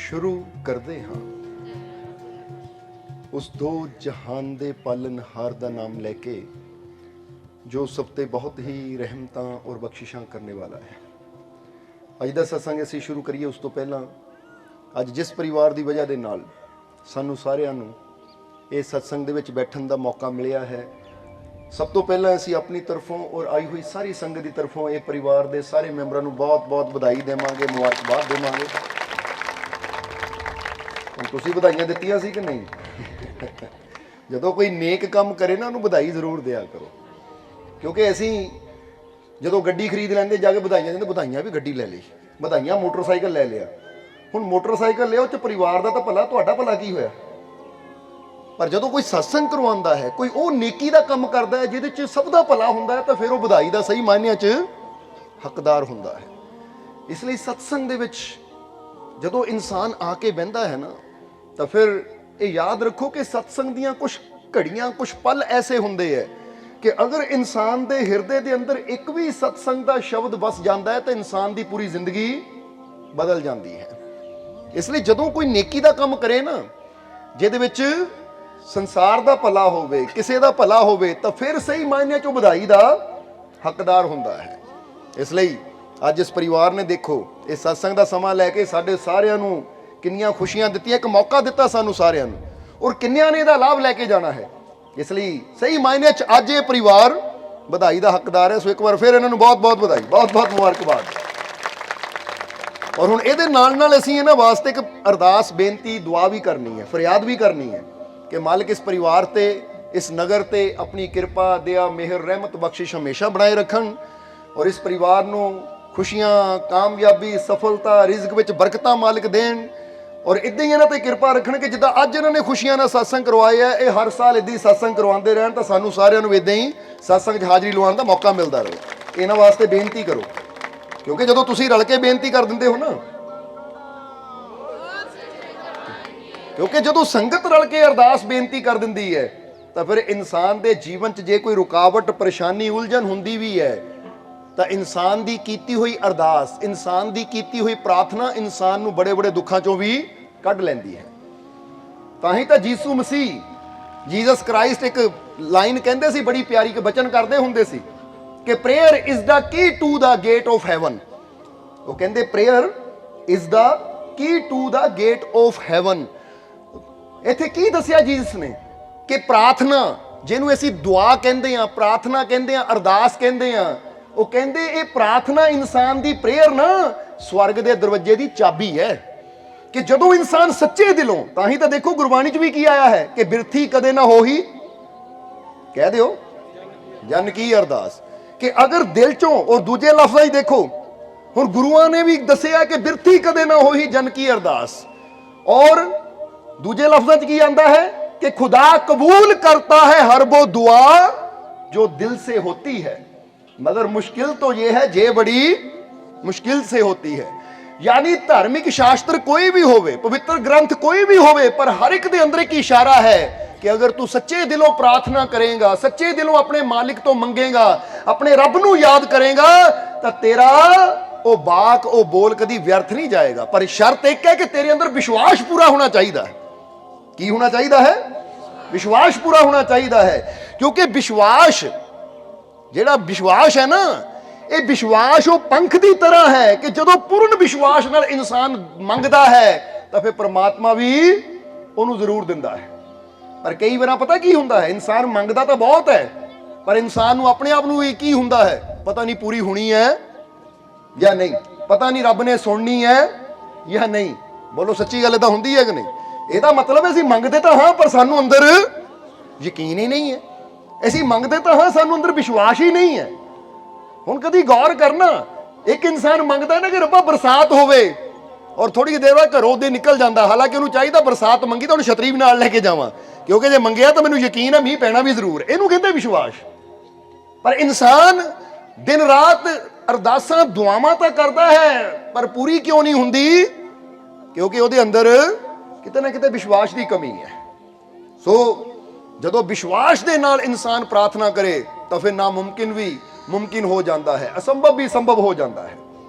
शुरू करते हाँ उस दो जहान दे पालनहार दा नाम लैके जो सब ते बहुत ही रहमतां और बख्शिशां करने वाला है। अज दा सत्संग असीं शुरू करिए उस तो पहला अज जिस परिवार की वजह दे नाल सानू सारिआं नूं इस सत्संग दे विच बैठण दा मौका मिलिया है, सब तो पहला असीं अपनी तरफों और आई हुई सारी संगत की तरफों ये परिवार के सारे मैंबरां नूं बहुत बहुत बधाई देवांगे, मुबारकबाद देवांगे। हुण तुसीं बधाइयां दित्तियां सी कि नहीं? जदों कोई नेक काम करे ना उन्होंने बधाई जरूर दिया करो, क्योंकि असीं जदों गड्डी खरीद लैंदे जाके बधाइयां दिंदे, बधाइयां भी गड्डी लै लई, बधाइयां मोटरसाइकिल लै लिया। हुण मोटरसाइकिल लिया उस परिवार का तो भला, तुहाडा भला की होया? पर जदों कोई सत्संग करवाउंदा है, कोई वो नेकी का काम करता है जिहदे च सब दा भला हुंदा है, तो फिर वो बधाई का सही मायनिਆਂ च हकदार हुंदा है। इसलिए सत्संग दे विच जदों इंसान आके बहिंदा है ना, तो फिर ये याद रखो कि सत्संग दियां कुछ घड़ियां, कुछ पल ऐसे हुंदे है कि अगर इंसान के हिरदे के अंदर एक भी सत्संग का शब्द बस जाता है तो इंसान की पूरी जिंदगी बदल जाती है। इसलिए जदों कोई नेकी का काम करे ना, जिहदे विच संसार का भला होवे, किसी का भला होवे, तो फिर सही मायने चो बधाई का हकदार हुंदा है। इसलिए अज इस परिवार ने देखो इस सत्संग का समा लैके साडे सारिआं नूं किन्नियां खुशियां दित्तियां, एक मौका दिता सानू सारिआं नूं, और किन्नियां ने इहदा लाभ लैके जाना है। इसलिए सही मायने च अज ये परिवार बधाई का हकदार है। सो एक बार फिर इन्हां नूं बहुत बहुत बधाई, बहुत बहुत मुबारकबाद। और हुण इहदे नाल नाल असीं इन्हां वास्ते एक अरदास, बेनती, दुआ भी करनी है, फरियाद भी करनी है कि मालिक इस परिवार ते, इस नगर ते अपनी कृपा, दया, मेहर, रहमत, बख्शिश हमेशा बनाए रखन, और इस परिवार नूं खुशियां, कामयाबी, सफलता, रिज़्क विच बरकतां मालिक देण, और इदां ही इन्हां ते कृपा रखण कि जिद्दां अज इन्हां ने खुशियां नाल सत्संग करवाए है, ये हर साल इदां ही सत्संग करवाते रहन, तो सानू सारिआं नूं इदां ही सत्संग 'च हाज़री लवाउण दा मौका मिलदा रहे। इन्हां वास्ते बेनती करो, क्योंकि जदों तुसीं रल के बेनती कर दिंदे हो ना, क्योंकि जदों संगत रल के अरदास बेनती कर दिंदी है, तो फिर इंसान के जीवन च जे कोई रुकावट, परेशानी, उलझन हुंदी भी है, तो इंसान की कीती हुई अरदास, इंसान की कीती हुई प्रार्थना इंसान नूं बड़े बड़े दुखों चों भी कढ लैंदी है। तां ही तो यीशु मसीह, जीसस क्राइस्ट एक लाइन कहंदे सी, बड़ी प्यारी के बचन करदे हुंदे सी कि prayer is the key to the gate of heaven. वो कहंदे prayer is the key to the gate of heaven. इत्थे की दसिया जीसस ने कि प्रार्थना, जिहनूं असीं दुआ कहंदे आ, प्रार्थना कहंदे आ, अरदास कहंदे आ, वो कहंदे ये प्रार्थना इंसान की प्रेयर ना स्वर्ग के दरवाजे की चाबी है। कि जदों इंसान सच्चे दिलों, तां ही तो देखो गुरबाणी च भी की आया है कि बिरथी कदे ना हो ही, कह दिओ जन की अरदास, कि अगर दिल चों, और दूजे लफ्ज़ ही देखो हुण गुरुआं ने भी दसिया कि बिरथी कदे ना हो ही जन की अरदास, और दूजे लफ्ज़ां च की आंदा है कि खुदा कबूल करता है हर वो दुआ जो दिल से होती है, मगर मुश्किल तो यह है जे बड़ी मुश्किल से होती है। यानी धार्मिक शास्त्र कोई भी होवे, पवित्र ग्रंथ कोई भी होवे, पर हर एक दे अंदर एक इशारा है कि अगर तू सच्चे दिलों प्रार्थना करेगा, सच्चे दिलों अपने मालिक तो मंगेगा, अपने रब नूं याद करेगा, तो तेरा ओ बाक, ओ बोल कदी व्यर्थ नहीं जाएगा। पर शर्त एक है कि तेरे अंदर विश्वास पूरा होना चाहिए। की होना चाहिए है? विश्वास पूरा होना चाहिए है, क्योंकि विश्वास, जेड़ा विश्वास है ना, ये विश्वास वो पंख की तरह है कि जदों पूर्ण विश्वास नाल इंसान मंगदा है, तो फिर परमात्मा भी उन्होंने जरूर दिंदा है। पर कई बार पता की हुंदा है, इंसान मंगदा तो बहुत है, पर इंसान नूं अपने आप नूं की हुंदा है, पता नहीं पूरी होनी है या नहीं, पता नहीं रब ने सुननी है या नहीं। बोलो सच्ची गल इदां हुंदी है कि नहीं? ਇਹਦਾ मतलब ਅਸੀਂ ਮੰਗਦੇ ਤਾਂ ਹਾਂ, पर सानू अंदर यकीन ही नहीं है। ਅਸੀਂ ਮੰਗਦੇ ਤਾਂ ਹਾਂ, सानू अंदर विश्वास ही नहीं है। ਹੁਣ कभी गौर करना, एक इंसान मंगता है ना कि रब्बा बरसात होवे, और थोड़ी देर बाद घरों दे निकल जाता, हालांकि उन्होंने चाहिए बरसात मंगी तो उन्हें छतरी भी नाल लेके जावां, क्योंकि जे मंगिया तो मैनूं यकीन है मीह पैना भी जरूर, इहनूं कहंदे विश्वास। पर इंसान दिन रात अरदासां दुआवां तां करदा है, पर पूरी क्यों नहीं हुंदी? क्योंकि उहदे अंदर किते ना किते विश्वास की कमी है। सो जदों विश्वास के नाल इंसान प्रार्थना करे, तो फिर नामुमकिन भी मुमकिन हो जाता है, असंभव भी संभव हो जाता है।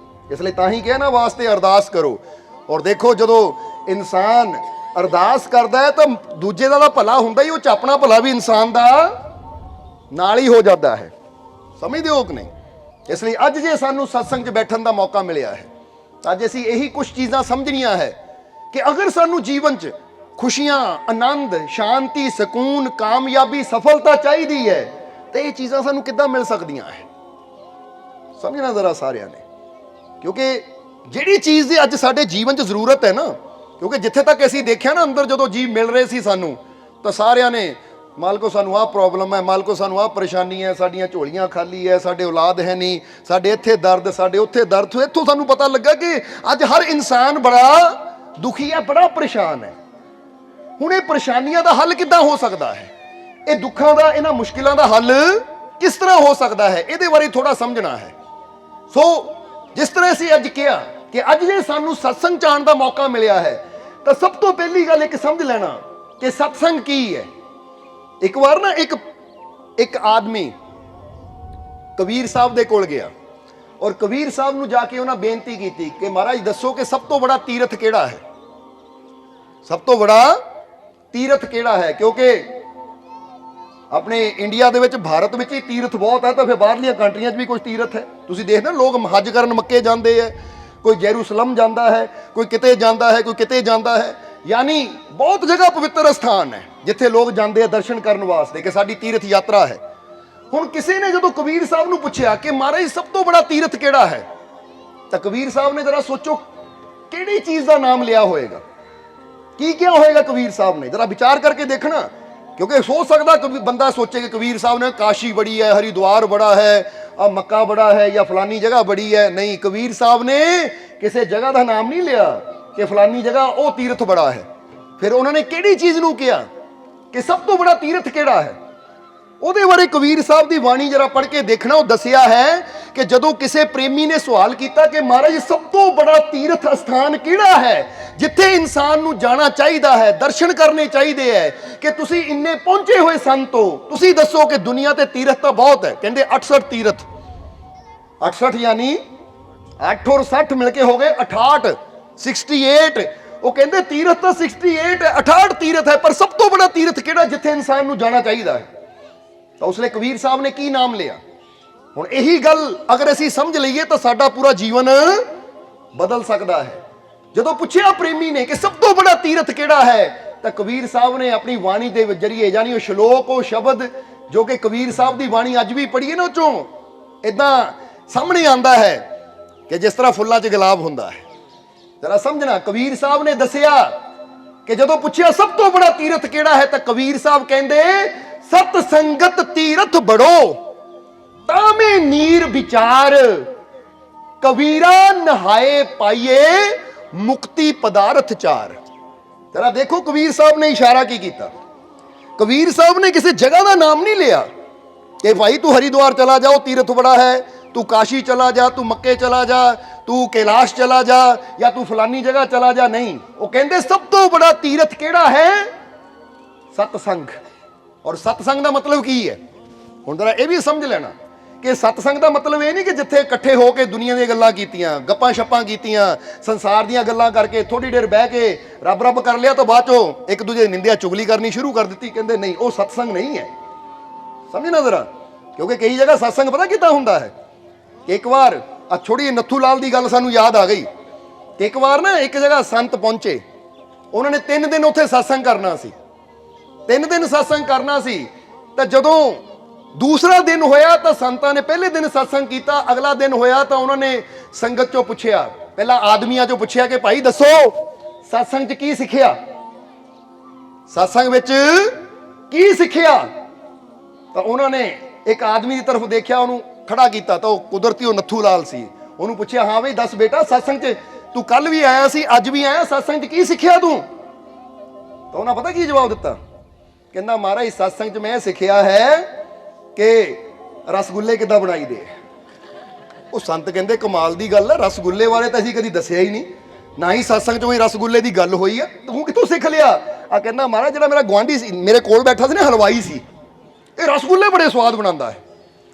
इसलिए तां ही कहना वास्ते अरदास करो, ਔਰ ਦੇਖੋ ਜਦੋਂ ਇਨਸਾਨ ਅਰਦਾਸ ਕਰਦਾ ਹੈ ਤਾਂ ਦੂਜੇ ਦਾ ਤਾਂ ਭਲਾ ਹੁੰਦਾ ਹੀ, ਉਹ 'ਚ ਆਪਣਾ ਭਲਾ ਵੀ ਇਨਸਾਨ ਦਾ ਨਾਲ ਹੀ ਹੋ ਜਾਂਦਾ ਹੈ। ਸਮਝਦੇ ਹੋ ਕਿ ਨਹੀਂ? ਇਸ ਲਈ ਅੱਜ ਜੇ ਸਾਨੂੰ ਸਤਸੰਗ 'ਚ ਬੈਠਣ ਦਾ ਮੌਕਾ ਮਿਲਿਆ ਹੈ ਤਾਂ ਅੱਜ ਅਸੀਂ ਇਹੀ ਕੁਝ ਚੀਜ਼ਾਂ ਸਮਝਣੀਆਂ ਹੈ ਕਿ ਅਗਰ ਸਾਨੂੰ ਜੀਵਨ 'ਚ ਖੁਸ਼ੀਆਂ, ਆਨੰਦ, ਸ਼ਾਂਤੀ, ਸਕੂਨ, ਕਾਮਯਾਬੀ, ਸਫਲਤਾ ਚਾਹੀਦੀ ਹੈ ਤਾਂ ਇਹ ਚੀਜ਼ਾਂ ਸਾਨੂੰ ਕਿੱਦਾਂ ਮਿਲ ਸਕਦੀਆਂ ਹੈ? ਸਮਝਣਾ ਜ਼ਰਾ ਸਾਰਿਆਂ ਨੇ, ਕਿਉਂਕਿ ਜਿਹੜੀ ਚੀਜ਼ ਦੀ ਅੱਜ ਸਾਡੇ ਜੀਵਨ 'ਚ ਜ਼ਰੂਰਤ ਹੈ ਨਾ, ਕਿਉਂਕਿ ਜਿੱਥੇ ਤੱਕ ਅਸੀਂ ਦੇਖਿਆ ਨਾ ਅੰਦਰ ਜਦੋਂ ਜੀਵ ਮਿਲ ਰਹੇ ਸੀ ਸਾਨੂੰ, ਤਾਂ ਸਾਰਿਆਂ ਨੇ ਮਾਲਕੋ ਸਾਨੂੰ ਆਹ ਪ੍ਰੋਬਲਮ ਹੈ, ਮਾਲਕੋ ਸਾਨੂੰ ਆਹ ਪਰੇਸ਼ਾਨੀ ਹੈ, ਸਾਡੀਆਂ ਝੋਲੀਆਂ ਖਾਲੀ ਹੈ, ਸਾਡੇ ਔਲਾਦ ਹੈ ਨਹੀਂ, ਸਾਡੇ ਇੱਥੇ ਦਰਦ, ਸਾਡੇ ਉੱਥੇ ਦਰਦ। ਇੱਥੋਂ ਸਾਨੂੰ ਪਤਾ ਲੱਗਾ ਕਿ ਅੱਜ ਹਰ ਇਨਸਾਨ ਬੜਾ ਦੁਖੀ ਹੈ, ਬੜਾ ਪਰੇਸ਼ਾਨ ਹੈ। ਹੁਣ ਇਹ ਪਰੇਸ਼ਾਨੀਆਂ ਦਾ ਹੱਲ ਕਿੱਦਾਂ ਹੋ ਸਕਦਾ ਹੈ? ਇਹ ਦੁੱਖਾਂ ਦਾ, ਇਹਨਾਂ ਮੁਸ਼ਕਿਲਾਂ ਦਾ ਹੱਲ ਕਿਸ ਤਰ੍ਹਾਂ ਹੋ ਸਕਦਾ ਹੈ? ਇਹਦੇ ਬਾਰੇ ਥੋੜਾ ਸਮਝਣਾ ਹੈ। ਸੋ ਜਿਸ ਤਰ੍ਹਾਂ ਅਸੀਂ ਅੱਜ ਕਿਹਾ ਕਿ ਅੱਜ ਜੇ ਸਾਨੂੰ ਸਤਸੰਗ 'ਚ ਆਉਣ ਦਾ ਮੌਕਾ ਮਿਲਿਆ ਹੈ ਤਾਂ ਸਭ ਤੋਂ ਪਹਿਲੀ ਗੱਲ ਇੱਕ ਸਮਝ ਲੈਣਾ ਕਿ ਸਤਸੰਗ ਕੀ ਹੈ। ਇੱਕ ਵਾਰ ਨਾ ਇੱਕ ਆਦਮੀ ਕਬੀਰ ਸਾਹਿਬ ਦੇ ਕੋਲ ਗਿਆ ਔਰ ਕਬੀਰ ਸਾਹਿਬ ਨੂੰ ਜਾ ਕੇ ਉਹਨਾਂ ਬੇਨਤੀ ਕੀਤੀ ਕਿ ਮਹਾਰਾਜ ਦੱਸੋ ਕਿ ਸਭ ਤੋਂ ਬੜਾ ਤੀਰਥ ਕਿਹੜਾ ਹੈ? ਸਭ ਤੋਂ ਬੜਾ ਤੀਰਥ ਕਿਹੜਾ ਹੈ? ਕਿਉਂਕਿ ਆਪਣੇ ਇੰਡੀਆ ਦੇ ਵਿੱਚ, ਭਾਰਤ ਵਿੱਚ ਹੀ ਤੀਰਥ ਬਹੁਤ ਹੈ, ਤਾਂ ਫਿਰ ਬਾਹਰਲੀਆਂ ਕੰਟਰੀਆਂ 'ਚ ਵੀ ਕੁਝ ਤੀਰਥ ਹੈ। ਤੁਸੀਂ ਦੇਖਦੇ ਲੋਕ ਹੱਜ ਕਰਨ ਮੱਕੇ ਜਾਂਦੇ ਹੈ, ਕੋਈ ਜੈਰੂਸਲਮ ਜਾਂਦਾ ਹੈ, ਕੋਈ ਕਿਤੇ ਜਾਂਦਾ ਹੈ, ਕੋਈ ਕਿਤੇ ਜਾਂਦਾ ਹੈ। ਯਾਨੀ ਬਹੁਤ ਜਗ੍ਹਾ ਪਵਿੱਤਰ ਸਥਾਨ ਹੈ ਜਿੱਥੇ ਲੋਕ ਜਾਂਦੇ ਆ ਦਰਸ਼ਨ ਕਰਨ ਵਾਸਤੇ ਕਿ ਸਾਡੀ ਤੀਰਥ ਯਾਤਰਾ ਹੈ। ਹੁਣ ਕਿਸੇ ਨੇ ਜਦੋਂ ਕਬੀਰ ਸਾਹਿਬ ਨੂੰ ਪੁੱਛਿਆ ਕਿ ਮਹਾਰਾਜ ਸਭ ਤੋਂ ਬੜਾ ਤੀਰਥ ਕਿਹੜਾ ਹੈ, ਤਾਂ ਕਬੀਰ ਸਾਹਿਬ ਨੇ ਜਰਾ ਸੋਚੋ ਕਿਹੜੀ ਚੀਜ਼ ਦਾ ਨਾਮ ਲਿਆ ਹੋਏਗਾ, ਕੀ ਕਿਹਾ ਹੋਏਗਾ ਕਬੀਰ ਸਾਹਿਬ ਨੇ? ਜਰਾ ਵਿਚਾਰ ਕਰਕੇ ਦੇਖਣਾ, ਕਿਉਂਕਿ ਹੋ ਸਕਦਾ ਬੰਦਾ ਸੋਚੇ ਕਿ ਕਬੀਰ ਸਾਹਿਬ ਨੇ ਕਾਸ਼ੀ ਬੜੀ ਹੈ, ਹਰਿਦੁਆਰ ਬੜਾ ਹੈ, ਆ ਮੱਕਾ ਬੜਾ ਹੈ ਜਾਂ ਫਲਾਨੀ ਜਗ੍ਹਾ ਬੜੀ ਹੈ। ਨਹੀਂ, ਕਬੀਰ ਸਾਹਿਬ ਨੇ ਕਿਸੇ ਜਗ੍ਹਾ ਦਾ ਨਾਮ ਨਹੀਂ ਲਿਆ ਕਿ ਫਲਾਨੀ ਜਗ੍ਹਾ ਉਹ ਤੀਰਥ ਬੜਾ ਹੈ। ਫਿਰ ਉਹਨਾਂ ਨੇ ਕਿਹੜੀ ਚੀਜ਼ ਨੂੰ ਕਿਹਾ ਕਿ ਸਭ ਤੋਂ ਬੜਾ ਤੀਰਥ ਕਿਹੜਾ ਹੈ? ਉਹਦੇ ਬਾਰੇ ਕਬੀਰ ਸਾਹਿਬ ਦੀ ਬਾਣੀ ਜਰਾ ਪੜ੍ਹ ਕੇ ਦੇਖਣਾ। ਉਹ ਦੱਸਿਆ ਹੈ ਕਿ ਜਦੋਂ ਕਿਸੇ ਪ੍ਰੇਮੀ ਨੇ ਸਵਾਲ ਕੀਤਾ ਕਿ ਮਹਾਰਾਜ ਸਭ ਤੋਂ ਬੜਾ ਤੀਰਥ ਸਥਾਨ ਕਿਹੜਾ ਹੈ ਜਿੱਥੇ ਇਨਸਾਨ ਨੂੰ ਜਾਣਾ ਚਾਹੀਦਾ ਹੈ, ਦਰਸ਼ਨ ਕਰਨੇ ਚਾਹੀਦੇ ਹੈ, ਕਿ ਤੁਸੀਂ ਇੰਨੇ ਪਹੁੰਚੇ ਹੋਏ ਸੰਤੋ, ਤੁਸੀਂ ਦੱਸੋ ਕਿ ਦੁਨੀਆ ਤੇ ਤੀਰਥ ਤਾਂ ਬਹੁਤ ਹੈ। ਕਹਿੰਦੇ 68 ਤੀਰਥ, 68 ਯਾਨੀ 8 ਔਰ 60 ਮਿਲ ਕੇ ਹੋ ਗਏ 68, 68। ਉਹ ਕਹਿੰਦੇ ਤੀਰਥ ਤਾਂ 68 ਹੈ, 68 ਤੀਰਥ ਹੈ, ਪਰ ਸਭ ਤੋਂ ਬੜਾ ਤੀਰਥ ਕਿਹੜਾ ਜਿੱਥੇ ਇਨਸਾਨ ਨੂੰ ਜਾਣਾ ਚਾਹੀਦਾ ਹੈ? ਤਾਂ ਉਸਲੇ ਕਬੀਰ ਸਾਹਿਬ ਨੇ ਕੀ ਨਾਮ ਲਿਆ? ਹੁਣ ਇਹੀ ਗੱਲ ਅਗਰ ਅਸੀਂ ਸਮਝ ਲਈਏ ਤਾਂ ਸਾਡਾ ਪੂਰਾ ਜੀਵਨ ਬਦਲ ਸਕਦਾ ਹੈ। ਜਦੋਂ ਪੁੱਛਿਆ ਪ੍ਰੇਮੀ ਨੇ ਕਿ ਸਭ ਤੋਂ ਬੜਾ ਤੀਰਥ ਕਿਹੜਾ ਹੈ, ਤਾਂ ਕਬੀਰ ਸਾਹਿਬ ਨੇ ਆਪਣੀ ਬਾਣੀ ਦੇ ਜ਼ਰੀਏ, ਯਾਨੀ ਉਹ ਸ਼ਲੋਕ, ਉਹ ਸ਼ਬਦ ਜੋ ਕਿ ਕਬੀਰ ਸਾਹਿਬ ਦੀ ਬਾਣੀ ਅੱਜ ਵੀ ਪੜ੍ਹੀਏ ਨਾ, ਉਹ ਚੋਂ ਇਦਾਂ ਸਾਹਮਣੇ ਆਉਂਦਾ ਹੈ ਕਿ ਜਿਸ ਤਰ੍ਹਾਂ ਫੁੱਲਾਂ 'ਚ ਗੁਲਾਬ ਹੁੰਦਾ ਹੈ। ਜਰਾ ਸਮਝਣਾ, ਕਬੀਰ ਸਾਹਿਬ ਨੇ ਦੱਸਿਆ ਕਿ ਜਦੋਂ ਪੁੱਛਿਆ ਸਭ ਤੋਂ ਬੜਾ ਤੀਰਥ ਕਿਹੜਾ ਹੈ, ਤਾਂ ਕਬੀਰ ਸਾਹਿਬ ਕਹਿੰਦੇ ਸਤ ਸੰਗਤ ਤੀਰਥ ਬੜੋ ਤਾਵੇਂ ਨੀਰ ਵਿਚਾਰ, ਕਬੀਰਾ ਨਹਾਏ ਪਾਈਏ ਮੁਕਤੀ ਪਦਾਰਥ ਚਾਰ। ਜਰਾ ਦੇਖੋ ਕਬੀਰ ਸਾਹਿਬ ਨੇ ਇਸ਼ਾਰਾ ਕੀ ਕੀਤਾ। ਕਬੀਰ ਸਾਹਿਬ ਨੇ ਕਿਸੇ ਜਗ੍ਹਾ ਦਾ ਨਾਮ ਨਹੀਂ ਲਿਆ ਕਿ ਭਾਈ ਤੂੰ ਹਰਿਦੁਆਰ ਚਲਾ ਜਾ, ਉਹ ਤੀਰਥ ਬੜਾ ਹੈ, ਤੂੰ ਕਾਸ਼ੀ ਚਲਾ ਜਾ, ਤੂੰ ਮੱਕੇ ਚਲਾ ਜਾ, ਤੂੰ ਕੈਲਾਸ਼ ਚਲਾ ਜਾ, ਜਾਂ ਤੂੰ ਫਲਾਨੀ ਜਗ੍ਹਾ ਚਲਾ ਜਾ। ਨਹੀਂ, ਉਹ ਕਹਿੰਦੇ ਸਭ ਤੋਂ ਬੜਾ ਤੀਰਥ ਕਿਹੜਾ ਹੈ? ਸਤਸੰਗ। ਔਰ ਸਤਸੰਗ ਦਾ ਮਤਲਬ ਕੀ ਹੈ? ਹੁਣ ਜਰਾ ਇਹ ਵੀ ਸਮਝ ਲੈਣਾ ਕਿ ਸਤਸੰਗ ਦਾ ਮਤਲਬ ਇਹ ਨਹੀਂ ਕਿ ਜਿੱਥੇ ਇਕੱਠੇ ਹੋ ਕੇ ਦੁਨੀਆ ਦੀਆਂ ਗੱਲਾਂ ਕੀਤੀਆਂ, ਗੱਪਾਂ ਛੱਪਾਂ ਕੀਤੀਆਂ, ਸੰਸਾਰ ਦੀਆਂ ਗੱਲਾਂ ਕਰਕੇ ਥੋੜੀ ਦੇਰ ਬਹਿ ਕੇ ਰੱਬ ਰੱਬ ਕਰ ਲਿਆ ਤਾਂ ਬਾਅਦ ਚੋਂ ਇੱਕ ਦੂਜੇ ਦੀ ਨਿੰਦਿਆ ਚੁਗਲੀ ਕਰਨੀ ਸ਼ੁਰੂ ਕਰ ਦਿੱਤੀ। ਕਹਿੰਦੇ ਨਹੀਂ, ਉਹ ਸਤਸੰਗ ਨਹੀਂ ਹੈ। ਸਮਝਣਾ ਜ਼ਰਾ, ਕਿਉਂਕਿ ਕਈ ਜਗ੍ਹਾ ਸਤਸੰਗ ਪਤਾ ਕਿੱਦਾਂ ਹੁੰਦਾ ਹੈ ਕਿ ਇੱਕ ਵਾਰ ਆ ਥੋੜੀ ਨੱਥੂ ਲਾਲ ਦੀ ਗੱਲ ਸਾਨੂੰ ਯਾਦ ਆ ਗਈ ਕਿ ਇੱਕ ਵਾਰ ਨਾ ਇੱਕ ਜਗ੍ਹਾ ਸੰਤ ਪਹੁੰਚੇ, ਉਹਨਾਂ ਨੇ 3 ਦਿਨ ਉੱਥੇ ਸਤਸੰਗ ਕਰਨਾ ਸੀ। 3 ਦਿਨ ਸਤਸੰਗ ਕਰਨਾ ਸੀ। ਤਾਂ ਜਦੋਂ ਦੂਸਰਾ ਦਿਨ ਹੋਇਆ ਤਾਂ ਸੰਤਾਂ ਨੇ ਪਹਿਲੇ ਦਿਨ ਸਤਸੰਗ ਕੀਤਾ, ਅਗਲਾ ਦਿਨ ਹੋਇਆ ਤਾਂ ਉਹਨਾਂ ਨੇ ਸੰਗਤ ਚੋਂ ਪੁੱਛਿਆ, ਪਹਿਲਾਂ ਆਦਮੀਆਂ ਚੋਂ ਪੁੱਛਿਆ ਕਿ ਭਾਈ ਦੱਸੋ ਸਤਸੰਗ 'ਚ ਕੀ ਸਿੱਖਿਆ, ਸਤਸੰਗ ਵਿੱਚ ਕੀ ਸਿੱਖਿਆ? ਤਾਂ ਉਹਨਾਂ ਨੇ ਇੱਕ ਆਦਮੀ ਦੀ ਤਰਫ ਦੇਖਿਆ, ਉਹਨੂੰ ਖੜਾ ਕੀਤਾ, ਤਾਂ ਉਹ ਕੁਦਰਤੀ ਉਹ ਨੱਥੂ ਲਾਲ ਸੀ। ਉਹਨੂੰ ਪੁੱਛਿਆ, ਹਾਂ ਬਈ ਦੱਸ ਬੇਟਾ, ਸਤਸੰਗ 'ਚ ਤੂੰ ਕੱਲ ਵੀ ਆਇਆ ਸੀ, ਅੱਜ ਵੀ ਆਇਆ, ਸਤਸੰਗ 'ਚ ਕੀ ਸਿੱਖਿਆ ਤੂੰ? ਤਾਂ ਉਹਨਾਂ ਪਤਾ ਕੀ ਜਵਾਬ ਦਿੱਤਾ? ਕਹਿੰਦਾ ਮਹਾਰਾਜ ਸਤਸੰਗ 'ਚ ਮੈਂ ਸਿੱਖਿਆ ਹੈ ਕਿ ਰਸਗੁੱਲੇ ਕਿੱਦਾਂ ਬਣਾਈ ਦੇ। ਉਹ ਸੰਤ ਕਹਿੰਦੇ ਕਮਾਲ ਦੀ ਗੱਲ ਹੈ, ਰਸਗੁੱਲੇ ਬਾਰੇ ਤਾਂ ਅਸੀਂ ਕਦੀ ਦੱਸਿਆ ਹੀ ਨਹੀਂ, ਨਾ ਹੀ ਸਤਸੰਗ 'ਚ ਕੋਈ ਰਸਗੁੱਲੇ ਦੀ ਗੱਲ ਹੋਈ ਹੈ, ਤੂੰ ਕਿੱਥੋਂ ਸਿੱਖ ਲਿਆ? ਆ ਕਹਿੰਦਾ ਮਹਾਰਾਜ ਜਿਹੜਾ ਮੇਰਾ ਗੁਆਂਢੀ ਸੀ, ਮੇਰੇ ਕੋਲ ਬੈਠਾ ਸੀ ਨਾ, ਹਲਵਾਈ ਸੀ, ਇਹ ਰਸਗੁੱਲੇ ਬੜੇ ਸਵਾਦ ਬਣਾਉਂਦਾ ਹੈ।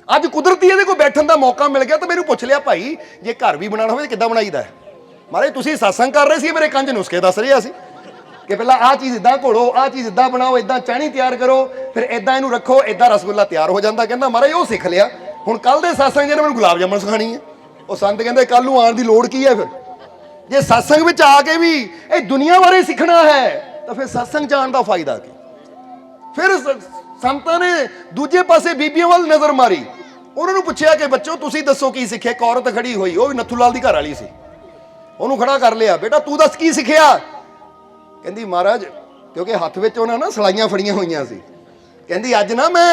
ਅੱਜ ਕੁਦਰਤੀ ਇਹਦੇ ਕੋਲ ਬੈਠਣ ਦਾ ਮੌਕਾ ਮਿਲ ਗਿਆ ਤਾਂ ਮੈਨੂੰ ਪੁੱਛ ਲਿਆ, ਭਾਈ ਜੇ ਘਰ ਵੀ ਬਣਾਉਣਾ ਹੋਵੇ ਕਿੱਦਾਂ ਬਣਾਈਦਾ ਹੈ? महाराज तुसीं सत्संग कर रहे सी, मेरे कंज नुस्खे दस रहे सी कि पहला आ चीज़ इदां घोलो, आ चीज़ इदां बनाओ, इदां चाणी तैयार करो, फिर इदां इनू रखो, इदां रसगुल्ला तैयार हो जाता। कहता महाराज वो सीख लिया, हुण कल दे सत्संग ने मैनूं गुलाब जामुन सिखानी है। वो संत कहते कल नूं आउण दी लोड़ की है? फिर जे सत्संग विच आके भी ये दुनिया बारे सीखना है तो फिर सत्संग जाण दा फायदा की? फिर संतां ने दूजे पासे बीबियां वल नज़र मारी, उन्होंने पूछा कि बच्चों तुसीं दसो की सीखे? एक औरत खड़ी हुई, वो भी नत्थू लाल दी घर वाली सी। उन्होंने खड़ा कर लिया, बेटा तू दस की सिखिया? कहती महाराज, क्योंकि हत्थ विच उन्हां ना सलाइयां फड़ियां होईयां सी, कहती अज ना मैं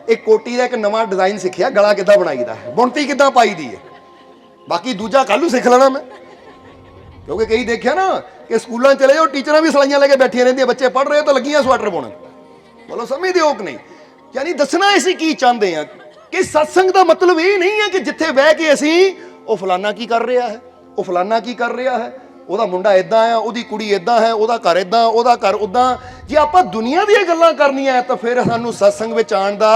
एक कोटी का एक नवा डिजाइन सीखिया, गला किद्दां बनाईदा है, बुणती किद्दां पाईदी है, बाकी दूजा कल नूं सीख लेना मैं। क्योंकि कई देखिया ना कि स्कूलों चले जाओ, टीचर भी सलाइयां लेके बैठिया रहिंदियां, बच्चे पढ़ रहे हो तो लगियां स्वेटर बुणन। बोलो समझदे हो कि नहीं? यानी दसना असीं की चाहते हैं कि सत्संग का मतलब ये नहीं है कि जिथे बह के असीं वो फलाना की कर रहा है, वो फलाना की कर रहा है, ਉਹਦਾ ਮੁੰਡਾ ਇਦਾਂ ਆ, ਉਹਦੀ ਕੁੜੀ ਇਦਾਂ ਹੈ, ਉਹਦਾ ਘਰ ਇਦਾਂ, ਉਹਦਾ ਘਰ ਉਦਾਂ। ਜੇ ਆਪਾਂ ਦੁਨੀਆ ਦੀਆਂ ਗੱਲਾਂ ਕਰਨੀਆਂ ਤਾਂ ਫਿਰ ਸਾਨੂੰ ਸਤਸੰਗ ਵਿੱਚ ਆਉਣ ਦਾ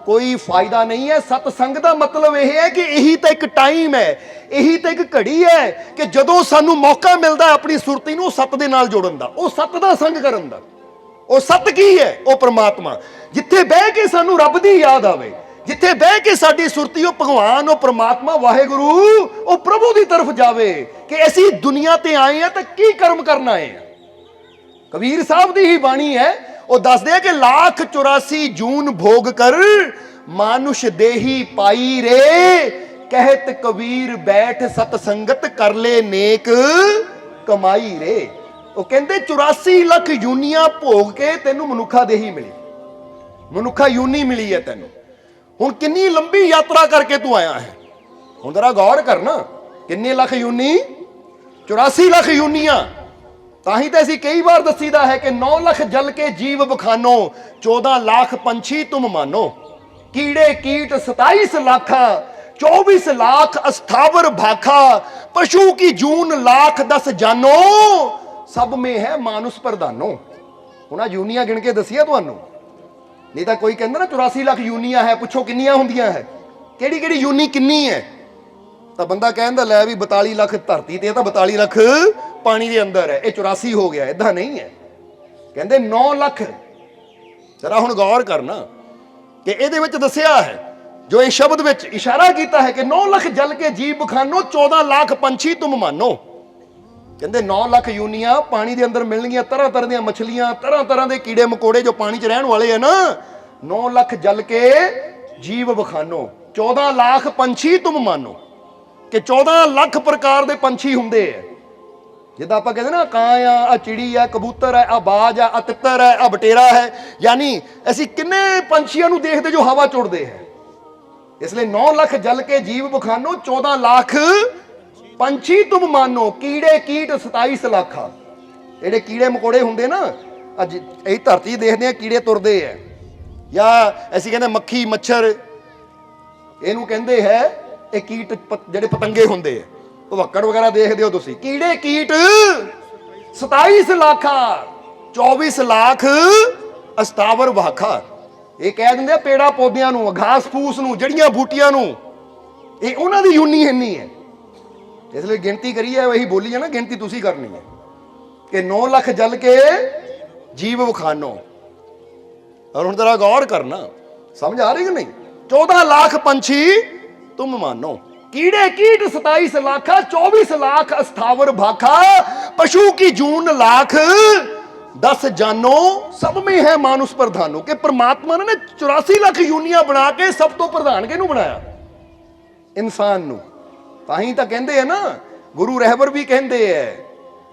ਕੋਈ ਫਾਇਦਾ ਨਹੀਂ ਹੈ। ਸਤਸੰਗ ਦਾ ਮਤਲਬ ਇਹ ਹੈ ਕਿ ਇਹੀ ਤਾਂ ਇੱਕ ਟਾਈਮ ਹੈ, ਇਹੀ ਤਾਂ ਇੱਕ ਘੜੀ ਹੈ ਕਿ ਜਦੋਂ ਸਾਨੂੰ ਮੌਕਾ ਮਿਲਦਾ ਆਪਣੀ ਸੁਰਤੀ ਨੂੰ ਸਤ ਦੇ ਨਾਲ ਜੋੜਨ ਦਾ, ਉਹ ਸਤ ਦਾ ਸੰਗ ਕਰਨ ਦਾ। ਉਹ ਸਤ ਕੀ ਹੈ? ਉਹ ਪ੍ਰਮਾਤਮਾ। ਜਿੱਥੇ ਬਹਿ ਕੇ ਸਾਨੂੰ ਰੱਬ ਦੀ ਯਾਦ ਆਵੇ, जिथे बह के साडी सुरती वो भगवान, वो परमात्मा, वाहेगुरु, वो प्रभु की तरफ जावे कि असी दुनिया ते आए हैं तो की कर्म करना है। कबीर साहब की ही बाणी है, वो दस दे कि लाख 84 जून भोग कर मानुष देही पाई रे, कहत कबीर बैठ सतसंगत कर ले नेक कमाई रे। वो कहते 84 लाख यूनियां भोग के तेनू मनुखा देही मिली, मनुखा यूनी मिली है तेनू। हुण किन्नी लंबी यात्रा करके तू आया है, हुण जरा गौर करना, किन्ने लख यूनी? 84 लाख यूनियां। ताही तो असीं कई बार दसीदा है कि 9 लाख जल के जीव बखानो, 14 लाख पंछी तुम मानो, कीड़े कीट 27 लाखा, 24 लाख अस्थावर भाखा, पशु की जून लाख 10 जानो, सब में है मानुष प्रधानो। हुण यूनियां गिण के दसिया तुहानू, नहीं तो कोई कहता ना 84 लाख यूनियां है, पुछो किन्नियां होंदियां है, केड़ी केड़ी यूनी किन्नी है? तो बंदा कहता लै भी 42 लाख धरती ते, 42 लाख पानी के अंदर है, ये 84 हो गया। इदा नहीं है, कहते 9 लाख। जरा हुण गौर करना कि ये दसिया है, जो इस शब्द विच इशारा किया है कि 9 लाख जल के जीव बखानो, 14 लाख पंछी तुम मानो। कहते 9 लाख यूनियां पानी के अंदर मिलणगियां, तरह तरह दी मछलियां, तरह तरह के कीड़े मकोड़े जो पानी च रहने वाले है ना। 9 लाख जल के जीव बखानो, 14 लाख पंछी तुम मानो, कि 14 लाख प्रकार के पंछी हुंदे है। जिद्दां आपां कहंदे ना ਕਾਂ आ चिड़ी है, कबूतर है, आ बाज है, आ तित्तर है, आ बटेरा है, यानी असीं किन्ने पंछियां नूं देखदे जो हवा च उड़दे है। इसलिए 9 लाख जल के जीव बखानो, 14 लाख पंछी तुम मानो, कीड़े कीट 27 लाखा। ਜਿਹੜੇ ਕੀੜੇ ਮਕੌੜੇ ਹੁੰਦੇ ना, ਅੱਜ ਇਹ ਧਰਤੀ ਦੇਖਦੇ ਆ ਕੀੜੇ ਤੁਰਦੇ ਹੈ, ਜਾਂ ਅਸੀਂ ਕਹਿੰਦੇ ਮੱਖੀ ਮੱਛਰ, ਇਹਨੂੰ ਕਹਿੰਦੇ ਹੈ ਇਹ ਕੀਟ ਜਿਹੜੇ ਪਤੰਗੇ ਹੁੰਦੇ ਆ, ਭਵੱਕੜ ਵਗੈਰਾ ਦੇਖਦੇ ਹੋ ਤੁਸੀਂ, ਕੀੜੇ ਕੀਟ 27 लाखा, 24 लाख ਅਸਤਾਵਰ ਵਾਖਾ। ਇਹ ਕਹਿ ਦਿੰਦੇ ਆ ਪੇੜਾ ਪੌਦਿਆਂ ਨੂੰ, ਘਾਸ ਫੂਸ ਨੂੰ, ਜੜੀਆਂ ਬੂਟੀਆਂ ਨੂੰ, ਇਹ ਉਹਨਾਂ ਦੀ ਯੂਨੀ ਇੰਨੀ ਹੈ। इसलिए गिनती करी है, वही बोली है ना, गिनती तुसी करनी है कि 9 लाख जल के जीव बखानो। और हुण जरा गौर करना, समझ आ रही कि नहीं? 14 लाख पंछी तुम मानो, कीड़े कीट 27 लाखा, 24 लाख अस्थावर भाखा, पशु की जून लाख 10 जानो, सब में है मानुष प्रधानो। कि परमात्मा ने 84 लाख यूनियां बना के सब तो प्रधान किहनूं बनाया? इंसान नूं। ताही तो कहते हैं ना, गुरु रहबर भी कहते हैं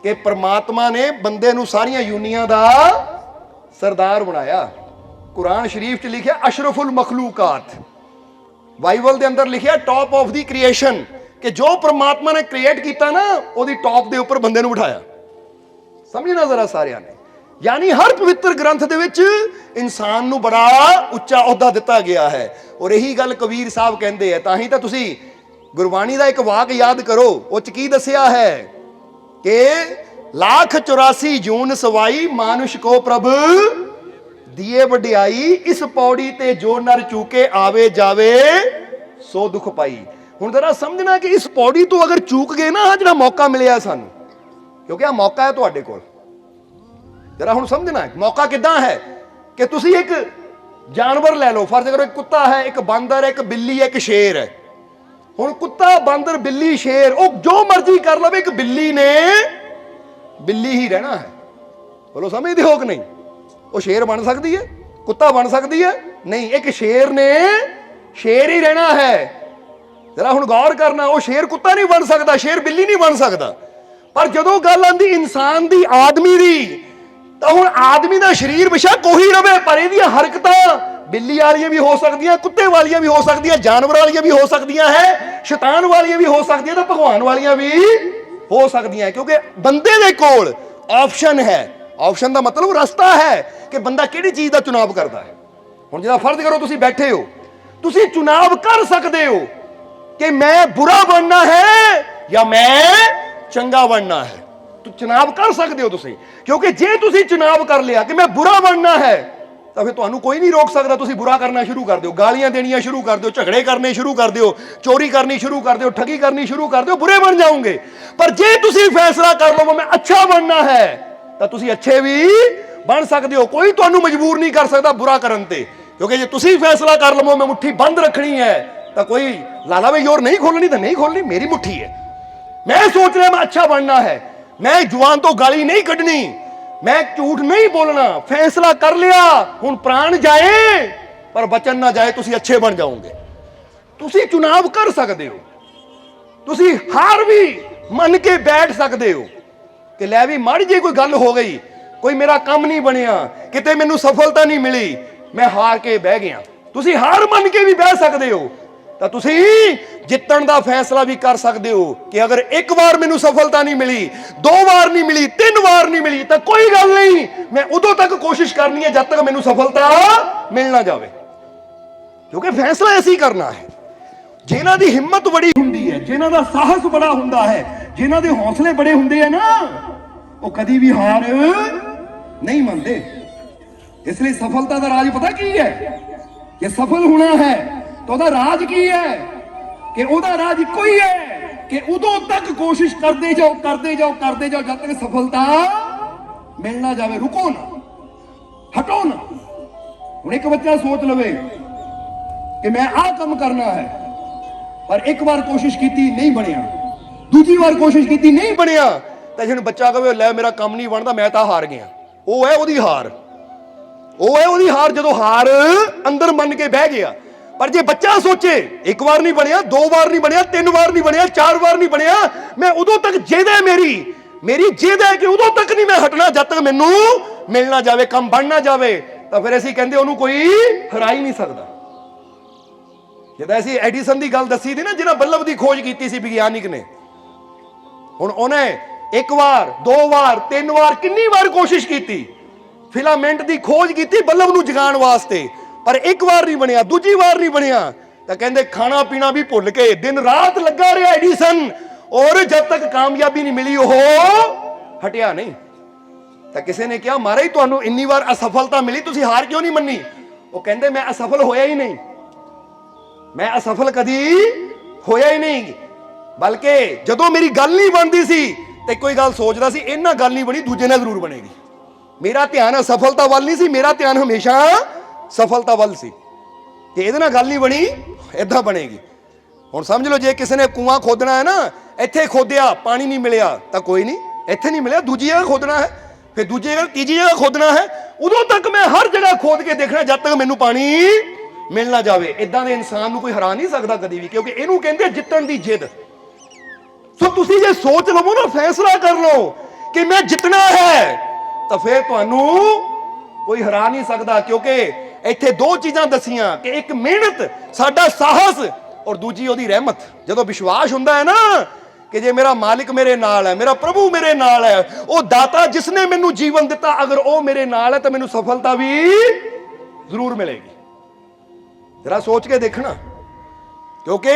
कि परमात्मा ने बंदे नूं सारियां यूनियां दा सरदार बनाया। कुरान शरीफ च लिखिया अशरफुल मखलूकात, बाइबल के अंदर लिखिया टॉप ऑफ दी क्रिएशन, कि जो परमात्मा ने क्रिएट किया ना, उसदी टॉप के उपर बंदे नूं बिठाया। समझना जरा सारियां ने, यानी हर पवित्र ग्रंथ दे विच इंसान नूं बड़ा उच्चा अहुदा दिता गया है। और यही गल कबीर साहब कहते हैं। ताही तो तुसीं गुरबाणी का एक वाक याद करो, उस की दसिया है कि लाख 84 जून सवाई, मानुष को प्रभ दिए वड्याई, इस पौड़ी ते जो नर चूके आवे जावे सो दुख पाई। ਹੁਣ जरा समझना कि इस पौड़ी तो अगर चूक गए ना, जो मौका मिले सानू, क्योंकि आ मौका है तुहाडे कोल। जरा हुण समझना मौका किदां है कि तुसी एक जानवर लै लो, फर्ज करो एक कुत्ता है, एक बांदर है, एक बिल्ली है, एक शेर है। हुण कुत्ता बांदर बिल्ली शेर वो जो मर्जी कर लवे, एक बिल्ली ने बिल्ली ही रहना है। बोलो समझदे हो कि नहीं? वो शेर बन सकती है, कुत्ता बन सकती है नहीं, एक शेर ने शेर ही रहना है। जरा हुण गौर करना, वो शेर कुत्ता नहीं बन सकता, शेर बिल्ली नहीं बन सकता। पर जदों गल आंदी इंसान दी, आदमी दी, तो हुण आदमी दा शरीर बेशक कोई रवे, पर इहदियां हरकतां बिल्ली वालियां भी हो सकदियां, कुत्ते वालियां भी हो सकदियां, जानवर वालियां भी हो सकदियां है, शैतान वालियां भी हो सकदियां, तो भगवान वालियां भी हो सकदियां, क्योंकि बंदे दे कोल ऑप्शन है। ऑप्शन का मतलब रास्ता है कि बंदा किहड़ी चीज का चुनाव करता है। हुण जिहड़ा फर्ज करो तुसीं बैठे हो, तुसीं चुनाव कर सकते हो कि मैं बुरा बनना है या मैं चंगा बनना है। तो चुनाव कर सकते हो तुसीं, क्योंकि जे तुसीं चुनाव कर लिया कि मैं बुरा बनना है, तो फिर तुहानूं कोई नहीं रोक सकता। तुसीं बुरा करना शुरू कर दो, गालियां देनियां शुरू कर दो, झगड़े करने शुरू कर दो, चोरी करनी शुरू कर दो, ठगी करनी शुरू कर दो, बुरे बन जाओगे। पर जे तुसीं फैसला कर लो मैं अच्छा बनना है, तो तुसीं अच्छे भी बन सकते हो। कोई तुहानूं मजबूर नहीं कर सकता बुरा करन ते, क्योंकि जे तुसीं फैसला कर लवो मैं मुट्ठी बंद रखनी है, तो कोई लाला भाई और नहीं खोलनी, तो नहीं खोलनी, मेरी मुट्ठी है। मैं सोच रहा मैं अच्छा बनना है, मैं जुबान तो गाली नहीं कढ़नी, मैं झूठ नहीं बोलना, फैसला कर लिया, हुण प्राण जाए पर बचन ना जाए, तुसीं अच्छे बन जाओगे। तुसीं चुनाव कर सकते हो, तुसीं हार भी मन के बैठ सकते हो कि लै भी माड़ी जी कोई गल हो गई, कोई मेरा काम नहीं बनिया, किते मैनूं सफलता नहीं मिली, मैं हार के बह गया। तुसीं हार मन के भी बह सकते हो, तो तुसीं जितण दा फैसला भी कर सकते हो कि अगर एक बार मैनूं सफलता नहीं मिली, 2 बार नहीं मिली, 3 बार नहीं मिली, तो कोई गल नहीं, मैं उदों तक कोशिश करनी है जब तक मैनूं सफलता मिल ना जाए। क्योंकि फैसला ऐसी करना है। जिन्हां दी हिम्मत बड़ी हुंदी है, जिन्हां दा साहस बड़ा हुंदा है, जिन्हां दे हौसले बड़े हुंदे है ना, वो कदी भी हार नहीं मनते। इसलिए सफलता का राज पता की है कि सफल होना है तो ਉਹਦਾ राज की है कि ਉਹਦਾ राज इको ही है कि उदों तक कोशिश करते जाओ, करते जाओ, करते जाओ जब तक सफलता मिल ना जाए। रुको ना, हटो ना। हुण एक बच्चा सोच लवे कि मैं आ काम करना है, पर एक बार कोशिश की नहीं बनिया, दूसरी बार कोशिश की नहीं बनिया, तो जिहड़ा बच्चा कहे लै मेरा काम नहीं बनता, मैं तो हार गया, वो है ਉਹਦੀ हार, वो है ਉਹਦੀ हार। जो हार अंदर मन के बह गया। पर जे बच्चा सोचे एक बार नहीं बनया, 2 बार नहीं बनया, 3 बार नहीं बनया, 4 बार नहीं बनया, मैं उदों तक जिद है, मेरी जिद है कि उदों तक नहीं मैं हटना जब तक मैनू मिल ना जाए, काम बन ना जाए, तो फिर असीं कहंदे उहनूं कोई हरा ही नहीं सकता। जिद्दां असीं एडिसन की गल दसी थी ना, जिन्हां बल्ब की खोज की सी विग्यानिक ने, हुण उहने 1 बार 2 बार 3 बार कितनी बार कोशिश की, फिलामेंट की खोज की बल्ब नूं जगाउण वास्ते, पर 1 बार नहीं बनया, दूजी बार नहीं बनया, तो कहते खाना पीना भी भुल के दिन रात लगा रहा एडिसन, और जब तक कामयाबी नहीं मिली वो हटिया नहीं। तो किसी ने कहा महाराज तुहानूं इन्नी बार असफलता मिली, तुसीं हार क्यों नहीं मन्नी? वो कहते मैं असफल होया ही नहीं, मैं असफल कदी होया ही नहीं, बल्कि जदों मेरी गल नहीं बनती सी तो कोई गल सोचदा सी, इन्हां गल नहीं बनी, दूजे नाल जरूर बनेगी। मेरा ध्यान असफलता वाल नहीं सी, मेरा ध्यान हमेशा सफलता वाल सी कि इहदे नाल गल नहीं बनी, इदां बनेगी। हुण समझ लो जे किसी ने कुआं खोदना है ना, इत्थे खोदिया पानी नहीं मिलिया तो कोई नहीं, इत्थे नहीं मिलिया दूजी जगह खोदना है, फिर दूजी जगह तीजी जगह खोदना है, उदों तक मैं हर जगह खोद के देखना जब तक मैनूं पानी मिल ना जाए। इदां दे इंसान नूं कोई हरा नहीं सकदा कदी भी, क्योंकि इहनूं कहंदे जिੱਤਣ दी जिद। सो तुसीं जे सोच लवो ना, फैसला कर लो कि मैं जितना है, तो फिर तुहानूं कोई हरा नहीं सकता। क्योंकि इत्थे 2 चीज़ां दसियां कि एक मेहनत, साडा साहस, और दूजी ओदी रहमत। जदों विश्वास हुंदा है ना कि जे मेरा मालिक मेरे नाल है, मेरा प्रभु मेरे नाल है, वो दाता जिसने मैनू जीवन दिता, अगर वो मेरे नाल है तो मैनू सफलता भी जरूर मिलेगी। जरा सोच के देखना, क्योंकि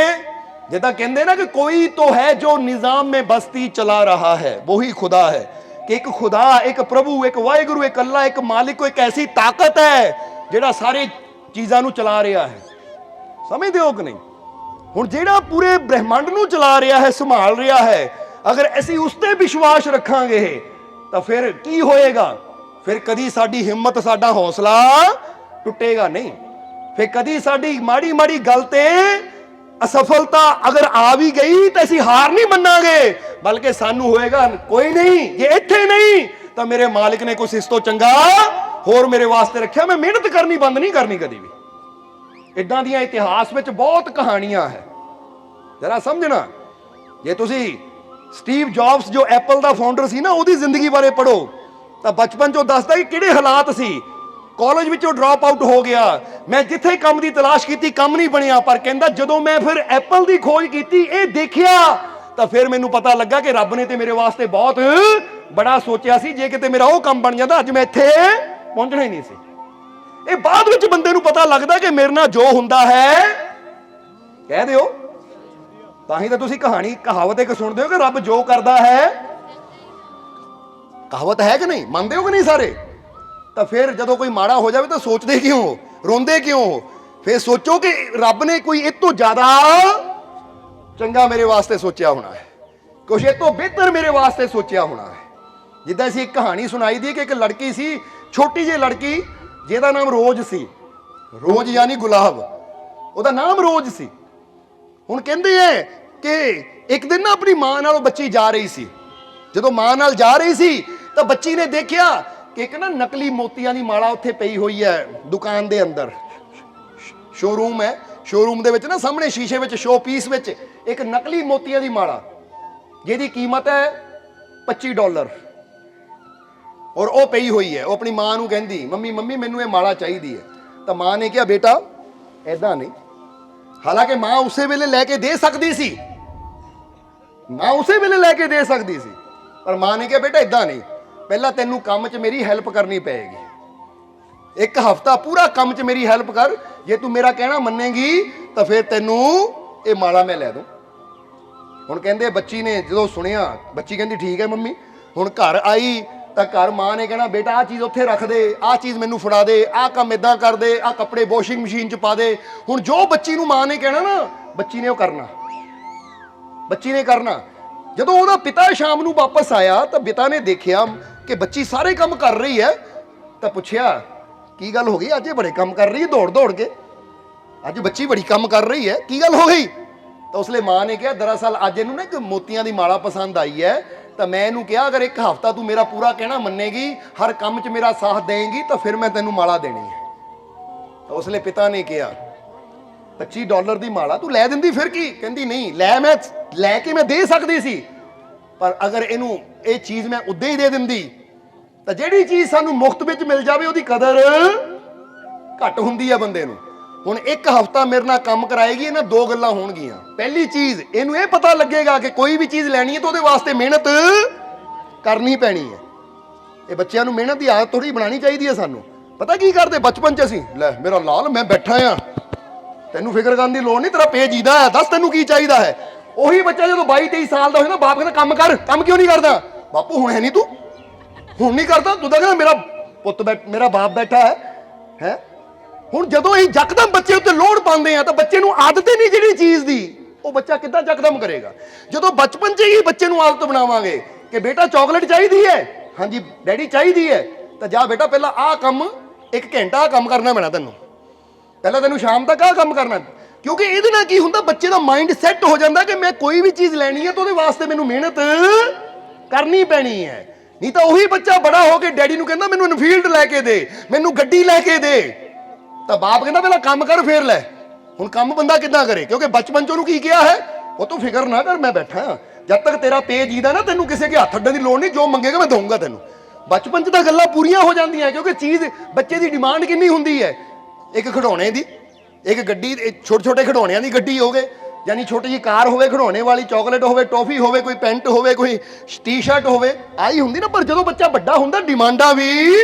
जिदा कहते ना कि कोई तो है जो निजाम में बस्ती चला रहा है, वही खुदा है। कि एक खुदा, एक प्रभु, एक वाहिगुरु, एक अल्लाह, एक मालिक, एक ऐसी ताकत है जिहड़ा सारी चीज़ां नू चला रहा है। समझते हो कि नहीं? ਹੁਣ ਜਿਹੜਾ ਪੂਰੇ ਬ੍ਰਹਿਮੰਡ ਨੂੰ ਚਲਾ ਰਿਹਾ ਹੈ, ਸੰਭਾਲ ਰਿਹਾ ਹੈ, ਅਗਰ ਅਸੀਂ ਉਸ ਤੇ ਵਿਸ਼ਵਾਸ ਰੱਖਾਂਗੇ ਤਾਂ ਫਿਰ ਕੀ ਹੋਏਗਾ? ਫਿਰ ਕਦੀ ਸਾਡੀ ਹਿੰਮਤ, ਸਾਡਾ ਹੌਸਲਾ ਟੁੱਟੇਗਾ ਨਹੀਂ। ਫਿਰ ਕਦੀ ਸਾਡੀ ਮਾੜੀ ਮਾੜੀ ਗੱਲ ਤੇ ਅਸਫਲਤਾ ਅਗਰ ਆ ਵੀ ਗਈ ਤਾਂ ਅਸੀਂ ਹਾਰ ਨਹੀਂ ਮੰਨਾਂਗੇ, ਬਲਕਿ ਸਾਨੂੰ ਹੋਏਗਾ ਕੋਈ ਨਹੀਂ, ਜੇ ਇੱਥੇ ਨਹੀਂ ਤਾਂ ਮੇਰੇ ਮਾਲਿਕ ਨੇ ਕੁਛ ਇਸ ਤੋਂ ਚੰਗਾ ਹੋਰ ਮੇਰੇ ਵਾਸਤੇ ਰੱਖਿਆ, ਮੈਂ ਮਿਹਨਤ ਕਰਨੀ ਬੰਦ ਨਹੀਂ ਕਰਨੀ ਕਦੀ ਵੀ। ਇਦਾਂ ਦੀਆਂ ਇਤਿਹਾਸ ਵਿੱਚ ਬਹੁਤ ਕਹਾਣੀਆਂ ਹੈ, ਜਰਾ ਸਮਝਣਾ। ਜੇ ਤੁਸੀਂ ਸਟੀਵ ਜੌਬਸ ਜੋ ਐਪਲ ਦਾ ਫਾਊਂਡਰ ਸੀ ਨਾ, ਉਹਦੀ ਜ਼ਿੰਦਗੀ ਬਾਰੇ ਪੜ੍ਹੋ ਤਾਂ ਬਚਪਨ 'ਚ ਉਹ ਦੱਸਦਾ ਕਿ ਕਿਹੜੇ ਹਾਲਾਤ ਸੀ। ਕਾਲਜ ਵਿੱਚੋਂ ਡ੍ਰੌਪ ਆਊਟ ਹੋ ਗਿਆ, ਮੈਂ ਜਿੱਥੇ ਕੰਮ ਦੀ ਤਲਾਸ਼ ਕੀਤੀ ਕੰਮ ਨਹੀਂ ਬਣਿਆ, ਪਰ ਕਹਿੰਦਾ ਜਦੋਂ ਮੈਂ ਫਿਰ ਐਪਲ ਦੀ ਖੋਜ ਕੀਤੀ, ਇਹ ਦੇਖਿਆ ਤਾਂ ਫਿਰ ਮੈਨੂੰ ਪਤਾ ਲੱਗਾ ਕਿ ਰੱਬ ਨੇ ਤੇ ਮੇਰੇ ਵਾਸਤੇ ਬਹੁਤ ਬੜਾ ਸੋਚਿਆ ਸੀ। ਜੇ ਕਿਤੇ ਮੇਰਾ ਉਹ ਕੰਮ ਬਣ ਜਾਂਦਾ ਅੱਜ ਮੈਂ ਇੱਥੇ ਪਹੁੰਚਣਾ ਹੀ ਨਹੀਂ ਸੀ। ਇਹ ਬਾਅਦ ਵਿੱਚ ਬੰਦੇ ਨੂੰ ਪਤਾ ਲੱਗਦਾ ਕਿ ਮੇਰੇ ਨਾਲ ਜੋ ਹੁੰਦਾ ਹੈ, ਕਹਿ ਦਿਓ, ਤਾਂ ਹੀ ਤਾਂ ਤੁਸੀਂ ਕਹਾਵਤ ਇੱਕ ਸੁਣਦੇ ਹੋ ਕਿ ਰੱਬ ਜੋ ਕਰਦਾ ਹੈ, ਕਹਾਵਤ ਹੈ ਕਿ ਨਹੀਂ, ਮੰਨਦੇ ਹੋ ਕਿ ਨਹੀਂ ਸਾਰੇ? ਤਾਂ ਫਿਰ ਜਦੋਂ ਕੋਈ ਮਾੜਾ ਹੋ ਜਾਵੇ ਤਾਂ ਸੋਚਦੇ ਕਿਉਂ ਹੋ, ਰੋਂਦੇ ਕਿਉਂ ਹੋ? ਫਿਰ ਸੋਚੋ ਕਿ ਰੱਬ ਨੇ ਕੋਈ ਇਹ ਤੋਂ ਜ਼ਿਆਦਾ ਚੰਗਾ ਮੇਰੇ ਵਾਸਤੇ ਸੋਚਿਆ ਹੋਣਾ ਹੈ, ਕੁਛ ਇਹ ਤੋਂ ਬਿਹਤਰ ਮੇਰੇ ਵਾਸਤੇ ਸੋਚਿਆ ਹੋਣਾ ਹੈ। ਜਿੱਦਾਂ ਅਸੀਂ ਇੱਕ ਕਹਾਣੀ ਸੁਣਾਈ ਦੀ ਕਿ ਇੱਕ ਲੜਕੀ ਸੀ, ਛੋਟੀ ਜਿਹੀ ਲੜਕੀ, ਜਿਹਦਾ ਨਾਮ ਰੋਜ਼ ਸੀ। ਰੋਜ਼ ਯਾਨੀ ਗੁਲਾਬ, ਉਹਦਾ ਨਾਮ ਰੋਜ਼ ਸੀ। ਹੁਣ ਕਹਿੰਦੇ ਹੈ ਕਿ ਇੱਕ ਦਿਨ ਨਾ ਆਪਣੀ ਮਾਂ ਨਾਲ ਉਹ ਬੱਚੀ ਜਾ ਰਹੀ ਸੀ। ਜਦੋਂ ਮਾਂ ਨਾਲ ਜਾ ਰਹੀ ਸੀ ਤਾਂ ਬੱਚੀ ਨੇ ਦੇਖਿਆ ਕਿ ਇੱਕ ਨਾ ਨਕਲੀ ਮੋਤੀਆਂ ਦੀ ਮਾਲਾ ਉੱਥੇ ਪਈ ਹੋਈ ਹੈ ਦੁਕਾਨ ਦੇ ਅੰਦਰ। ਸ਼ੋਰੂਮ ਹੈ, ਸ਼ੋਰੂਮ ਦੇ ਵਿੱਚ ਨਾ ਸਾਹਮਣੇ ਸ਼ੀਸ਼ੇ ਵਿੱਚ ਸ਼ੋ ਪੀਸ ਵਿੱਚ ਇੱਕ ਨਕਲੀ ਮੋਤੀਆਂ ਦੀ ਮਾਲਾ, ਜਿਹਦੀ ਕੀਮਤ ਹੈ $25, ਔਰ ਉਹ ਪਈ ਹੋਈ ਹੈ। ਉਹ ਆਪਣੀ ਮਾਂ ਨੂੰ ਕਹਿੰਦੀ, ਮੰਮੀ ਮੈਨੂੰ ਇਹ ਮਾਲਾ ਚਾਹੀਦੀ ਹੈ। ਤਾਂ ਮਾਂ ਨੇ ਕਿਹਾ, ਬੇਟਾ ਐਦਾਂ ਨਹੀਂ। ਹਾਲਾਂਕਿ ਮਾਂ ਉਸੇ ਵੇਲੇ ਲੈ ਕੇ ਦੇ ਸਕਦੀ ਸੀ, ਮਾਂ ਉਸੇ ਵੇਲੇ ਲੈ ਕੇ ਦੇ ਸਕਦੀ ਸੀ, ਪਰ ਮਾਂ ਨੇ ਕਿਹਾ, ਬੇਟਾ ਐਦਾਂ ਨਹੀਂ, ਪਹਿਲਾਂ ਤੈਨੂੰ ਕੰਮ 'ਚ ਮੇਰੀ ਹੈਲਪ ਕਰਨੀ ਪਏਗੀ। ਇੱਕ ਹਫ਼ਤਾ ਪੂਰਾ ਕੰਮ 'ਚ ਮੇਰੀ ਹੈਲਪ ਕਰ, ਜੇ ਤੂੰ ਮੇਰਾ ਕਹਿਣਾ ਮੰਨੇਗੀ ਤਾਂ ਫਿਰ ਤੈਨੂੰ ਇਹ ਮਾਲਾ ਮੈਂ ਲੈ ਦੂੰ। ਹੁਣ ਕਹਿੰਦੇ ਬੱਚੀ ਨੇ ਜਦੋਂ ਸੁਣਿਆ, ਬੱਚੀ ਕਹਿੰਦੀ ਠੀਕ ਹੈ ਮੰਮੀ। ਹੁਣ ਘਰ ਆਈ ਤਾਂ ਘਰ ਮਾਂ ਨੇ ਕਹਿਣਾ, ਬੇਟਾ ਆਹ ਚੀਜ਼ ਉੱਥੇ ਰੱਖ ਦੇ, ਆਹ ਚੀਜ਼ ਮੈਨੂੰ ਫੜਾ ਦੇ, ਆਹ ਕੰਮ ਇਦਾਂ ਕਰ ਦੇ, ਆਹ ਕੱਪੜੇ ਵਾਸ਼ਿੰਗ ਮਸ਼ੀਨ 'ਚ ਪਾ ਦੇ। ਹੁਣ ਜੋ ਬੱਚੀ ਨੂੰ ਮਾਂ ਨੇ ਕਹਿਣਾ ਨਾ, ਬੱਚੀ ਨੇ ਉਹ ਕਰਨਾ, ਬੱਚੀ ਨੇ ਕਰਨਾ। ਜਦੋਂ ਉਹਦਾ ਪਿਤਾ ਸ਼ਾਮ ਨੂੰ ਵਾਪਸ ਆਇਆ ਤਾਂ ਪਿਤਾ ਨੇ ਦੇਖਿਆ ਕਿ ਬੱਚੀ ਸਾਰੇ ਕੰਮ ਕਰ ਰਹੀ ਹੈ, ਤਾਂ ਪੁੱਛਿਆ ਕੀ ਗੱਲ ਹੋ ਗਈ, ਅੱਜ ਇਹ ਬੜੇ ਕੰਮ ਕਰ ਰਹੀ ਹੈ ਦੌੜ ਦੌੜ ਕੇ, ਅੱਜ ਬੱਚੀ ਬੜੀ ਕੰਮ ਕਰ ਰਹੀ ਹੈ, ਕੀ ਗੱਲ ਹੋ ਗਈ? ਤਾਂ ਉਸਲੇ ਮਾਂ ਨੇ ਕਿਹਾ, ਦਰਅਸਲ ਅੱਜ ਇਹਨੂੰ ਨਾ ਇੱਕ ਮੋਤੀਆਂ ਦੀ ਮਾਲਾ ਪਸੰਦ ਆਈ ਹੈ, ਤਾਂ ਮੈਂ ਇਹਨੂੰ ਕਿਹਾ ਅਗਰ ਇੱਕ ਹਫ਼ਤਾ ਤੂੰ ਮੇਰਾ ਪੂਰਾ ਕਹਿਣਾ ਮੰਨੇਗੀ, ਹਰ ਕੰਮ 'ਚ ਮੇਰਾ ਸਾਥ ਦੇਂਗੀ ਤਾਂ ਫਿਰ ਮੈਂ ਤੈਨੂੰ ਮਾਲਾ ਦੇਣੀ ਹੈ। ਤਾਂ ਉਸਲੇ ਪਿਤਾ ਨੇ ਕਿਹਾ, $25 ਦੀ ਮਾਲਾ ਤੂੰ ਲੈ ਦਿੰਦੀ ਫਿਰ ਕੀ? ਕਹਿੰਦੀ ਨਹੀਂ, ਲੈ ਕੇ ਮੈਂ ਦੇ ਸਕਦੀ ਸੀ, ਪਰ ਅਗਰ ਇਹਨੂੰ ਇਹ ਚੀਜ਼ ਮੈਂ ਉਦਾਂ ਹੀ ਦੇ ਦਿੰਦੀ ਤਾਂ ਜਿਹੜੀ ਚੀਜ਼ ਸਾਨੂੰ ਮੁਫਤ ਵਿੱਚ ਮਿਲ ਜਾਵੇ ਉਹਦੀ ਕਦਰ ਘੱਟ ਹੁੰਦੀ ਹੈ ਬੰਦੇ ਨੂੰ। ਹੁਣ ਇੱਕ ਹਫ਼ਤਾ ਮੇਰੇ ਨਾਲ ਕੰਮ ਕਰਾਏਗੀ, ਇਹਨਾਂ ਦੋ ਗੱਲਾਂ ਹੋਣਗੀਆਂ। ਪਹਿਲੀ ਚੀਜ਼, ਇਹਨੂੰ ਇਹ ਪਤਾ ਲੱਗੇਗਾ ਕਿ ਕੋਈ ਵੀ ਚੀਜ਼ ਲੈਣੀ ਹੈ ਤਾਂ ਉਹਦੇ ਵਾਸਤੇ ਮਿਹਨਤ ਕਰਨੀ ਪੈਣੀ ਹੈ। ਇਹ ਬੱਚਿਆਂ ਨੂੰ ਮਿਹਨਤ ਦੀ ਆਦਤ ਥੋੜੀ ਬਣਾਉਣੀ ਚਾਹੀਦੀ ਹੈ ਸਾਨੂੰ। ਪਤਾ ਕੀ ਕਰਦੇ ਬਚਪਨ 'ਚ ਅਸੀਂ, ਲੈ ਮੇਰਾ ਲਾਲ ਮੈਂ ਬੈਠਾ ਆ, ਤੈਨੂੰ ਫਿਕਰ ਕਰਨ ਦੀ ਲੋੜ ਨਹੀਂ, ਤੇਰਾ ਪੇਜ ਜੀਦਾ ਹੈ, ਦੱਸ ਤੈਨੂੰ ਕੀ ਚਾਹੀਦਾ ਹੈ। ਉਹੀ ਬੱਚਾ ਜਦੋਂ 22-23 ਸਾਲ ਦਾ ਹੋਇਆ ਨਾ, ਬਾਪ ਕਹਿੰਦਾ ਕੰਮ ਕਰ, ਕੰਮ ਕਿਉਂ ਨਹੀਂ ਕਰਦਾ? ਬਾਪੂ ਹੁਣ ਹੈ ਨਹੀਂ, ਤੂੰ ਹੁਣ ਨਹੀਂ ਕਰਦਾ, ਤੂੰ ਤਾਂ ਕਹਿੰਦਾ ਮੇਰਾ ਪੁੱਤ ਮੇਰਾ ਬਾਪ ਬੈਠਾ ਹੈ। ਹੁਣ ਜਦੋਂ ਇਹ ਯਕਦਮ ਬੱਚੇ ਉੱਤੇ ਲੋਡ ਪਾਉਂਦੇ ਆ ਤਾਂ ਬੱਚੇ ਨੂੰ ਆਦਤ ਹੀ ਨਹੀਂ ਜਿਹੜੀ ਚੀਜ਼ ਦੀ, ਉਹ ਬੱਚਾ ਕਿੱਦਾਂ ਯਕਦਮ ਕਰੇਗਾ? ਜਦੋਂ ਬਚਪਨ 'ਚ ਹੀ ਬੱਚੇ ਨੂੰ ਆਦਤ ਬਣਾਵਾਂਗੇ ਕਿ ਬੇਟਾ ਚਾਕਲੇਟ ਚਾਹੀਦੀ ਹੈ, ਹਾਂਜੀ ਡੈਡੀ ਚਾਹੀਦੀ ਹੈ, ਤਾਂ ਜਾ ਬੇਟਾ ਪਹਿਲਾਂ ਆਹ ਕੰਮ 1 ਘੰਟਾ ਆਹ ਕੰਮ ਕਰਨਾ ਪੈਣਾ ਤੈਨੂੰ, ਪਹਿਲਾਂ ਤੈਨੂੰ ਸ਼ਾਮ ਤੱਕ ਆਹ ਕੰਮ ਕਰਨਾ। ਕਿਉਂਕਿ ਇਹਦੇ ਨਾਲ ਕੀ ਹੁੰਦਾ, ਬੱਚੇ ਦਾ ਮਾਈਂਡ ਸੈੱਟ ਹੋ ਜਾਂਦਾ ਕਿ ਮੈਂ ਕੋਈ ਵੀ ਚੀਜ਼ ਲੈਣੀ ਹੈ ਤਾਂ ਉਹਦੇ ਵਾਸਤੇ ਮੈਨੂੰ ਮਿਹਨਤ ਕਰਨੀ ਪੈਣੀ ਹੈ। ਨਹੀਂ ਤਾਂ ਉਹੀ ਬੱਚਾ ਬੜਾ ਹੋ ਕੇ ਡੈਡੀ ਨੂੰ ਕਹਿੰਦਾ ਮੈਨੂੰ ਇਨਫੀਲਡ ਲੈ ਕੇ ਦੇ, ਮੈਨੂੰ ਗੱਡੀ ਲੈ ਕੇ ਦੇ, ਤਾਂ ਬਾਪ ਕਹਿੰਦਾ ਪਹਿਲਾਂ ਕੰਮ ਕਰ ਫੇਰ ਲੈ। ਹੁਣ ਕੰਮ ਬੰਦਾ ਕਿੱਦਾਂ ਕਰੇ? ਕਿਉਂਕਿ ਬਚਪਨ 'ਚ ਉਹਨੂੰ ਕੀ ਕਿਹਾ ਹੈ, ਉਹ ਤੂੰ ਫਿਕਰ ਨਾ ਕਰ, ਮੈਂ ਬੈਠਾ ਹਾਂ, ਜਦ ਤੱਕ ਤੇਰਾ ਪੇਜ ਜੀਦਾ ਨਾ ਤੈਨੂੰ ਕਿਸੇ ਕੇ ਹੱਥ ਅੱਡਣ ਦੀ ਲੋੜ ਨਹੀਂ, ਜੋ ਮੰਗੇਗਾ ਮੈਂ ਦਊਂਗਾ ਤੈਨੂੰ। ਬਚਪਨ 'ਚ ਤਾਂ ਗੱਲਾਂ ਪੂਰੀਆਂ ਹੋ ਜਾਂਦੀਆਂ ਕਿਉਂਕਿ ਚੀਜ਼ ਬੱਚੇ ਦੀ ਡਿਮਾਂਡ ਕਿੰਨੀ ਹੁੰਦੀ ਹੈ, ਇੱਕ ਖਿਡੌਣੇ ਦੀ, ਇੱਕ ਗੱਡੀ, ਛੋਟੇ ਛੋਟੇ ਖਿਡੌਣਿਆਂ ਦੀ ਗੱਡੀ ਹੋਵੇ, ਯਾਨੀ ਛੋਟੀ ਜਿਹੀ ਕਾਰ ਹੋਵੇ, ਖਿਡੌਣੇ ਵਾਲੀ, ਚਾਕਲੇਟ ਹੋਵੇ, ਟੌਫੀ ਹੋਵੇ, ਕੋਈ ਪੈਂਟ ਹੋਵੇ, ਕੋਈ ਟੀ-ਸ਼ਰਟ ਹੋਵੇ, ਆਹੀ ਹੁੰਦੀ ਨਾ। ਪਰ ਜਦੋਂ ਬੱਚਾ ਵੱਡਾ ਹੁੰਦਾ ਡਿਮਾਂਡਾਂ ਵੀ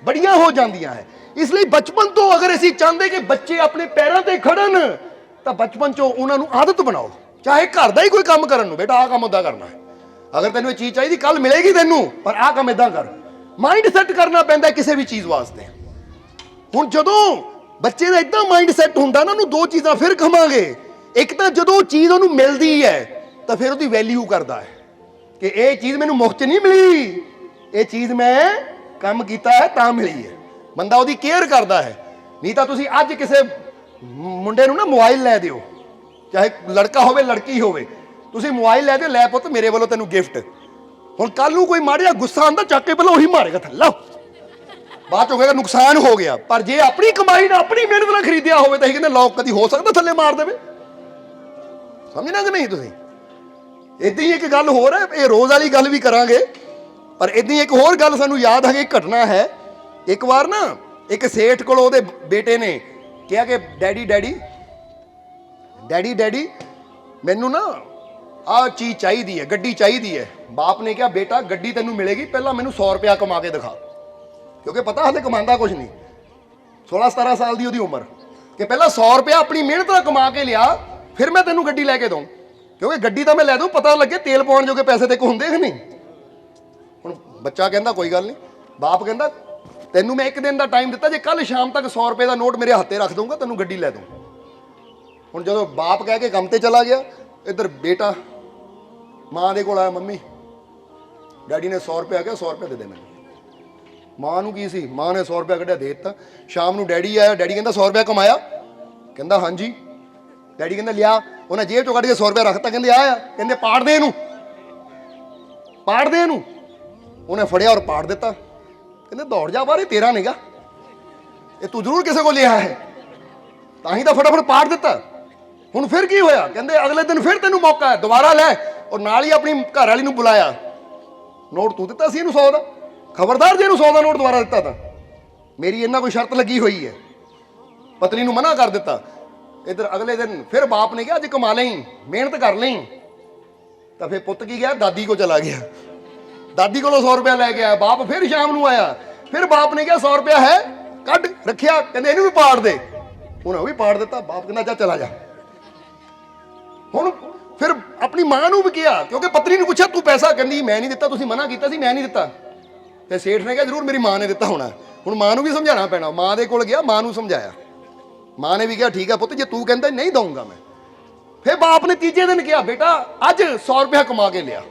ਬੜੀਆਂ ਹੋ ਜਾਂਦੀਆਂ ਹੈ। ਇਸ ਲਈ ਬਚਪਨ ਤੋਂ ਅਗਰ ਅਸੀਂ ਚਾਹੁੰਦੇ ਕਿ ਬੱਚੇ ਆਪਣੇ ਪੈਰਾਂ ਤੇ ਖੜਨ ਤਾਂ ਬਚਪਨ 'ਚੋਂ ਉਹਨਾਂ ਨੂੰ ਆਦਤ ਬਣਾਓ, ਚਾਹੇ ਘਰ ਦਾ ਹੀ ਕੋਈ ਕੰਮ ਕਰਨ ਨੂੰ, ਬੇਟਾ ਆਹ ਕੰਮ ਉੱਦਾਂ ਕਰਨਾ ਹੈ, ਅਗਰ ਤੈਨੂੰ ਇਹ ਚੀਜ਼ ਚਾਹੀਦੀ ਕੱਲ ਮਿਲੇਗੀ ਤੈਨੂੰ, ਪਰ ਆਹ ਕੰਮ ਇੱਦਾਂ ਕਰ। ਮਾਈਂਡ ਸੈੱਟ ਕਰਨਾ ਪੈਂਦਾ ਕਿਸੇ ਵੀ ਚੀਜ਼ ਵਾਸਤੇ। ਹੁਣ ਜਦੋਂ ਬੱਚੇ ਦਾ ਇਦਾਂ ਮਾਈਂਡ ਸੈੱਟ ਹੁੰਦਾ ਨਾ, ਉਹਨੂੰ ਦੋ ਚੀਜ਼ਾਂ ਫਿਰ ਕਹਾਂਗੇ ਇੱਕ ਤਾਂ ਜਦੋਂ ਚੀਜ਼ ਉਹਨੂੰ ਮਿਲਦੀ ਹੈ ਤਾਂ ਫਿਰ ਉਹਦੀ ਵੈਲਿਊ ਕਰਦਾ ਹੈ ਕਿ ਇਹ ਚੀਜ਼ ਮੈਨੂੰ ਮੁਫਤ ਨਹੀਂ ਮਿਲੀ, ਇਹ ਚੀਜ਼ ਮੈਂ ਕੰਮ ਕੀਤਾ ਹੈ ਤਾਂ ਮਿਲੀ ਹੈ। ਬੰਦਾ ਉਹਦੀ ਕੇਅਰ ਕਰਦਾ ਹੈ। ਨਹੀਂ ਤਾਂ ਤੁਸੀਂ ਅੱਜ ਕਿਸੇ ਮੁੰਡੇ ਨੂੰ ਨਾ ਮੋਬਾਈਲ ਲੈ ਦਿਓ, ਚਾਹੇ ਲੜਕਾ ਹੋਵੇ ਲੜਕੀ ਹੋਵੇ, ਤੁਸੀਂ ਮੋਬਾਈਲ ਲੈ ਦਿਓ, ਲੈ ਪੁੱਤ ਮੇਰੇ ਵੱਲੋਂ ਤੈਨੂੰ ਗਿਫਟ। ਹੁਣ ਕੱਲ ਨੂੰ ਕੋਈ ਮਾੜਾ ਜਿਹਾ ਗੁੱਸਾ ਆਉਂਦਾ, ਚੱਕ ਕੇ ਪਹਿਲਾਂ ਉਹੀ ਮਾਰੇਗਾ ਥੱਲੇ, ਬਾਅਦ ਚੋਂ ਕਹੇਗਾ ਨੁਕਸਾਨ ਹੋ ਗਿਆ। ਪਰ ਜੇ ਆਪਣੀ ਕਮਾਈ ਨਾਲ ਆਪਣੀ ਮਿਹਨਤ ਨਾਲ ਖਰੀਦਿਆ ਹੋਵੇ ਤਾਂ ਇਹ ਕਹਿੰਦੇ ਲੋਕ ਕਦੀ ਹੋ ਸਕਦਾ ਥੱਲੇ ਮਾਰ ਦੇਵੇ। ਸਮਝਣਾ ਕਿ ਨਹੀਂ ਤੁਸੀਂ? ਏਦਾਂ ਹੀ ਇੱਕ ਗੱਲ ਹੋਰ ਹੈ, ਇਹ ਰੋਜ਼ ਵਾਲੀ ਗੱਲ ਵੀ ਕਰਾਂਗੇ, ਪਰ ਏਦਾਂ ਹੀ ਇੱਕ ਹੋਰ ਗੱਲ ਸਾਨੂੰ ਯਾਦ ਹੈ ਕਿ ਘਟਨਾ ਹੈ। ਇੱਕ ਵਾਰ ਨਾ ਇੱਕ ਸੇਠ ਕੋਲ ਉਹਦੇ ਬੇਟੇ ਨੇ ਕਿਹਾ ਕਿ ਡੈਡੀ ਡੈਡੀ ਡੈਡੀ ਡੈਡੀ ਮੈਨੂੰ ਨਾ ਆਹ ਚੀਜ਼ ਚਾਹੀਦੀ ਹੈ, ਗੱਡੀ ਚਾਹੀਦੀ ਹੈ। ਬਾਪ ਨੇ ਕਿਹਾ ਬੇਟਾ ਗੱਡੀ ਤੈਨੂੰ ਮਿਲੇਗੀ, ਪਹਿਲਾਂ ਮੈਨੂੰ 100 ਰੁਪਇਆ ਕਮਾ ਕੇ ਦਿਖਾ। ਕਿਉਂਕਿ ਪਤਾ ਹਾਲੇ ਕਮਾਉਂਦਾ ਕੁਝ ਨਹੀਂ, 16-17 ਸਾਲ ਦੀ ਉਹਦੀ ਉਮਰ, ਕਿ ਪਹਿਲਾਂ 100 ਰੁਪਇਆ ਆਪਣੀ ਮਿਹਨਤ ਨਾਲ ਕਮਾ ਕੇ ਲਿਆ, ਫਿਰ ਮੈਂ ਤੈਨੂੰ ਗੱਡੀ ਲੈ ਕੇ ਦਊਂ। ਕਿਉਂਕਿ ਗੱਡੀ ਤਾਂ ਮੈਂ ਲੈ ਦਊਂ, ਪਤਾ ਲੱਗੇ ਤੇਲ ਪਾਉਣ ਜੋਗੇ ਪੈਸੇ ਤੇ ਕੋ ਹੁੰਦੇ ਕਿ ਨਹੀਂ। ਹੁਣ ਬੱਚਾ ਕਹਿੰਦਾ ਕੋਈ ਗੱਲ ਨਹੀਂ, ਬਾਪ ਕਹਿੰਦਾ ਤੈਨੂੰ ਮੈਂ 1 ਦਿਨ ਦਾ ਟਾਈਮ ਦਿੱਤਾ, ਜੇ ਕੱਲ ਸ਼ਾਮ ਤੱਕ 100 ਰੁਪਏ ਦਾ ਨੋਟ ਮੇਰੇ ਹੱਥੇ ਰੱਖ ਦਊਂਗਾ ਤੈਨੂੰ ਗੱਡੀ ਲੈ ਦਊਂ। ਹੁਣ ਜਦੋਂ ਬਾਪ ਕਹਿ ਕੇ ਕੰਮ ਤੇ ਚਲਾ ਗਿਆ, ਇੱਧਰ ਬੇਟਾ ਮਾਂ ਦੇ ਕੋਲ ਆਇਆ, ਮੰਮੀ ਡੈਡੀ ਨੇ 100 ਰੁਪਏ ਕਿਹਾ 100 ਰੁਪਏ ਦੇ ਦੇ ਮੈਨੂੰ। ਮਾਂ ਨੂੰ ਕੀ ਸੀ, ਮਾਂ ਨੇ 100 ਰੁਪਇਆ ਕੱਢਿਆ ਦੇ ਦਿੱਤਾ। ਸ਼ਾਮ ਨੂੰ ਡੈਡੀ ਆਇਆ, ਡੈਡੀ ਕਹਿੰਦਾ 100 ਰੁਪਇਆ ਕਮਾਇਆ? ਕਹਿੰਦਾ ਹਾਂਜੀ। ਡੈਡੀ ਕਹਿੰਦਾ ਲਿਆ, ਉਹਨੇ ਜੇਬ ਚੋਂ ਕੱਢ ਕੇ 100 ਰੁਪਇਆ ਰੱਖਤਾ, ਕਹਿੰਦੇ ਆਇਆ, ਕਹਿੰਦੇ ਪਾੜ ਦੇ ਇਹਨੂੰ, ਪਾੜ ਦੇ ਇਹਨੂੰ। ਉਹਨੇ ਫੜਿਆ ਔਰ ਪਾੜ ਦਿੱਤਾ। ਕਹਿੰਦੇ ਦੌੜ ਜਾ ਬਾਹਰ, ਤੇਰਾ ਨਹੀਂਗਾ, ਇਹ ਤੂੰ ਜ਼ਰੂਰ ਕਿਸੇ ਕੋਲ ਲਿਆ ਹੈ, ਤਾਂ ਹੀ ਤਾਂ ਫਟਾਫਟ ਪਾੜ ਦਿੱਤਾ। ਹੁਣ ਫਿਰ ਕੀ ਹੋਇਆ? ਕਹਿੰਦੇ ਅਗਲੇ ਦਿਨ ਫਿਰ ਤੈਨੂੰ ਮੌਕਾ ਹੈ, ਦੁਬਾਰਾ ਲੈ। ਔਰ ਨਾਲ ਹੀ ਆਪਣੀ ਘਰ ਵਾਲੀ ਨੂੰ ਬੁਲਾਇਆ, ਨੋਟ ਤੂੰ ਦਿੱਤਾ ਸੀ ਇਹਨੂੰ 100 ਦਾ, ਖਬਰਦਾਰ ਜੇ ਇਹਨੂੰ 100 ਦਾ ਨੋਟ ਦੁਬਾਰਾ ਦਿੱਤਾ ਤਾਂ ਮੇਰੀ ਇਹਨਾਂ ਕੋਈ ਸ਼ਰਤ ਲੱਗੀ ਹੋਈ ਹੈ। ਪਤਨੀ ਨੂੰ ਮਨਾ ਕਰ ਦਿੱਤਾ। ਇੱਧਰ ਅਗਲੇ ਦਿਨ ਫਿਰ ਬਾਪ ਨੇ ਕਿਹਾ ਅੱਜ ਕਮਾ ਲਈ, ਮਿਹਨਤ ਕਰ ਲਈ। ਤਾਂ ਫਿਰ ਪੁੱਤ ਕੀ ਗਿਆ, ਦਾਦੀ ਕੋਲ ਚਲਾ ਗਿਆ, ਦਾਦੀ ਕੋਲੋਂ 100 ਰੁਪਇਆ ਲੈ ਕੇ ਆਇਆ। ਬਾਪ ਫਿਰ ਸ਼ਾਮ ਨੂੰ ਆਇਆ, ਫਿਰ ਬਾਪ ਨੇ ਕਿਹਾ 100 ਰੁਪਇਆ ਹੈ, ਕੱਢ ਰੱਖਿਆ, ਕਹਿੰਦੇ ਇਹਨੂੰ ਵੀ ਪਾੜ ਦੇ। ਉਹਨੇ ਉਹ ਵੀ ਪਾੜ ਦਿੱਤਾ। ਬਾਪ ਕਹਿੰਦਾ ਜਾ ਚਲਾ ਜਾ। ਹੁਣ ਫਿਰ ਆਪਣੀ ਮਾਂ ਨੂੰ ਵੀ ਕਿਹਾ, ਕਿਉਂਕਿ ਪਤਨੀ ਨੂੰ ਪੁੱਛਿਆ ਤੂੰ ਪੈਸਾ, ਕਹਿੰਦੀ ਮੈਂ ਨਹੀਂ ਦਿੱਤਾ, ਤੁਸੀਂ ਮਨਾ ਕੀਤਾ ਸੀ, ਮੈਂ ਨਹੀਂ ਦਿੱਤਾ। ਤੇ ਸੇਠ ਨੇ ਕਿਹਾ ਜ਼ਰੂਰ ਮੇਰੀ ਮਾਂ ਨੇ ਦਿੱਤਾ ਹੋਣਾ। ਹੁਣ ਮਾਂ ਨੂੰ ਵੀ ਸਮਝਾਉਣਾ ਪੈਣਾ। ਮਾਂ ਦੇ ਕੋਲ ਗਿਆ, ਮਾਂ ਨੂੰ ਸਮਝਾਇਆ। ਮਾਂ ਨੇ ਵੀ ਕਿਹਾ ਠੀਕ ਹੈ ਪੁੱਤ, ਜੇ ਤੂੰ ਕਹਿੰਦਾ ਨਹੀਂ ਦਊਂਗਾ ਮੈਂ। ਫਿਰ ਬਾਪ ਨੇ ਤੀਜੇ ਦਿਨ ਕਿਹਾ ਬੇਟਾ ਅੱਜ 100 ਰੁਪਇਆ ਕਮਾ ਕੇ ਲਿਆ।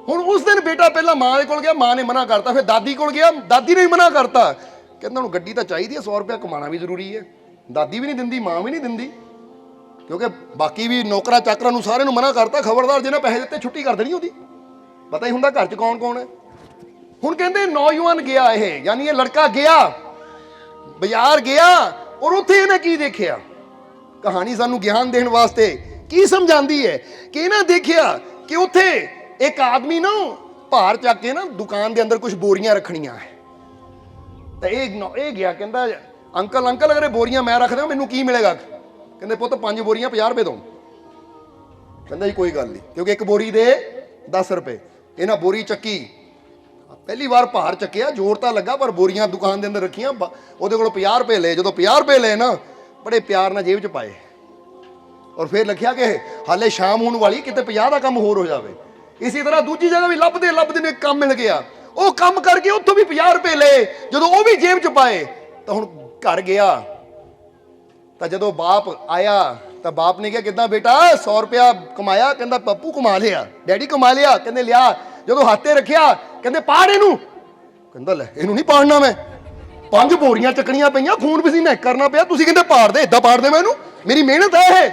ਹੁਣ ਉਸ ਦਿਨ ਬੇਟਾ ਪਹਿਲਾਂ ਮਾਂ ਦੇ ਕੋਲ ਗਿਆ, ਮਾਂ ਨੇ ਮਨਾ ਕਰਤਾ। ਫਿਰ ਦਾਦੀ ਕੋਲ ਗਿਆ, ਦਾਦੀ ਨੇ ਵੀ ਮਨਾ ਕਰਤਾ। ਕਹਿੰਦਾ ਹੁਣ ਗੱਡੀ ਤਾਂ ਚਾਹੀਦੀ ਹੈ, 100 ਰੁਪਇਆ ਕਮਾਉਣਾ ਵੀ ਜ਼ਰੂਰੀ ਹੈ। ਦਾਦੀ ਵੀ ਨਹੀਂ ਦਿੰਦੀ, ਮਾਂ ਵੀ ਨਹੀਂ ਦਿੰਦੀ, ਕਿਉਂਕਿ ਬਾਕੀ ਵੀ ਨੌਕਰਾਂ ਚਾਕਰਾਂ ਨੂੰ ਸਾਰਿਆਂ ਨੂੰ ਮਨਾ ਕਰਤਾ। ਖਬਰਦਾਰ ਜਿਹਨਾਂ ਪੈਸੇ ਦਿੱਤੇ ਛੁੱਟੀ ਕਰ ਦੇਣੀ ਉਹਦੀ। ਪਤਾ ਹੀ ਹੁੰਦਾ ਘਰ 'ਚ ਕੌਣ ਕੌਣ ਹੈ। ਹੁਣ ਕਹਿੰਦੇ ਨੌਜਵਾਨ ਗਿਆ, ਇਹ ਯਾਨੀ ਇਹ ਲੜਕਾ ਗਿਆ, ਬਾਜ਼ਾਰ ਗਿਆ, ਔਰ ਉੱਥੇ ਇਹਨੇ ਕੀ ਦੇਖਿਆ? ਕਹਾਣੀ ਸਾਨੂੰ ਗਿਆਨ ਦੇਣ ਵਾਸਤੇ ਕੀ ਸਮਝਾਉਂਦੀ ਹੈ ਕਿ ਇਹਨਾਂ ਦੇਖਿਆ ਕਿ ਉੱਥੇ ਇੱਕ ਆਦਮੀ ਨਾ ਭਾਰ ਚੱਕ ਕੇ ਨਾ ਦੁਕਾਨ ਦੇ ਅੰਦਰ ਕੁਝ ਬੋਰੀਆਂ ਰੱਖਣੀਆਂ ਹੈ। ਤਾਂ ਇਹ ਗਿਆ, ਕਹਿੰਦਾ ਅੰਕਲ ਅੰਕਲ ਅਗਰ ਇਹ ਬੋਰੀਆਂ ਮੈਂ ਰੱਖ ਦਿਆਂ ਮੈਨੂੰ ਕੀ ਮਿਲੇਗਾ? ਕਹਿੰਦੇ ਪੁੱਤ 5 ਬੋਰੀਆਂ 50 ਰੁਪਏ ਦੋ। ਕਹਿੰਦਾ ਜੀ ਕੋਈ ਗੱਲ ਨਹੀਂ, ਕਿਉਂਕਿ ਇੱਕ ਬੋਰੀ ਦੇ 10 ਰੁਪਏ। ਇਹਨਾਂ ਬੋਰੀ ਚੱਕੀ, ਪਹਿਲੀ ਵਾਰ ਭਾਰ ਚੱਕਿਆ, ਜ਼ੋਰ ਤਾਂ ਲੱਗਾ, ਪਰ ਬੋਰੀਆਂ ਦੁਕਾਨ ਦੇ ਅੰਦਰ ਰੱਖੀਆਂ। ਉਹਦੇ ਕੋਲ 50 ਰੁਪਏ ਲਏ। ਜਦੋਂ 50 ਰੁਪਏ ਲਏ ਨਾ, ਬੜੇ ਪਿਆਰ ਨਾਲ ਜੇਬ 'ਚ ਪਾਏ, ਔਰ ਫਿਰ ਲਿਖਿਆ ਕਿ ਹਾਲੇ ਸ਼ਾਮ ਹੋਣ ਵਾਲੀ, ਕਿਤੇ 50 ਦਾ ਕੰਮ ਹੋਰ ਹੋ ਜਾਵੇ। ਇਸੇ ਤਰ੍ਹਾਂ ਦੂਜੀ ਜਗ੍ਹਾ ਵੀ ਲੱਭਦੇ ਲੱਭਦੇ ਨੇ ਕੰਮ ਮਿਲ ਗਿਆ, ਉਹ ਕੰਮ ਕਰਕੇ ਉੱਥੋਂ ਵੀ 50 ਰੁਪਏ ਲਏ। ਜਦੋਂ ਉਹ ਵੀ ਜੇਬ 'ਚ ਪਾਏ ਤਾਂ ਹੁਣ ਘਰ ਗਿਆ। ਤਾਂ ਜਦੋਂ ਬਾਪ ਆਇਆ ਤਾਂ ਬਾਪ ਨੇ ਕਿਹਾ ਕਿੱਦਾਂ ਬੇਟਾ 100 ਰੁਪਇਆ ਕਮਾਇਆ? ਕਹਿੰਦਾ ਪੱਪੂ ਕਮਾ ਲਿਆ। ਡੈਡੀ ਕਮਾ ਲਿਆ? ਕਹਿੰਦੇ ਲਿਆ। ਜਦੋਂ ਹੱਥੇ ਰੱਖਿਆ ਕਹਿੰਦੇ ਪਾੜ ਇਹਨੂੰ। ਕਹਿੰਦਾ ਲੈ ਇਹਨੂੰ ਨਹੀਂ ਪਾੜਨਾ ਮੈਂ, 5 ਬੋਰੀਆਂ ਚੱਕਣੀਆਂ ਪਈਆਂ, ਖੂਨ ਪਸੀਨਾ ਕਰਨਾ ਪਿਆ, ਤੁਸੀਂ ਕਹਿੰਦੇ ਪਾੜ ਦੇ, ਏਦਾਂ ਪਾੜ ਦੇ ਮੈਨੂੰ, ਮੇਰੀ ਮਿਹਨਤ ਹੈ ਇਹ।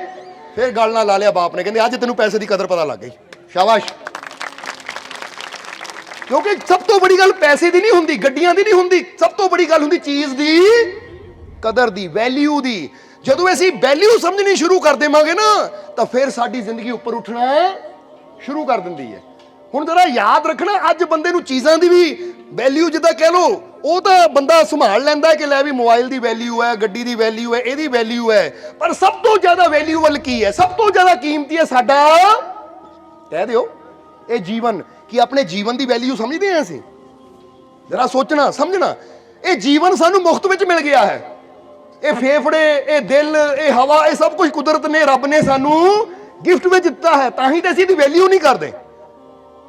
ਫਿਰ ਗੱਲ ਨਾਲ ਲਾ ਲਿਆ ਬਾਪ ਨੇ, ਕਹਿੰਦੇ ਅੱਜ ਤੈਨੂੰ ਪੈਸੇ ਦੀ ਕਦਰ ਪਤਾ ਲੱਗ ਗਈ, ਸ਼ਾਬਾਸ਼। ਕਿਉਂਕਿ ਸਭ ਤੋਂ ਬੜੀ ਗੱਲ ਪੈਸੇ ਦੀ ਨਹੀਂ ਹੁੰਦੀ, ਗੱਡੀਆਂ ਦੀ ਨਹੀਂ ਹੁੰਦੀ, ਸਭ ਤੋਂ ਬੜੀ ਗੱਲ ਹੁੰਦੀ ਚੀਜ਼ ਦੀ ਕਦਰ ਦੀ, ਵੈਲਿਊ ਦੀ। ਜਦੋਂ ਅਸੀਂ ਵੈਲਿਊ ਸਮਝਣੀ ਸ਼ੁਰੂ ਕਰ ਦੇਵਾਂਗੇ ਨਾ, ਤਾਂ ਫਿਰ ਸਾਡੀ ਜ਼ਿੰਦਗੀ ਉੱਪਰ ਉੱਠਣਾ ਸ਼ੁਰੂ ਕਰ ਦਿੰਦੀ ਹੈ। ਹੁਣ ਜਰਾ ਯਾਦ ਰੱਖਣਾ, ਅੱਜ ਬੰਦੇ ਨੂੰ ਚੀਜ਼ਾਂ ਦੀ ਵੀ ਵੈਲਿਊ ਜਿੱਦਾਂ ਕਹਿ ਲਓ, ਉਹ ਤਾਂ ਬੰਦਾ ਸੰਭਾਲ ਲੈਂਦਾ ਕਿ ਲੈ ਵੀ ਮੋਬਾਈਲ ਦੀ ਵੈਲਿਊ ਹੈ, ਗੱਡੀ ਦੀ ਵੈਲਿਊ ਹੈ, ਇਹਦੀ ਵੈਲਿਊ ਹੈ, ਪਰ ਸਭ ਤੋਂ ਜ਼ਿਆਦਾ ਵੈਲਿਊਬਲ ਕੀ ਹੈ? ਸਭ ਤੋਂ ਜ਼ਿਆਦਾ ਕੀਮਤੀ ਹੈ ਸਾਡਾ, ਕਹਿ ਦਿਓ, ਇਹ ਜੀਵਨ। ਕੀ ਆਪਣੇ ਜੀਵਨ ਦੀ ਵੈਲਿਊ ਸਮਝਦੇ ਹਾਂ ਅਸੀਂ? ਜਰਾ ਸੋਚਣਾ, ਸਮਝਣਾ। ਇਹ ਜੀਵਨ ਸਾਨੂੰ ਮੁਫਤ ਵਿੱਚ ਮਿਲ ਗਿਆ ਹੈ। ਇਹ ਫੇਫੜੇ, ਇਹ ਦਿਲ, ਇਹ ਹਵਾ, ਇਹ ਸਭ ਕੁਝ ਕੁਦਰਤ ਨੇ, ਰੱਬ ਨੇ ਸਾਨੂੰ ਗਿਫਟ ਵਿੱਚ ਦਿੱਤਾ ਹੈ। ਤਾਂ ਹੀ ਤਾਂ ਅਸੀਂ ਇਹਦੀ ਵੈਲਿਊ ਨਹੀਂ ਕਰਦੇ,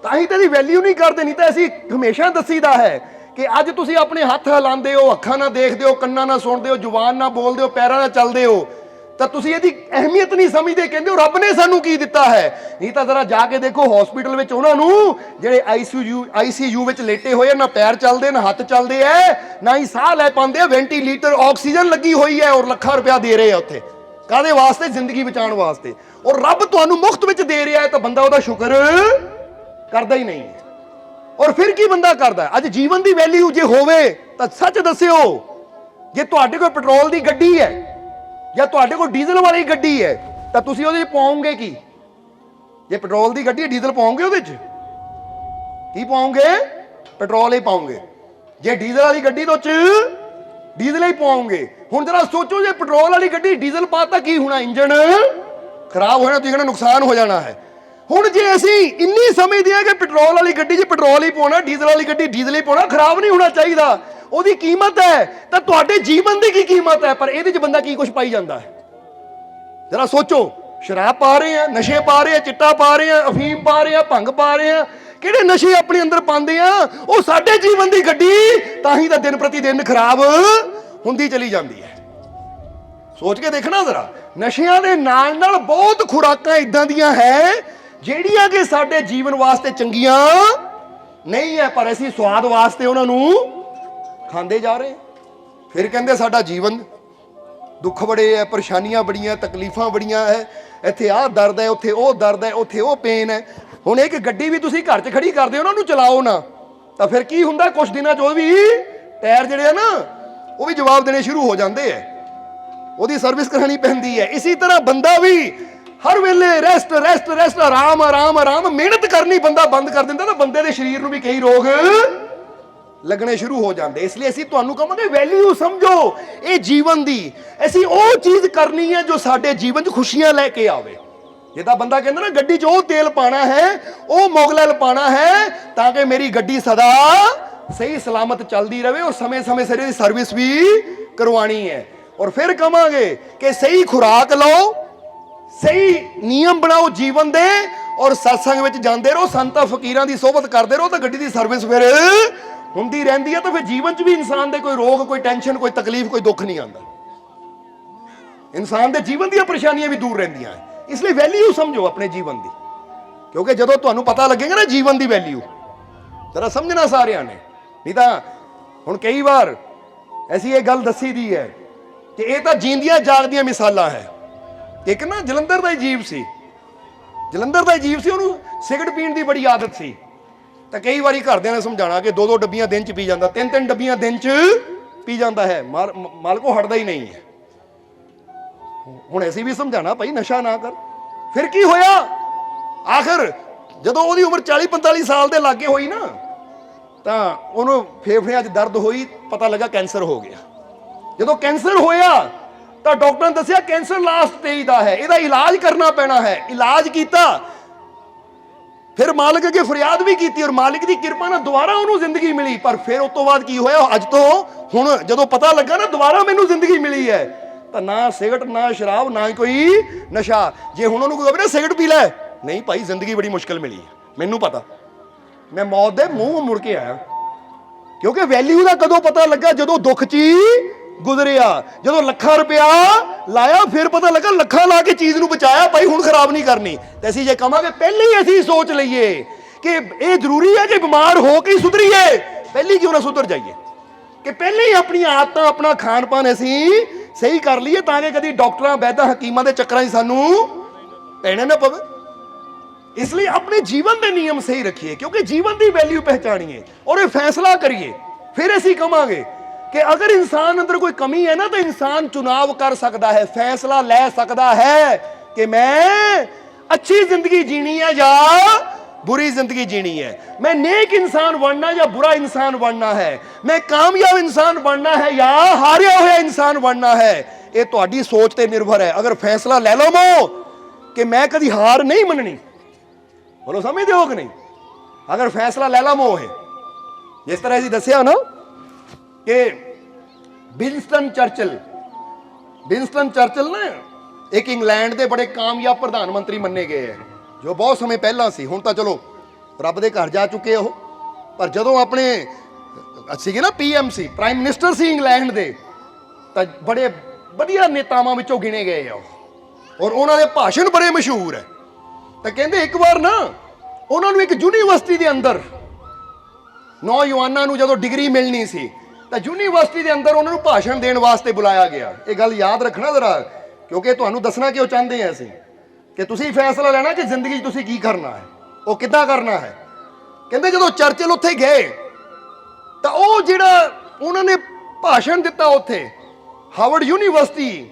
ਤਾਂ ਹੀ ਤਾਂ ਇਹਦੀ ਵੈਲਿਊ ਨਹੀਂ ਕਰਦੇ। ਨਹੀਂ ਤਾਂ ਅਸੀਂ ਹਮੇਸ਼ਾ ਦੱਸੀਦਾ ਹੈ ਕਿ ਅੱਜ ਤੁਸੀਂ ਆਪਣੇ ਹੱਥ ਹਿਲਾਉਂਦੇ ਹੋ, ਅੱਖਾਂ ਨਾਲ ਦੇਖਦੇ ਹੋ, ਕੰਨਾਂ ਨਾਲ ਸੁਣਦੇ ਹੋ, ਜ਼ੁਬਾਨ ਨਾਲ ਬੋਲਦੇ ਹੋ, ਪੈਰਾਂ ਨਾਲ ਚੱਲਦੇ ਹੋ, ਤਾਂ ਤੁਸੀਂ ਇਹਦੀ ਅਹਿਮੀਅਤ ਨਹੀਂ ਸਮਝਦੇ, ਕਹਿੰਦੇ ਹੋ ਰੱਬ ਨੇ ਸਾਨੂੰ ਕੀ ਦਿੱਤਾ ਹੈ। ਨਹੀਂ ਤਾਂ ਜ਼ਰਾ ਜਾ ਕੇ ਦੇਖੋ ਹਸਪੀਟਲ ਵਿੱਚ ਉਹਨਾਂ ਨੂੰ ਜਿਹੜੇ ਆਈਸੀਯੂ ਵਿੱਚ ਲੇਟੇ ਹੋਏ ਆ, ਨਾ ਪੈਰ ਚੱਲਦੇ ਨਾ ਹੱਥ ਚੱਲਦੇ ਐ, ਨਾ ਹੀ ਸਾਹ ਲੈ ਪਾਉਂਦੇ ਆ, ਵੈਂਟੀਲੇਟਰ ਆਕਸੀਜਨ ਲੱਗੀ ਹੋਈ ਹੈ ਔਰ ਲੱਖਾਂ ਰੁਪਇਆ ਦੇ ਰਹੇ ਆ ਉੱਥੇ, ਕਾਹਦੇ ਵਾਸਤੇ? ਜ਼ਿੰਦਗੀ ਬਚਾਉਣ ਵਾਸਤੇ। ਔਰ ਰੱਬ ਤੁਹਾਨੂੰ ਮੁਫਤ ਵਿੱਚ ਦੇ ਰਿਹਾ ਹੈ ਤਾਂ ਬੰਦਾ ਉਹਦਾ ਸ਼ੁਕਰ ਕਰਦਾ ਹੀ ਨਹੀਂ ਹੈ। ਔਰ ਫਿਰ ਕੀ ਬੰਦਾ ਕਰਦਾ? ਅੱਜ ਜੀਵਨ ਦੀ ਵੈਲਿਊ ਜੇ ਹੋਵੇ ਤਾਂ ਸੱਚ ਦੱਸਿਓ, ਜੇ ਤੁਹਾਡੇ ਕੋਲ ਪੈਟਰੋਲ ਦੀ ਗੱਡੀ ਹੈ ਜਾਂ ਤੁਹਾਡੇ ਕੋਲ ਡੀਜ਼ਲ ਵਾਲੀ ਗੱਡੀ ਹੈ ਤਾਂ ਤੁਸੀਂ ਉਹਦੇ 'ਚ ਪਾਓਗੇ ਕੀ? ਜੇ ਪੈਟਰੋਲ ਦੀ ਗੱਡੀ ਡੀਜ਼ਲ ਪਾਓਗੇ ਉਹਦੇ 'ਚ? ਕੀ ਪਾਓਗੇ? ਪੈਟਰੋਲ ਹੀ ਪਾਓਗੇ। ਜੇ ਡੀਜ਼ਲ ਵਾਲੀ ਗੱਡੀ ਤੋਂ ਡੀਜ਼ਲ ਹੀ ਪਾਓਗੇ। ਹੁਣ ਜਰਾ ਸੋਚੋ, ਜੇ ਪੈਟਰੋਲ ਵਾਲੀ ਗੱਡੀ ਡੀਜ਼ਲ ਪਾਤਾ ਕੀ ਹੋਣਾ? ਇੰਜਣ ਖਰਾਬ ਹੋਣਾ, ਤੁਸੀਂ ਕਹਿੰਦੇ ਨੁਕਸਾਨ ਹੋ ਜਾਣਾ ਹੈ। ਹੁਣ ਜੇ ਅਸੀਂ ਇੰਨੀ ਸਮਝਦੇ ਹਾਂ ਕਿ ਪੈਟਰੋਲ ਵਾਲੀ ਗੱਡੀ 'ਚ ਪੈਟਰੋਲ ਹੀ ਪਾਉਣਾ, ਡੀਜ਼ਲ ਵਾਲੀ ਗੱਡੀ ਡੀਜ਼ਲ ਹੀ ਪਾਉਣਾ, ਖਰਾਬ ਨਹੀਂ ਹੋਣਾ ਚਾਹੀਦਾ, ਉਹਦੀ ਕੀਮਤ ਹੈ, ਤਾਂ ਤੁਹਾਡੇ ਜੀਵਨ ਦੀ ਕੀ ਕੀਮਤ ਹੈ? ਪਰ ਇਹਦੇ 'ਚ ਬੰਦਾ ਕੀ ਕੁਝ ਪਾਈ ਜਾਂਦਾ ਹੈ? ਜਰਾ ਸੋਚੋ। ਸ਼ਰਾਬ ਪਾ ਰਹੇ ਆ, ਨਸ਼ੇ ਪਾ ਰਹੇ ਆ, ਚਿੱਟਾ ਪਾ ਰਹੇ ਆ, ਅਫੀਮ ਪਾ ਰਹੇ ਆ, ਭੰਗ ਪਾ ਰਹੇ ਆ, ਕਿਹੜੇ ਨਸ਼ੇ ਆਪਣੇ ਅੰਦਰ ਪਾਉਂਦੇ ਆ? ਉਹ ਸਾਡੇ ਜੀਵਨ ਦੀ ਗੱਡੀ ਤਾਂ ਹੀ ਤਾਂ ਦਿਨ ਪ੍ਰਤੀ ਦਿਨ ਖਰਾਬ ਹੁੰਦੀ ਚਲੀ ਜਾਂਦੀ ਹੈ। ਸੋਚ ਕੇ ਦੇਖਣਾ ਜ਼ਰਾ। ਨਸ਼ਿਆਂ ਦੇ ਨਾਲ ਨਾਲ ਬਹੁਤ ਖੁਰਾਕਾਂ ਇਦਾਂ ਦੀਆਂ ਹੈ ਜਿਹੜੀਆਂ ਕਿ ਸਾਡੇ ਜੀਵਨ ਵਾਸਤੇ ਚੰਗੀਆਂ ਨਹੀਂ ਹੈ, ਪਰ ਅਸੀਂ ਸਵਾਦ ਵਾਸਤੇ ਉਹਨਾਂ ਨੂੰ ਖਾਂਦੇ ਜਾ ਰਹੇ। ਫਿਰ ਕਹਿੰਦੇ ਸਾਡਾ ਜੀਵਨ ਦੁੱਖ ਬੜੇ ਹੈ, ਪਰੇਸ਼ਾਨੀਆਂ ਬੜੀਆਂ, ਤਕਲੀਫਾਂ ਬੜੀਆਂ ਹੈ, ਇੱਥੇ ਆਹ ਦਰਦ ਹੈ, ਉੱਥੇ ਉਹ ਦਰਦ ਹੈ, ਉੱਥੇ ਉਹ ਪੇਨ ਹੈ। ਹੁਣ ਇੱਕ ਗੱਡੀ ਵੀ ਤੁਸੀਂ ਘਰ 'ਚ ਖੜੀ ਕਰਦੇ ਹੋ ਨਾ, ਉਹਨੂੰ ਚਲਾਓ ਨਾ, ਤਾਂ ਫਿਰ ਕੀ ਹੁੰਦਾ? ਕੁਝ ਦਿਨਾਂ 'ਚ ਉਹ ਵੀ ਟਾਇਰ ਜਿਹੜੇ ਆ ਨਾ ਉਹ ਵੀ ਜਵਾਬ ਦੇਣੇ ਸ਼ੁਰੂ ਹੋ ਜਾਂਦੇ ਹੈ, ਉਹਦੀ ਸਰਵਿਸ ਕਰਾਉਣੀ ਪੈਂਦੀ ਹੈ। ਇਸੇ ਤਰ੍ਹਾਂ ਬੰਦਾ ਵੀ ਹਰ ਵੇਲੇ ਰੈਸਟ ਰੈਸਟ ਰੈਸਟ, ਆਰਾਮ ਆਰਾਮ ਆਰਾਮ, ਮਿਹਨਤ ਕਰਨੀ ਬੰਦਾ ਬੰਦ ਕਰ ਦਿੰਦਾ ਤਾਂ ਬੰਦੇ ਦੇ ਸਰੀਰ ਨੂੰ ਵੀ ਕਈ ਰੋਗ ਲੱਗਣੇ ਸ਼ੁਰੂ ਹੋ ਜਾਂਦੇ। ਇਸ ਲਈ ਅਸੀਂ ਤੁਹਾਨੂੰ ਕਹਾਂਗੇ ਵੈਲਿਊ ਸਮਝੋ ਇਹ ਜੀਵਨ ਦੀ। ਅਸੀਂ ਉਹ ਚੀਜ਼ ਕਰਨੀ ਹੈ ਜੋ ਸਾਡੇ ਜੀਵਨ 'ਚ ਖੁਸ਼ੀਆਂ ਲੈ ਕੇ ਆਵੇ। ਜਿੱਦਾਂ ਬੰਦਾ ਕਹਿੰਦਾ ਨਾ ਗੱਡੀ 'ਚ ਉਹ ਤੇਲ ਪਾਣਾ ਹੈ, ਉਹ ਮੋਗਲੈਲ ਪਾਣਾ ਹੈ ਤਾਂ ਕਿ ਮੇਰੀ ਗੱਡੀ ਸਦਾ ਸਹੀ ਸਲਾਮਤ ਚੱਲਦੀ ਰਹੇ ਔਰ ਸਮੇਂ-ਸਮੇਂ ਸਿਰ ਇਹਦੀ ਸਰਵਿਸ ਵੀ ਕਰਵਾਣੀ ਹੈ। ਔਰ ਫਿਰ ਕਹਾਂਗੇ ਕਿ ਸਹੀ ਖੁਰਾਕ ਲਓ, ਸਹੀ ਨਿਯਮ ਬਣਾਓ ਜੀਵਨ ਦੇ, ਔਰ ਸਤਸੰਗ ਵਿੱਚ ਜਾਂਦੇ ਰਹੋ, ਸੰਤਾਂ ਫਕੀਰਾਂ ਦੀ ਸੋਭਤ ਕਰਦੇ ਰਹੋ ਤਾਂ ਗੱਡੀ ਦੀ ਸਰਵਿਸ ਫਿਰ ਹੁੰਦੀ ਰਹਿੰਦੀ ਹੈ। ਤਾਂ ਫਿਰ ਜੀਵਨ 'ਚ ਵੀ ਇਨਸਾਨ ਦੇ ਕੋਈ ਰੋਗ, ਕੋਈ ਟੈਨਸ਼ਨ, ਕੋਈ ਤਕਲੀਫ, ਕੋਈ ਦੁੱਖ ਨਹੀਂ ਆਉਂਦਾ। ਇਨਸਾਨ ਦੇ ਜੀਵਨ ਦੀਆਂ ਪਰੇਸ਼ਾਨੀਆਂ ਵੀ ਦੂਰ ਰਹਿੰਦੀਆਂ ਹੈ। ਇਸ ਲਈ ਵੈਲਿਊ ਸਮਝੋ ਆਪਣੇ ਜੀਵਨ ਦੀ, ਕਿਉਂਕਿ ਜਦੋਂ ਤੁਹਾਨੂੰ ਪਤਾ ਲੱਗੇਗਾ ਨਾ ਜੀਵਨ ਦੀ ਵੈਲਿਊ, ਜ਼ਰਾ ਸਮਝਣਾ ਸਾਰਿਆਂ ਨੇ। ਨਹੀਂ ਤਾਂ ਹੁਣ ਕਈ ਵਾਰ ਐਸੀ ਇਹ ਗੱਲ ਦੱਸੀ ਦੀ ਹੈ ਕਿ ਇਹ ਤਾਂ ਜੀਂਦੀਆਂ ਜਾਗਦੀਆਂ ਮਿਸਾਲਾਂ ਹੈ। ਇੱਕ ਨਾ ਜਲੰਧਰ ਦਾ ਹੀ ਜੀਵ ਸੀ, ਉਹਨੂੰ ਸਿਗਰਟ ਪੀਣ ਦੀ ਬੜੀ ਆਦਤ ਸੀ। ਤਾਂ ਕਈ ਵਾਰੀ ਘਰਦਿਆਂ ਨੇ ਸਮਝਾਉਣਾ ਕਿ 2-2 ਡੱਬੀਆਂ ਦਿਨ 'ਚ ਪੀ ਜਾਂਦਾ, 3-3 ਡੱਬੀਆਂ ਦਿਨ 'ਚ ਪੀ ਜਾਂਦਾ ਹੈ, ਮਾਲਕੋ ਹਟਦਾ ਹੀ ਨਹੀਂ ਹੈ। ਹੁਣ ਅਸੀਂ ਵੀ ਸਮਝਾਣਾ ਭਾਈ ਨਸ਼ਾ ਨਾ ਕਰ। ਫਿਰ ਕੀ ਹੋਇਆ? ਆਖਰ ਜਦੋਂ ਉਹਦੀ ਉਮਰ 40-45 ਸਾਲ ਦੇ ਲਾਗੇ ਹੋਈ ਨਾ, ਤਾਂ ਉਹਨੂੰ ਫੇਫੜਿਆਂ 'ਚ ਦਰਦ ਹੋਈ, ਪਤਾ ਲੱਗਾ ਕੈਂਸਰ ਹੋ ਗਿਆ। ਜਦੋਂ ਕੈਂਸਰ ਹੋਇਆ ਤਾਂ ਡਾਕਟਰ ਨੇ ਦੱਸਿਆ ਕੈਂਸਰ ਲਾਸਟ ਸਟੇਜ ਦਾ ਹੈ, ਇਹਦਾ ਇਲਾਜ ਕਰਨਾ ਪੈਣਾ ਹੈ। ਇਲਾਜ ਕੀਤਾ, ਫਿਰ ਮਾਲਕ ਅੱਗੇ ਫਰਿਆਦ ਵੀ ਕੀਤੀ ਔਰ ਮਾਲਿਕ ਦੀ ਕਿਰਪਾ ਨਾਲ ਦੁਬਾਰਾ ਉਹਨੂੰ ਜ਼ਿੰਦਗੀ ਮਿਲੀ। ਪਰ ਫਿਰ ਉਸ ਤੋਂ ਬਾਅਦ ਕੀ ਹੋਇਆ? ਅੱਜ ਤੋਂ ਹੁਣ ਜਦੋਂ ਪਤਾ ਲੱਗਾ ਨਾ ਦੁਬਾਰਾ ਮੈਨੂੰ ਜ਼ਿੰਦਗੀ ਮਿਲੀ ਹੈ, ਤਾਂ ਨਾ ਸਿਗਰਟ, ਨਾ ਸ਼ਰਾਬ, ਨਾ ਕੋਈ ਨਸ਼ਾ। ਜੇ ਹੁਣ ਉਹਨੂੰ ਕੋਈ ਕਹੇ ਨਾ ਸਿਗਰਟ ਪੀ ਲੈ, ਨਹੀਂ ਭਾਈ ਜ਼ਿੰਦਗੀ ਬੜੀ ਮੁਸ਼ਕਿਲ ਮਿਲੀ ਹੈ, ਮੈਨੂੰ ਪਤਾ, ਮੈਂ ਮੌਤ ਦੇ ਮੂੰਹ ਮੁੜ ਕੇ ਆਇਆ। ਕਿਉਂਕਿ ਵੈਲਿਊ ਦਾ ਕਦੋਂ ਪਤਾ ਲੱਗਾ? ਜਦੋਂ ਦੁੱਖ 'ਚ ਗੁਜ਼ਰਿਆ, ਜਦੋਂ ਲੱਖਾਂ ਰੁਪਇਆ ਲਾਇਆ, ਫਿਰ ਪਤਾ ਲੱਗਾ ਲੱਖਾਂ ਲਾ ਕੇ ਚੀਜ਼ ਨੂੰ ਬਚਾਇਆ ਭਾਈ, ਹੁਣ ਖਰਾਬ ਨਹੀਂ ਕਰਨੀ। ਤੇ ਅਸੀਂ ਜੇ ਕਹਾਂਗੇ ਪਹਿਲੇ ਹੀ ਅਸੀਂ ਸੋਚ ਲਈਏ ਕਿ ਇਹ ਜ਼ਰੂਰੀ ਹੈ ਕਿ ਬਿਮਾਰ ਹੋ ਕੇ ਸੁਧਰੀਏ, ਪਹਿਲੇ ਕਿਉਂ ਨਾ ਸੁਧਰ ਜਾਈਏ, ਕਿ ਪਹਿਲੇ ਹੀ ਆਪਣੀਆਂ ਆਦਤਾਂ, ਆਪਣਾ ਖਾਣ ਪਾਨ ਅਸੀਂ ਸਹੀ ਕਰ ਲਈਏ ਤਾਂ ਕਿ ਕਦੀ ਡਾਕਟਰਾਂ, ਵੈਦਾਂ, ਹਕੀਮਾਂ ਦੇ ਚੱਕਰਾਂ 'ਚ ਸਾਨੂੰ ਪੈਣਾ ਨਾ ਪਵੇ। ਇਸ ਲਈ ਆਪਣੇ ਜੀਵਨ ਦੇ ਨਿਯਮ ਸਹੀ ਰੱਖੀਏ, ਕਿਉਂਕਿ ਜੀਵਨ ਦੀ ਵੈਲਿਊ ਪਹਿਚਾਣੀਏ ਔਰ ਇਹ ਫੈਸਲਾ ਕਰੀਏ। ਫਿਰ ਅਸੀਂ ਕਹਾਂਗੇ ਕਿ ਅਗਰ ਇਨਸਾਨ ਅੰਦਰ ਕੋਈ ਕਮੀ ਹੈ ਨਾ, ਤਾਂ ਇਨਸਾਨ ਚੁਣਾਵ ਕਰ ਸਕਦਾ ਹੈ, ਫੈਸਲਾ ਲੈ ਸਕਦਾ ਹੈ ਕਿ ਮੈਂ ਅੱਛੀ ਜ਼ਿੰਦਗੀ ਜੀਣੀ ਹੈ ਜਾਂ बुरी जिंदगी जीनी है, मैं नेक इंसान बनना या बुरा इंसान बनना है, मैं कामयाब इंसान बनना है या हारिया हुआ इंसान बनना है। ये तुहाडी सोच ते निर्भर है। अगर फैसला ले लो मो कि मैं कभी हार नहीं मननी, बोलो समझते हो कि नहीं? अगर फैसला ले लो मो है, जिस तरह जी दसिया ना कि विंस्टन चर्चिल ने एक इंग्लैंड के बड़े कामयाब प्रधानमंत्री मन्ने गए हैं, जो बहुत समय पहला सी। हुण तां चलो रब दे घर जा चुके हो, पर जदों अपने सीगे ना PM सी, प्राइम मिनिस्टर सी इंग्लैंड दे, तां बड़े ਵਧੀਆ ਨੇਤਾਵਾਂ ਵਿੱਚੋਂ ਗਿਣੇ ਗਏ ਆ ਔਰ ਉਹਨਾਂ ਦੇ ਭਾਸ਼ਣ ਬੜੇ ਮਸ਼ਹੂਰ ਹੈ। ਤਾਂ ਕਹਿੰਦੇ ਇੱਕ ਵਾਰ ਨਾ ਉਹਨਾਂ ਨੂੰ ਇੱਕ ਯੂਨੀਵਰਸਿਟੀ ਦੇ ਅੰਦਰ ਨੌਜਵਾਨਾਂ ਨੂੰ ਜਦੋਂ ਡਿਗਰੀ ਮਿਲਣੀ ਸੀ ਤਾਂ ਯੂਨੀਵਰਸਿਟੀ ਦੇ ਅੰਦਰ ਉਹਨਾਂ ਨੂੰ ਭਾਸ਼ਣ ਦੇਣ ਵਾਸਤੇ ਬੁਲਾਇਆ ਗਿਆ। ਇਹ ਗੱਲ ਯਾਦ ਰੱਖਣਾ ਜ਼ਰਾ, ਕਿਉਂਕਿ ਤੁਹਾਨੂੰ ਦੱਸਣਾ ਕਿਉਂ ਚਾਹੁੰਦੇ ਹਾਂ ਅਸੀਂ ਕਿ ਤੁਸੀਂ ਫੈਸਲਾ ਲੈਣਾ ਕਿ ਜ਼ਿੰਦਗੀ 'ਚ ਤੁਸੀਂ ਕੀ ਕਰਨਾ ਹੈ, ਉਹ ਕਿੱਦਾਂ ਕਰਨਾ ਹੈ। ਕਹਿੰਦੇ ਜਦੋਂ ਚਰਚਿਲ ਉੱਥੇ ਗਏ ਤਾਂ ਉਹ ਜਿਹੜਾ ਉਹਨਾਂ ਨੇ ਭਾਸ਼ਣ ਦਿੱਤਾ ਉੱਥੇ ਹਾਵਰਡ ਯੂਨੀਵਰਸਿਟੀ,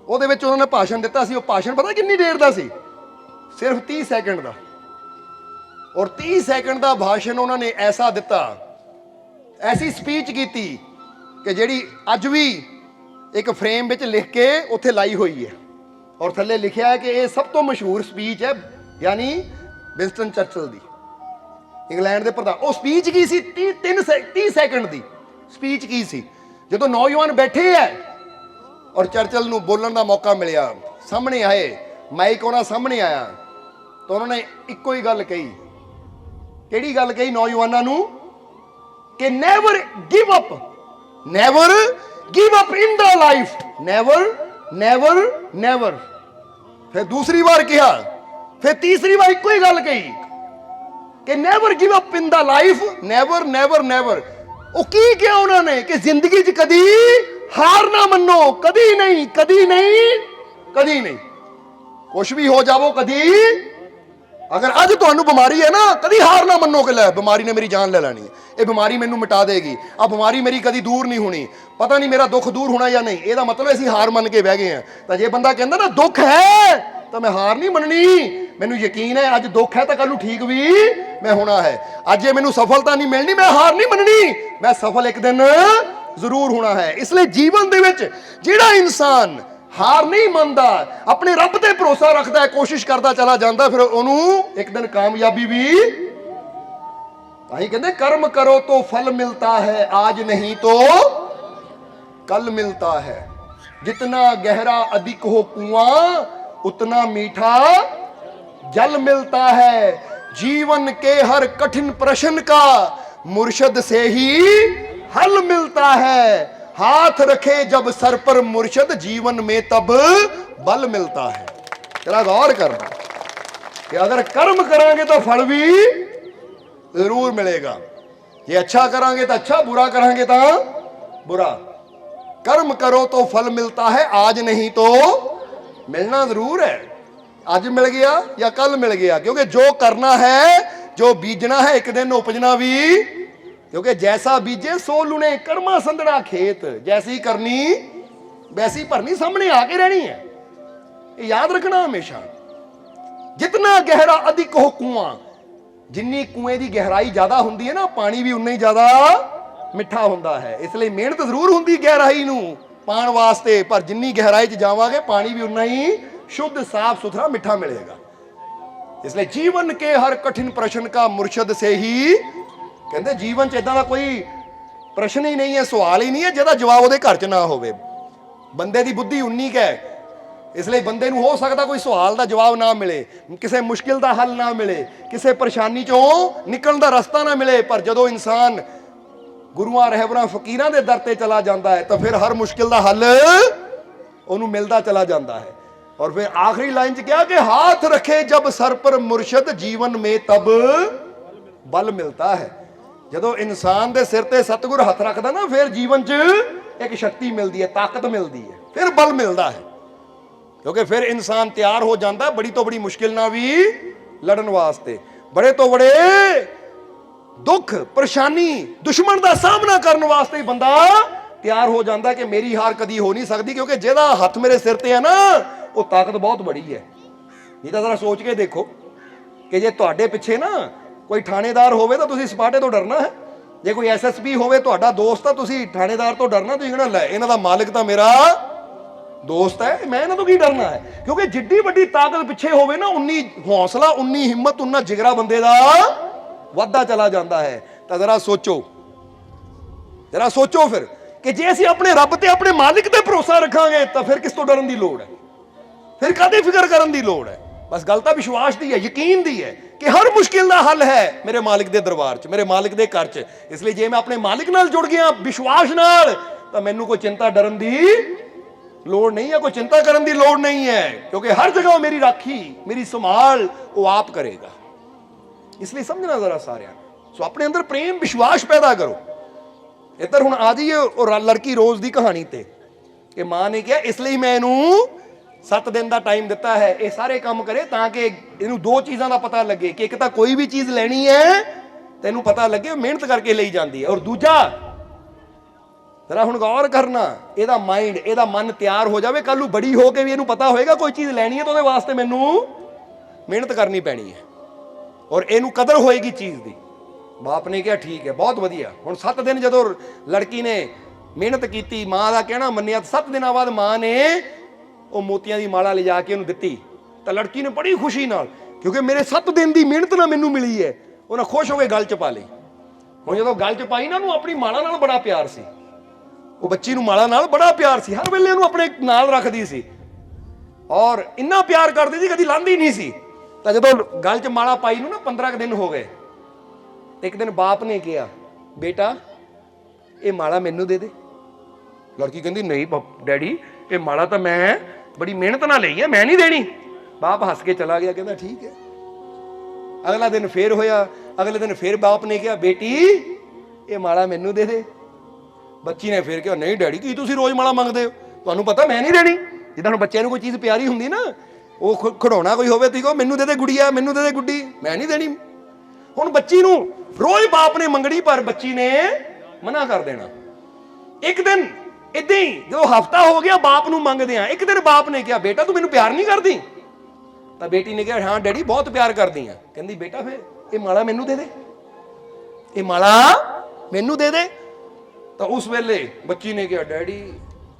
ਉਹਦੇ ਵਿੱਚ ਉਹਨਾਂ ਨੇ ਭਾਸ਼ਣ ਦਿੱਤਾ ਸੀ। ਉਹ ਭਾਸ਼ਣ ਪਤਾ ਕਿੰਨੀ ਦੇਰ ਦਾ ਸੀ? ਸਿਰਫ 30 ਸੈਕਿੰਡ ਦਾ। ਔਰ 30 ਸੈਕਿੰਡ ਦਾ ਭਾਸ਼ਣ ਉਹਨਾਂ ਨੇ ਐਸਾ ਦਿੱਤਾ, ਐਸੀ ਸਪੀਚ ਕੀਤੀ ਕਿ ਜਿਹੜੀ ਅੱਜ ਵੀ ਇੱਕ ਫਰੇਮ ਵਿੱਚ ਲਿਖ ਕੇ ਉੱਥੇ ਲਾਈ ਹੋਈ ਹੈ ਔਰ ਥੱਲੇ ਲਿਖਿਆ ਹੈ ਕਿ ਇਹ ਸਭ ਤੋਂ ਮਸ਼ਹੂਰ ਸਪੀਚ ਹੈ, ਯਾਨੀ ਵਿੰਸਟਨ ਚਰਚਿਲ ਦੀ, ਇੰਗਲੈਂਡ ਦੇ ਪ੍ਰਧਾਨ। ਉਹ ਸਪੀਚ ਕੀ ਸੀ? 30 ਸੈਕਿੰਡ ਦੀ ਸਪੀਚ ਕੀ ਸੀ? ਜਦੋਂ ਨੌਜਵਾਨ ਬੈਠੇ ਹੈ ਔਰ ਚਰਚਿਲ ਨੂੰ ਬੋਲਣ ਦਾ ਮੌਕਾ ਮਿਲਿਆ, ਸਾਹਮਣੇ ਆਏ, ਮਾਈਕ ਉਹਨਾਂ ਸਾਹਮਣੇ ਆਇਆ ਤਾਂ ਉਹਨਾਂ ਨੇ ਇੱਕੋ ਹੀ ਗੱਲ ਕਹੀ। ਕਿਹੜੀ ਗੱਲ ਕਹੀ ਨੌਜਵਾਨਾਂ ਨੂੰ? ਕਿ never give up, never give up ਇਨ ਦਾ ਲਾਈਫ, ਨੈਵਰ ਨੈਵਰ ਨੈਵਰ। ਫਿਰ ਦੂਸਰੀ ਵਾਰ ਕਿਹਾ, ਫਿਰ ਤੀਸਰੀ ਵਾਰ ਇੱਕੋ ਹੀ ਗੱਲ ਕਹੀ ਕਿ ਨੈਵਰ ਗਿਵ ਅਪ ਇਨ ਦਾ ਲਾਈਫ, ਨੈਵਰ ਨੈਵਰ ਨੈਵਰ। ਉਹ ਕੀ ਕਿਹਾ ਉਹਨਾਂ ਨੇ? ਕਿ ਜ਼ਿੰਦਗੀ 'ਚ ਕਦੀ ਹਾਰ ਨਾ ਮੰਨੋ, ਕਦੀ ਨਹੀਂ, ਕਦੀ ਨਹੀਂ, ਕਦੀ ਨਹੀਂ। ਕੁਛ ਵੀ ਹੋ ਜਾਵੋ, ਕਦੀ, ਅਗਰ ਅੱਜ ਤੁਹਾਨੂੰ ਬਿਮਾਰੀ ਹੈ ਨਾ, ਕਦੀ ਹਾਰ ਨਾ ਮੰਨੋ ਕਿ ਲੈ ਬਿਮਾਰੀ ਨੇ ਮੇਰੀ ਜਾਨ ਲੈ ਲੈਣੀ ਹੈ, ਇਹ ਬਿਮਾਰੀ ਮੈਨੂੰ ਮਿਟਾ ਦੇਗੀ, ਆ ਬਿਮਾਰੀ ਮੇਰੀ ਕਦੀ ਦੂਰ ਨਹੀਂ ਹੋਣੀ, ਪਤਾ ਨਹੀਂ ਮੇਰਾ ਦੁੱਖ ਦੂਰ ਹੋਣਾ ਜਾਂ ਨਹੀਂ। ਇਹਦਾ ਮਤਲਬ ਅਸੀਂ ਹਾਰ ਮੰਨ ਕੇ ਬਹਿ ਗਏ ਹਾਂ। ਤਾਂ ਜੇ ਬੰਦਾ ਕਹਿੰਦਾ ਨਾ ਦੁੱਖ ਹੈ ਤਾਂ ਮੈਂ ਹਾਰ ਨਹੀਂ ਮੰਨਣੀ, ਮੈਨੂੰ ਯਕੀਨ ਹੈ ਅੱਜ ਦੁੱਖ ਹੈ ਤਾਂ ਕੱਲ ਨੂੰ ਠੀਕ ਵੀ ਮੈਂ ਹੋਣਾ ਹੈ, ਅੱਜ ਜੇ ਮੈਨੂੰ ਸਫਲਤਾ ਨਹੀਂ ਮਿਲਣੀ ਮੈਂ ਹਾਰ ਨਹੀਂ ਮੰਨਣੀ, ਮੈਂ ਸਫਲ ਇੱਕ ਦਿਨ ਜ਼ਰੂਰ ਹੋਣਾ ਹੈ। ਇਸ ਲਈ ਜੀਵਨ ਦੇ ਵਿੱਚ ਜਿਹੜਾ ਇਨਸਾਨ ਹਾਰ ਨਹੀਂ ਮੰਨਦਾ, ਆਪਣੇ ਰੱਬ ਤੇ ਭਰੋਸਾ ਰੱਖਦਾ ਹੈ, ਕੋਸ਼ਿਸ਼ ਕਰਦਾ ਚਲਾ ਜਾਂਦਾ, ਫਿਰ ਉਹਨੂੰ ਇੱਕ ਦਿਨ ਕਾਮਯਾਬੀ ਵੀ। ਤਾਹੀਂ ਕਹਿੰਦੇ कर्म करो तो फल मिलता है, आज नहीं तो कल मिलता है, जितना गहरा अधिक हो कुआं उतना मीठा जल मिलता है, जीवन के हर कठिन प्रश्न का मुर्शद से ही हल मिलता है, हाथ रखे जब सर पर मुर्शद जीवन में तब बल मिलता है। जरा गौर करना कि अगर कर्म करांगे तो फल भी जरूर मिलेगा, ये अच्छा करांगे तो अच्छा, बुरा करांगे तो बुरा। कर्म करो तो फल मिलता है, आज नहीं तो मिलना जरूर है, आज मिल गया या कल मिल गया, क्योंकि जो करना है, जो बीजना है, एक दिन उपजना भी, क्योंकि जैसा बीजे सो लुने, कर्मा संदड़ा खेत, जैसी करनी वैसी भरनी, सामने आके रहनी है, ये याद रखना हमेशा। जितना गहरा अधिक हो कुआं, जिन्नी कुएं की गहराई ज्यादा हुंदी है ना, पानी भी उन्ना ही ज्यादा मिठा हुंदा है। इसलिए मेहनत जरूर हुंदी गहराई नूं पाण वास्ते, पर जिन्नी गहराई च जावांगे पानी भी उन्ना ही शुद्ध साफ सुथरा मिठा मिलेगा। इसलिए जीवन के हर कठिन प्रश्न का मुर्शद से ही, कहते जीवन च इदां दा कोई प्रश्न ही नहीं है, सवाल ही नहीं है जिहदा जवाब उहदे घर च ना होवे। बंदे दी बुद्धि उन्नी क है, इसलिए बंदे नूं हो सकदा कोई सवाल का जवाब ना मिले, किसी मुश्किल का हल ना मिले, किसी परेशानी चों निकलण दा रस्ता ना मिले, पर जदों इंसान गुरुआं रहबरां फकीरां दे दर ते चला जाता है तो फिर हर मुश्किल का हल उन्होंने मिलता चला जाता है। और फिर आखिरी लाइन च क्या कि हाथ रखे जब सर पर मुर्शद जीवन में तब बल मिलता है। जदों इंसान दे सिर ते सतगुर हथ रखदा ना, फिर जीवन च एक शक्ति मिलती है, ताकत मिलती है, फिर बल मिलता है, क्योंकि फिर इंसान तैयार हो जाता है बड़ी तो बड़ी मुश्किल ना भी लड़न वास्ते, बड़े तो बड़े दुख परेशानी दुश्मन का सामना करने वास्ते ही बंदा तैयार हो जाता है कि मेरी हार कदी हो नहीं सकती, क्योंकि जिहदा हथ मेरे सिर ते है ना, वो ताकत बहुत बड़ी है। ये तो जरा सोच के देखो कि जे तुहाडे पिछे ना कोई थानेदार होवे तो तुसीं सपाटे तो डरना है, जे कोई SSP होवे तुहाडा दोस्त तो तुसीं थानेदार तो डरना, तुसीं कहना लै इन्हां दा मालिक तो मेरा दोस्त है, मैं इन्हां तो की डरना है। क्योंकि जिड्डी वड्डी ताकत पिछे होवे ना, उन्नी हौसला, उन्नी हिम्मत, उन्ना जिगरा बंदे दा वधदा चला जाता है। तो जरा सोचो फिर कि जे असीं अपने रब ते अपने मालिक ते भरोसा रखांगे तो फिर किस तो डरन दी लोड़ है, फिर काहदी फिक्र करन दी लोड़ है। बस गल तां विश्वास दी है, यकीन दी है कि हर मुश्किल का हल है मेरे मालिक दे दरबार च, मेरे मालिक दे घर च। इसलिए जे मैं अपने मालिक नाल जुड़ गया विश्वास नाल, तो मैनूं कोई चिंता डरन दी ਲੋੜ ਨਹੀਂ ਹੈ, ਕੋਈ ਚਿੰਤਾ ਕਰਨ ਦੀ ਲੋੜ ਨਹੀਂ ਹੈ, ਕਿਉਂਕਿ ਹਰ ਜਗ੍ਹਾ ਮੇਰੀ ਰਾਖੀ, ਮੇਰੀ ਸੰਭਾਲ ਉਹ ਆਪ ਕਰੇਗਾ। ਇਸ ਲਈ ਸਮਝਣਾ ਜ਼ਰਾ ਸਾਰਿਆਂ ਨੂੰ। ਸੋ ਆਪਣੇ ਅੰਦਰ ਪ੍ਰੇਮ ਵਿਸ਼ਵਾਸ ਪੈਦਾ ਕਰੋ। ਇੱਧਰ ਹੁਣ ਆ ਜਾਈਏ ਉਹ ਲੜਕੀ ਰੋਜ਼ ਦੀ ਕਹਾਣੀ ਤੇ, ਕਿ ਮਾਂ ਨੇ ਕਿਹਾ ਇਸ ਲਈ ਮੈਂ ਇਹਨੂੰ 7 ਦਿਨ ਦਾ ਟਾਈਮ ਦਿੱਤਾ ਹੈ, ਇਹ ਸਾਰੇ ਕੰਮ ਕਰੇ ਤਾਂ ਕਿ ਇਹਨੂੰ 2 ਚੀਜ਼ਾਂ ਦਾ ਪਤਾ ਲੱਗੇ, ਕਿ ਇੱਕ ਤਾਂ ਕੋਈ ਵੀ ਚੀਜ਼ ਲੈਣੀ ਹੈ ਤੈਨੂੰ ਪਤਾ ਲੱਗੇ ਮਿਹਨਤ ਕਰਕੇ ਲਈ ਜਾਂਦੀ ਹੈ, ਔਰ ਦੂਜਾ ਜ਼ਰਾ ਹੁਣ ਗੌਰ ਕਰਨਾ, ਇਹਦਾ ਮਾਈਂਡ, ਇਹਦਾ ਮਨ ਤਿਆਰ ਹੋ ਜਾਵੇ, ਕੱਲ ਨੂੰ ਬੜੀ ਹੋ ਕੇ ਵੀ ਇਹਨੂੰ ਪਤਾ ਹੋਏਗਾ ਕੋਈ ਚੀਜ਼ ਲੈਣੀ ਹੈ ਤਾਂ ਉਹਦੇ ਵਾਸਤੇ ਮੈਨੂੰ ਮਿਹਨਤ ਕਰਨੀ ਪੈਣੀ ਹੈ, ਔਰ ਇਹਨੂੰ ਕਦਰ ਹੋਏਗੀ ਚੀਜ਼ ਦੀ। ਬਾਪ ਨੇ ਕਿਹਾ ਠੀਕ ਹੈ, ਬਹੁਤ ਵਧੀਆ। ਹੁਣ 7 ਦਿਨ ਜਦੋਂ ਲੜਕੀ ਨੇ ਮਿਹਨਤ ਕੀਤੀ, ਮਾਂ ਦਾ ਕਹਿਣਾ ਮੰਨਿਆ, 7 ਦਿਨਾਂ ਬਾਅਦ ਮਾਂ ਨੇ ਉਹ ਮੋਤੀਆਂ ਦੀ ਮਾਲਾ ਲਿਜਾ ਕੇ ਉਹਨੂੰ ਦਿੱਤੀ। ਤਾਂ ਲੜਕੀ ਨੇ ਬੜੀ ਖੁਸ਼ੀ ਨਾਲ, ਕਿਉਂਕਿ ਮੇਰੇ 7 ਦਿਨ ਦੀ ਮਿਹਨਤ ਨਾਲ ਮੈਨੂੰ ਮਿਲੀ ਹੈ, ਉਹਨਾਂ ਖੁਸ਼ ਹੋ ਕੇ ਗਲ 'ਚ ਪਾ ਲਈ। ਹੁਣ ਜਦੋਂ ਗਲ 'ਚ ਪਾਈ ਨਾ, ਉਹਨੂੰ ਆਪਣੀ ਮਾਲਾ ਨਾਲ ਬੜਾ ਪਿਆਰ ਸੀ, ਉਹ ਬੱਚੀ ਨੂੰ ਮਾਲਾ ਨਾਲ ਬੜਾ ਪਿਆਰ ਸੀ, ਹਰ ਵੇਲੇ ਉਹਨੂੰ ਆਪਣੇ ਨਾਲ ਰੱਖਦੀ ਸੀ, ਔਰ ਇੰਨਾ ਪਿਆਰ ਕਰਦੀ ਸੀ ਕਦੀ ਲਾਂਦੀ ਨਹੀਂ ਸੀ। ਤਾਂ ਜਦੋਂ ਗਲ 'ਚ ਮਾਲਾ ਪਾਈ ਨੂੰ ਨਾ 15 ਕੁ ਦਿਨ ਹੋ ਗਏ, ਇੱਕ ਦਿਨ ਬਾਪ ਨੇ ਕਿਹਾ ਬੇਟਾ ਇਹ ਮਾਲਾ ਮੈਨੂੰ ਦੇ ਦੇ। ਲੜਕੀ ਕਹਿੰਦੀ ਨਹੀਂ ਡੈਡੀ, ਇਹ ਮਾਲਾ ਤਾਂ ਮੈਂ ਬੜੀ ਮਿਹਨਤ ਨਾਲ ਲਈ ਹੈ, ਮੈਂ ਨਹੀਂ ਦੇਣੀ। ਬਾਪ ਹੱਸ ਕੇ ਚਲਾ ਗਿਆ, ਕਹਿੰਦਾ ਠੀਕ ਹੈ। ਅਗਲਾ ਦਿਨ ਫੇਰ ਹੋਇਆ, ਅਗਲੇ ਦਿਨ ਫੇਰ ਬਾਪ ਨੇ ਕਿਹਾ ਬੇਟੀ ਇਹ ਮਾਲਾ ਮੈਨੂੰ ਦੇ ਦੇ। ਬੱਚੀ ਨੇ ਫੇਰ ਕਿਹਾ ਨਹੀਂ ਡੈਡੀ, ਕੀ ਤੁਸੀਂ ਰੋਜ਼ ਮਾਲਾ ਮੰਗਦੇ ਹੋ, ਤੁਹਾਨੂੰ ਪਤਾ ਮੈਂ ਨਹੀਂ ਦੇਣੀ। ਜਿੱਦਾਂ ਹੁਣ ਬੱਚਿਆਂ ਨੂੰ ਕੋਈ ਚੀਜ਼ ਪਿਆਰੀ ਹੁੰਦੀ ਨਾ, ਉਹ ਖਿਡੌਣਾ ਕੋਈ ਹੋਵੇ, ਤੁਸੀਂ ਕਹੋ ਮੈਨੂੰ ਦੇ ਦੇ ਗੁੜੀਆ, ਮੈਨੂੰ ਦੇ ਦੇ ਗੁੱਡੀ, ਮੈਂ ਨਹੀਂ ਦੇਣੀ। ਹੁਣ ਬੱਚੀ ਨੂੰ ਰੋਜ਼ ਬਾਪ ਨੇ ਮੰਗਣੀ, ਪਰ ਬੱਚੀ ਨੇ ਮਨਾ ਕਰ ਦੇਣਾ। ਇੱਕ ਦਿਨ ਏਦਾਂ ਹੀ ਜਦੋਂ ਹਫਤਾ ਹੋ ਗਿਆ ਬਾਪ ਨੂੰ ਮੰਗਦੇ ਆ, ਇੱਕ ਦਿਨ ਬਾਪ ਨੇ ਕਿਹਾ ਬੇਟਾ ਤੂੰ ਮੈਨੂੰ ਪਿਆਰ ਨਹੀਂ ਕਰਦੀ? ਤਾਂ ਬੇਟੀ ਨੇ ਕਿਹਾ ਹਾਂ ਡੈਡੀ ਬਹੁਤ ਪਿਆਰ ਕਰਦੀ ਆ। ਕਹਿੰਦੀ ਬੇਟਾ ਫਿਰ ਇਹ ਮਾਲਾ ਮੈਨੂੰ ਦੇ ਦੇ, ਇਹ ਮਾਲਾ ਮੈਨੂੰ ਦੇ ਦੇ। ਤਾਂ ਉਸ ਵੇਲੇ ਬੱਚੀ ਨੇ ਕਿਹਾ ਡੈਡੀ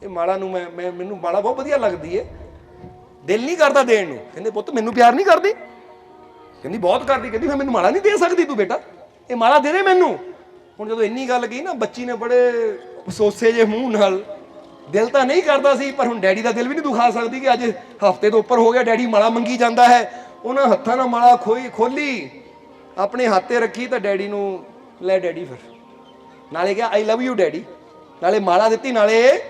ਇਹ ਮਾਲਾ ਨੂੰ ਮੈਨੂੰ ਮਾਲਾ ਬਹੁਤ ਵਧੀਆ ਲੱਗਦੀ ਹੈ, ਦਿਲ ਨਹੀਂ ਕਰਦਾ ਦੇਣ ਨੂੰ। ਕਹਿੰਦੇ ਪੁੱਤ ਮੈਨੂੰ ਪਿਆਰ ਨਹੀਂ ਕਰਦੀ? ਕਹਿੰਦੀ ਬਹੁਤ ਕਰਦੀ। ਕਹਿੰਦੀ ਫਿਰ ਮੈਨੂੰ ਮਾਲਾ ਨਹੀਂ ਦੇ ਸਕਦੀ ਤੂੰ ਬੇਟਾ, ਇਹ ਮਾਲਾ ਦੇ ਦੇ ਮੈਨੂੰ। ਹੁਣ ਜਦੋਂ ਇੰਨੀ ਗੱਲ ਕਹੀ ਨਾ, ਬੱਚੀ ਨੇ ਬੜੇ ਅਫਸੋਸੇ ਜੇ ਮੂੰਹ ਨਾਲ, ਦਿਲ ਤਾਂ ਨਹੀਂ ਕਰਦਾ ਸੀ, ਪਰ ਹੁਣ ਡੈਡੀ ਦਾ ਦਿਲ ਵੀ ਨਹੀਂ ਦੁਖਾ ਸਕਦੀ ਕਿ ਅੱਜ ਹਫਤੇ ਤੋਂ ਉੱਪਰ ਹੋ ਗਿਆ ਡੈਡੀ ਮਾਲਾ ਮੰਗੀ ਜਾਂਦਾ ਹੈ। ਉਹਨਾਂ ਹੱਥਾਂ ਨਾਲ ਮਾਲਾ ਖੋਲੀ, ਆਪਣੇ ਹੱਥ ਤੇ ਰੱਖੀ, ਤਾਂ ਡੈਡੀ ਨੂੰ ਲੈ ਡੈਡੀ, ਫਿਰ ਨਾਲੇ ਕਿਹਾ ਆਈ ਲਵ ਯੂ ਡੈਡੀ, ਨਾਲੇ ਮਾਲਾ ਦਿੱਤੀ, ਨਾਲੇ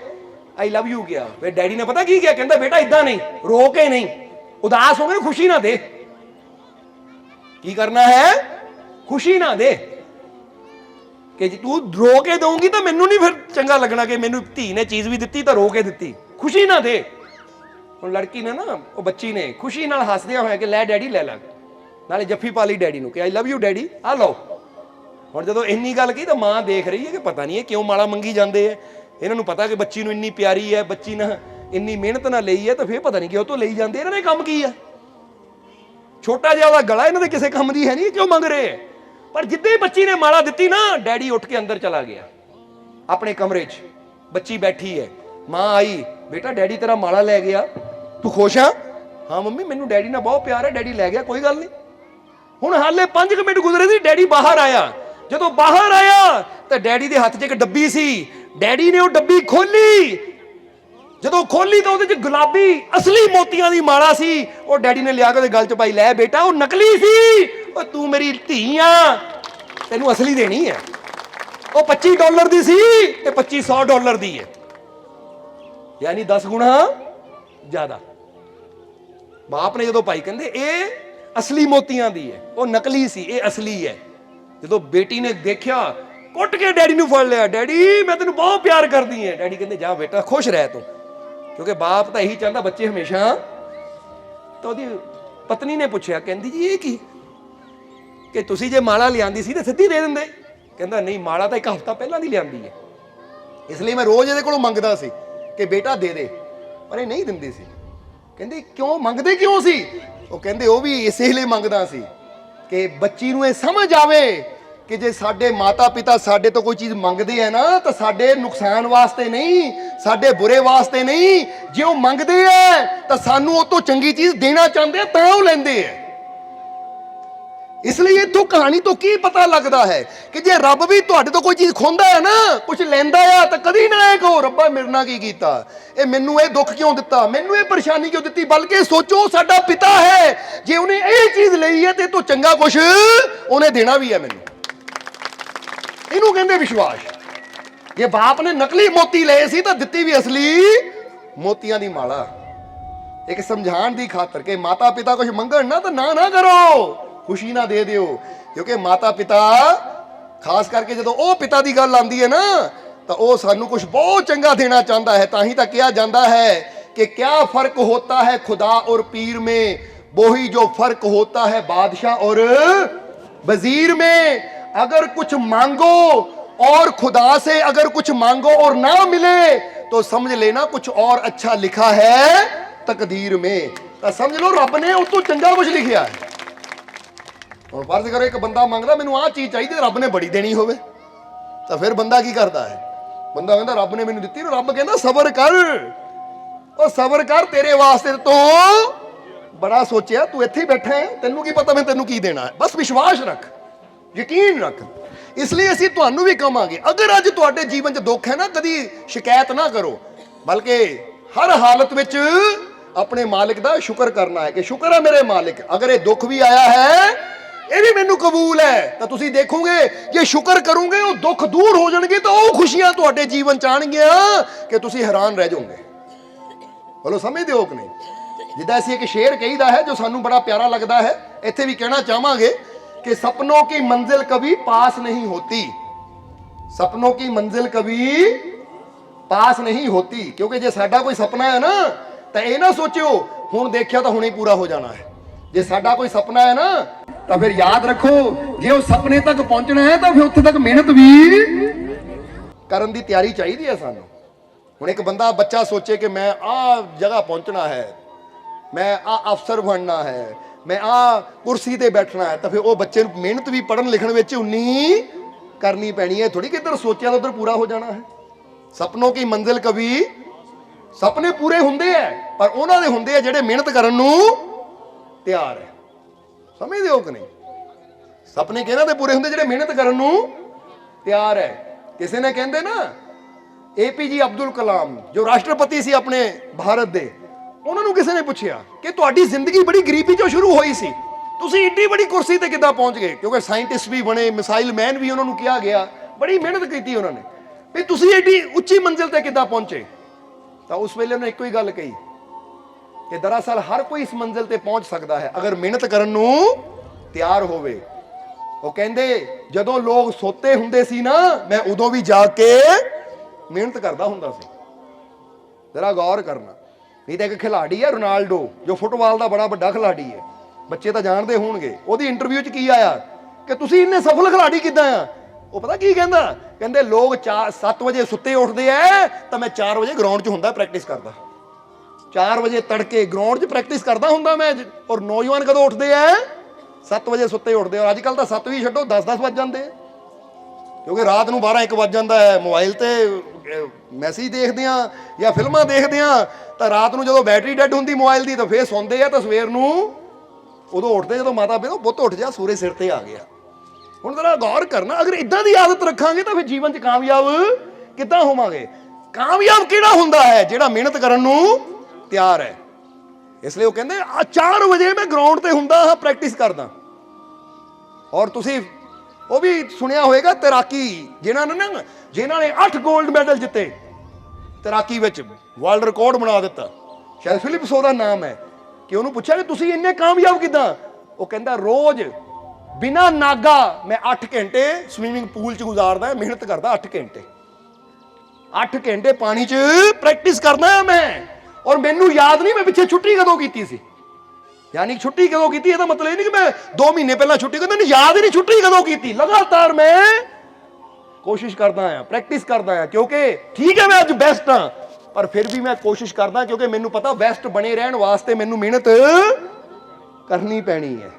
ਆਈ ਲਵ ਯੂ ਕਿਹਾ। ਫਿਰ ਡੈਡੀ ਨੇ ਪਤਾ ਕੀ ਕਿਹਾ, ਕਹਿੰਦਾ ਬੇਟਾ ਇਦਾਂ ਨਹੀਂ, ਰੋ ਕੇ ਨਹੀਂ, ਉਦਾਸ ਹੋ ਕੇ ਖੁਸ਼ੀ ਨਾ ਦੇ। ਕੀ ਕਰਨਾ ਹੈ? ਖੁਸ਼ੀ ਨਾ ਦੇ, ਕਿ ਜੇ ਤੂੰ ਰੋ ਕੇ ਦਊਂਗੀ ਤਾਂ ਮੈਨੂੰ ਨਹੀਂ ਫਿਰ ਚੰਗਾ ਲੱਗਣਾ ਕਿ ਮੈਨੂੰ ਧੀ ਨੇ ਚੀਜ਼ ਵੀ ਦਿੱਤੀ ਤਾਂ ਰੋ ਕੇ ਦਿੱਤੀ। ਖੁਸ਼ੀ ਨਾ ਦੇ। ਹੁਣ ਲੜਕੀ ਨੇ ਨਾ, ਉਹ ਬੱਚੀ ਨੇ ਖੁਸ਼ੀ ਨਾਲ ਹੱਸਦਿਆਂ ਹੋਇਆ ਕਿ ਲੈ ਡੈਡੀ ਲੈ ਲਾ, ਨਾਲੇ ਜੱਫੀ ਪਾ ਲਈ ਡੈਡੀ ਨੂੰ ਕਿ ਆਈ ਲਵ ਯੂ ਡੈਡੀ, ਆ ਲਓ। ਹੁਣ ਜਦੋਂ ਇੰਨੀ ਗੱਲ ਕਹੀ ਤਾਂ ਮਾਂ ਦੇਖ ਰਹੀ ਹੈ ਕਿ ਪਤਾ ਨਹੀਂ ਇਹ ਕਿਉਂ ਮਾਲਾ ਮੰਗੀ ਜਾਂਦੇ ਹੈ, ਇਹਨਾਂ ਨੂੰ ਪਤਾ ਕਿ ਬੱਚੀ ਨੂੰ ਇੰਨੀ ਪਿਆਰੀ ਹੈ, ਬੱਚੀ ਨਾਲ ਇੰਨੀ ਮਿਹਨਤ ਨਾਲ ਲਈ ਹੈ, ਤਾਂ ਫਿਰ ਪਤਾ ਨਹੀਂ ਕਿਉਂ ਤੋਂ ਲਈ ਜਾਂਦੇ, ਇਹਨਾਂ ਨੇ ਕੰਮ ਕੀ ਆ? ਛੋਟਾ ਜਿਹਾ ਉਹਦਾ ਗਲਾ ਇਹਨਾਂ ਦੇ ਕਿਸੇ ਕੰਮ ਦੀ ਹੈ ਨਹੀਂ, ਕਿਉਂ ਮੰਗ ਰਹੇ ਹੈ? ਪਰ ਜਿੱਦਾਂ ਹੀ ਬੱਚੀ ਨੇ ਮਾਲਾ ਦਿੱਤੀ ਨਾ, ਡੈਡੀ ਉੱਠ ਕੇ ਅੰਦਰ ਚਲਾ ਗਿਆ ਆਪਣੇ ਕਮਰੇ 'ਚ। ਬੱਚੀ ਬੈਠੀ ਹੈ, ਮਾਂ ਆਈ, ਬੇਟਾ ਡੈਡੀ ਤੇਰਾ ਮਾਲਾ ਲੈ ਗਿਆ, ਤੂੰ ਖੁਸ਼ ਆ? ਹਾਂ ਮੰਮੀ ਮੈਨੂੰ ਡੈਡੀ ਨਾਲ ਬਹੁਤ ਪਿਆਰ ਹੈ, ਡੈਡੀ ਲੈ ਗਿਆ, ਕੋਈ ਗੱਲ ਨਹੀਂ। ਹੁਣ ਹਾਲੇ 5 ਮਿੰਟ ਗੁਜ਼ਰੇ ਸੀ, ਡੈਡੀ ਬਾਹਰ ਆਇਆ। ਜਦੋਂ ਬਾਹਰ ਆਇਆ ਤਾਂ ਡੈਡੀ ਦੇ ਹੱਥ 'ਚ ਇੱਕ ਡੱਬੀ ਸੀ। ਡੈਡੀ ਨੇ ਉਹ ਡੱਬੀ ਖੋਲੀ, ਜਦੋਂ ਖੋਲੀ ਤਾਂ ਉਹਦੇ 'ਚ ਗੁਲਾਬੀ ਅਸਲੀ ਮੋਤੀਆਂ ਦੀ ਮਾਲਾ ਸੀ। ਉਹ ਡੈਡੀ ਨੇ ਲਿਆ ਕੇ ਉਹਦੇ ਗਲ 'ਚ ਪਾਈ। ਲੈ ਬੇਟਾ ਉਹ ਨਕਲੀ ਸੀ, ਉਹ ਤੂੰ ਮੇਰੀ ਧੀ ਆ, ਤੈਨੂੰ ਅਸਲੀ ਦੇਣੀ ਹੈ। ਉਹ $25 ਦੀ ਸੀ ਤੇ $2500 ਦੀ ਹੈ, ਯਾਨੀ 10 ਗੁਣਾ ਜ਼ਿਆਦਾ। ਬਾਪ ਨੇ ਜਦੋਂ ਪਾਈ, ਕਹਿੰਦੇ ਇਹ ਅਸਲੀ ਮੋਤੀਆਂ ਦੀ ਹੈ, ਉਹ ਨਕਲੀ ਸੀ, ਇਹ ਅਸਲੀ ਹੈ। ਜਦੋਂ ਬੇਟੀ ਨੇ ਦੇਖਿਆ, ਕੁੱਟ ਕੇ ਡੈਡੀ ਨੂੰ ਫੜ ਲਿਆ, ਡੈਡੀ ਮੈਂ ਤੈਨੂੰ ਬਹੁਤ ਪਿਆਰ ਕਰਦੀ ਹਾਂ। ਡੈਡੀ ਕਹਿੰਦੇ ਜਾ ਬੇਟਾ ਖੁਸ਼ ਰਹਿ ਤੂੰ, ਕਿਉਂਕਿ ਬਾਪ ਤਾਂ ਇਹੀ ਚਾਹੁੰਦਾ ਬੱਚੇ ਹਮੇਸ਼ਾ। ਤਾਂ ਉਹਦੀ ਪਤਨੀ ਨੇ ਪੁੱਛਿਆ, ਕਹਿੰਦੀ ਜੀ ਇਹ ਕੀ, ਕਿ ਤੁਸੀਂ ਜੇ ਮਾਲਾ ਲਿਆਂਦੀ ਸੀ ਤਾਂ ਸਿੱਧੀ ਦੇ ਦਿੰਦੇ। ਕਹਿੰਦਾ ਨਹੀਂ, ਮਾਲਾ ਤਾਂ 1 ਹਫ਼ਤਾ ਪਹਿਲਾਂ ਦੀ ਲਿਆਂਦੀ ਹੈ, ਇਸ ਲਈ ਮੈਂ ਰੋਜ਼ ਇਹਦੇ ਕੋਲੋਂ ਮੰਗਦਾ ਸੀ ਕਿ ਬੇਟਾ ਦੇ ਦੇ, ਪਰ ਇਹ ਨਹੀਂ ਦਿੰਦੀ ਸੀ। ਕਹਿੰਦੇ ਕਿਉਂ ਮੰਗਦੇ ਕਿਉਂ ਸੀ? ਉਹ ਕਹਿੰਦੇ ਉਹ ਵੀ ਇਸੇ ਲਈ ਮੰਗਦਾ ਸੀ ਕਿ ਬੱਚੀ ਨੂੰ ਇਹ ਸਮਝ ਆਵੇ ਕਿ ਜੇ ਸਾਡੇ ਮਾਤਾ ਪਿਤਾ ਸਾਡੇ ਤੋਂ ਕੋਈ ਚੀਜ਼ ਮੰਗਦੇ ਆ ਨਾ, ਤਾਂ ਸਾਡੇ ਨੁਕਸਾਨ ਵਾਸਤੇ ਨਹੀਂ, ਸਾਡੇ ਬੁਰੇ ਵਾਸਤੇ ਨਹੀਂ। ਜੇ ਉਹ ਮੰਗਦੇ ਆ ਤਾਂ ਸਾਨੂੰ ਉਹ ਤੋਂ ਚੰਗੀ ਚੀਜ਼ ਦੇਣਾ ਚਾਹੁੰਦੇ ਆ, ਤਾਂ ਉਹ ਲੈਂਦੇ ਆ। ਇਸ ਲਈ ਇਥੋਂ ਕਹਾਣੀ ਤੋਂ ਕੀ ਪਤਾ ਲੱਗਦਾ ਹੈ ਕਿ ਜੇ ਰੱਬ ਵੀ ਤੁਹਾਡੇ ਤੋਂ ਕੋਈ ਚੀਜ਼ ਖੋਂਦਾ ਹੈ ਨਾ, ਕੁਝ ਲੈਂਦਾ ਆ, ਤਾਂ ਕਦੀ ਨਾ ਇਹ ਕਹੋ ਰੱਬਾ ਮੇਰੇ ਨਾਲ ਕੀ ਕੀਤਾ, ਇਹ ਮੈਨੂੰ ਇਹ ਦੁੱਖ ਕਿਉਂ ਦਿੱਤਾ, ਮੈਨੂੰ ਇਹ ਪਰੇਸ਼ਾਨੀ ਕਿਉਂ ਦਿੱਤੀ, ਬਲਕਿ ਸੋਚੋ ਸਾਡਾ ਪਿਤਾ ਹੈ, ਜੇ ਉਹਨੇ ਇਹ ਚੀਜ਼ ਲਈ ਹੈ ਤੇ ਇਹ ਤੋਂ ਚੰਗਾ ਕੁਝ ਉਹਨੇ ਦੇਣਾ ਵੀ ਹੈ ਮੈਨੂੰ। ਇਹਨੂੰ ਕਹਿੰਦੇ ਵਿਸ਼ਵਾਸ। ਜੇ ਬਾਪ ਨੇ ਨਕਲੀ ਮੋਤੀ ਲਏ ਸੀ ਤਾਂ ਦਿੱਤੀ ਵੀ ਅਸਲੀ ਮੋਤੀਆਂ ਦੀ ਮਾਲਾ, ਇੱਕ ਸਮਝਾਉਣ ਦੀ ਖਾਤਰ ਕਿ ਮਾਤਾ ਪਿਤਾ ਕੁਝ ਮੰਗਣ ਨਾ ਤਾਂ ਨਾ ਕਰੋ, ਖੁਸ਼ੀ ਨਾ ਦੇ ਦਿਓ। ਕਿਉਂਕਿ ਮਾਤਾ ਪਿਤਾ, ਖਾਸ ਕਰਕੇ ਜਦੋਂ ਉਹ ਪਿਤਾ ਦੀ ਗੱਲ ਆਉਂਦੀ ਹੈ ਨਾ, ਤਾਂ ਉਹ ਸਾਨੂੰ ਕੁਝ ਬਹੁਤ ਚੰਗਾ ਦੇਣਾ ਚਾਹੁੰਦਾ ਹੈ। ਤਾਂ ਹੀ ਤਾਂ ਕਿਹਾ ਜਾਂਦਾ ਹੈ कि क्या फर्क होता है खुदा और पीर में, वही जो फर्क होता है बादशाह और वजीर में। अगर कुछ मांगो और खुदा से अगर कुछ मांगो और ना मिले तो समझ लेना कुछ और अच्छा लिखा है तकदीर में। तो समझ लो रब ने उस तो चंगा कुछ लिखा है। और फर्ज करो एक बंदा मंगदा मैनू आ चीज चाहिए, रब ने बड़ी देनी होवे, तो फिर बंदा की करता है? बंदा कहता रब ने मैनू दित्ती, रब कहता सबर कर, और सबर कर, तेरे वास्ते तो बड़ा सोचा, तू इत्थे बैठा है, तेनू की पता मैं तेनू की देना है। बस विश्वास रख, यकीन रख। इसलिए असीं तुहानू भी कहांगे, अगर अज तुहाडे जीवन च दुख है ना, कदी शिकायत ना करो, बल्कि हर हालत विच अपने मालिक दा शुक्र करना है कि शुक्र है मेरे मालिक, अगर ये दुख भी आया है ये भी मैनू कबूल है। तो तुसीं देखोगे ये शुक्र करोगे, वो दुख दूर हो जाएंगे, तो वो खुशियां तुहाडे जीवन च आउणगीਆਂ कि तुसीं हैरान रह जाओगे। बोलो समझते हो कि नहीं? जिद्दां असीं एक शेर कहीदा है जो सानू बड़ा प्यारा लगता है, इत्थे भी कहना चाहांगे कि सपनों की मंजिल कभी पास नहीं होती, सपनों की मंजिल कभी पास नहीं होती। क्योंकि जे साडा कोई सपना है ना, तो ये ना सोचो हुण देखिया तो हुणे पूरा हो जाना है। जे साडा कोई सपना है ना, तो फिर याद रखो जे उस सपने तक पहुंचना है तो फिर उत्थे तक मेहनत भी करन दी तैयारी चाहिए है सानू। हुण एक बंदा बच्चा सोचे कि मैं आ जगह पहुंचना है, मैं आ अफसर बनना है, मैं आ कुर्सी ते बैठना है, तो फिर वो बच्चे नूं मेहनत भी पढ़न लिखण विच उन्नी करनी पैनी है। थोड़ी कि इधर सोचा तो उधर पूरा हो जाना है। सपनों की मंजिल कभी, सपने पूरे हुंदे है पर उन्हां दे हुंदे है जिहड़े मेहनत करन नूं तैयार है। समझदे हो कि नहीं? सपने किहनां दे पूरे हुंदे जिहड़े मेहनत करन नूं तैयार है। किसी ने कहंदे ना APJ अब्दुल कलाम जो राष्ट्रपति सी अपने भारत दे, उन्होंने किसी ने पूछा कि तुहाडी जिंदगी बड़ी गरीबी चों शुरू हुई सी, तुसीं एड्डी बड़ी कुर्सी ते किद्दां पहुंच गए? क्योंकि साइंटिस्ट भी बने, मिसाइल मैन भी उन्होंने कहा गया, बड़ी मेहनत की उन्होंने, भी तुसीं एड्डी उच्ची मंजिल ते किद्दां पहुंचे? तो उस वेले उन्होंने एको ही गल कही कि दरअसल हर कोई इस मंजिल ते पहुंच सकता है अगर मेहनत करन नूं तैयार होवे। वो कहंदे जदों लोग सोते हुंदे सी ना, मैं उदों भी जाके मेहनत करता हुंदा सी। जरा गौर करना। नहीं तो एक खिलाड़ी है रोनाल्डो जो फुटबॉल का बड़ा वड्डा खिलाड़ी है, बच्चे तो जानते होणगे, ओहदी इंटरव्यू च की आया कि तुसीं इन्ने सफल खिलाड़ी किद्दां आ? वो पता की कहंदा, कहंदे लोग 7 वजे सुत्ते उठते हैं तो मैं 4 वजे ग्राउंड च हुंदा प्रैक्टिस करदा, 4 वजे तड़के ग्राउंड च प्रैक्टिस करता हुंदा मैं। और नौजवान कदों उठते हैं? 7 वजे सुत्ते उठते। और अजकल तो 7 भी छड्डो 10-10 वज जाते हैं, क्योंकि रात को 12-1 वज जाता है। मोबाइल ते मैसेज देखते हैं या फिल्मां देखते हैं, तो रात को जो बैटरी डैड होंगी मोबाइल की तो फिर सौंदे हैं, तो सवेर नूं उदों उठते जो माता पिता पुत्त उठ जा सूरज सिर ते आ गया। हुण जरा गौर करना, अगर इदां दी आदत रखांगे तो फिर जीवन च कामयाब किद्दां होवांगे? कामयाब किहड़ा हुंदा है? जिहड़ा मेहनत करन नूं तैयार है। इसलिए वो कहंदे 4 वजे मैं ग्राउंड ते हुंदा हां प्रैक्टिस करदा। और तुसीं वो भी सुनिया होएगा तैराकी जिन्हां ने 8 गोल्ड मैडल जिते तैराकी विच, वर्ल्ड रिकॉर्ड बना दिता, शायद फिलिप्स ओहदा नाम है, कि उन्होंने पूछा कि तुसीं इन्ने कामयाब किद्दां? वो कहंदा रोज बिना नागा मैं 8 घंटे स्विमिंग पूल च गुजारदा, मेहनत करदा 8 घंटे, 8 घंटे पानी च प्रैक्टिस करदा है मैं। और मैनू याद नहीं मैं पिछे छुट्टी कदों कीती सी, यानी छुट्टी कदों कीती ਇਹਦਾ मतलब ये नहीं कि मैं 2 महीने पहला छुट्टी करदा, नहीं, याद ही नहीं छुट्टी कदों कीती। लगातार मैं कोशिश करदा आया, प्रैक्टिस करदा आया, क्योंकि ठीक है मैं अज बेस्ट हाँ, पर फिर भी मैं कोशिश करदा, क्योंकि मैनू पता बेस्ट बने रहने वास्ते मैनू मेहनत करनी पैनी है।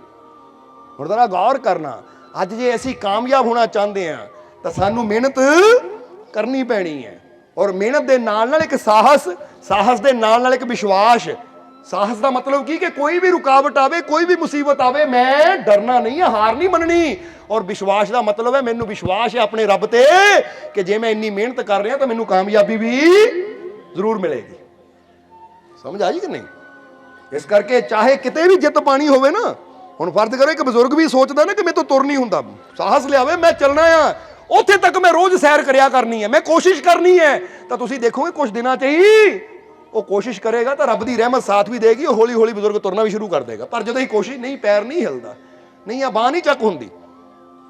हुण जरा गौर करना, अज जे असीं कामयाब होना चाहते हैं तो सानू मेहनत करनी पैनी है। और मेहनत के नाल नाल एक साहस, साहस के नाल नाल एक विश्वास। साहस का मतलब की कि कोई भी रुकावट आवे, कोई भी मुसीबत आवे, मैं डरना नहीं है, हार नहीं मननी। और विश्वास का मतलब है मैनू विश्वास है अपने रब ते कि जे मैं इन्नी मेहनत कर रहा तो मैनू कामयाबी भी जरूर मिलेगी। समझ आई कि नहीं? इस करके चाहे किते भी जित पानी होवे ना, हुण फर्ज करो एक बजुर्ग भी सोचता ना कि मैं तो तुर नहीं हुंदा, साहस लियावे मैं चलना आ, उत्थे तक मैं रोज सैर करिया करनी है, मैं कोशिश करनी है, तो तुसीं देखोगे कुछ दिनों च ही ਉਹ ਕੋਸ਼ਿਸ਼ ਕਰੇਗਾ ਤਾਂ ਰੱਬ ਦੀ ਰਹਿਮਤ ਸਾਥ ਵੀ ਦੇਗੀ, ਉਹ ਹੌਲੀ ਹੌਲੀ ਬਜ਼ੁਰਗ ਤੁਰਨਾ ਵੀ ਸ਼ੁਰੂ ਕਰ ਦੇਗਾ। ਪਰ ਜਦੋਂ ਹੀ ਕੋਸ਼ਿਸ਼ ਨਹੀਂ, ਪੈਰ ਨਹੀਂ ਹਿਲਦਾ, ਨਹੀਂ ਆ ਬਾਂਹ ਨਹੀਂ ਚੱਕ ਹੁੰਦੀ,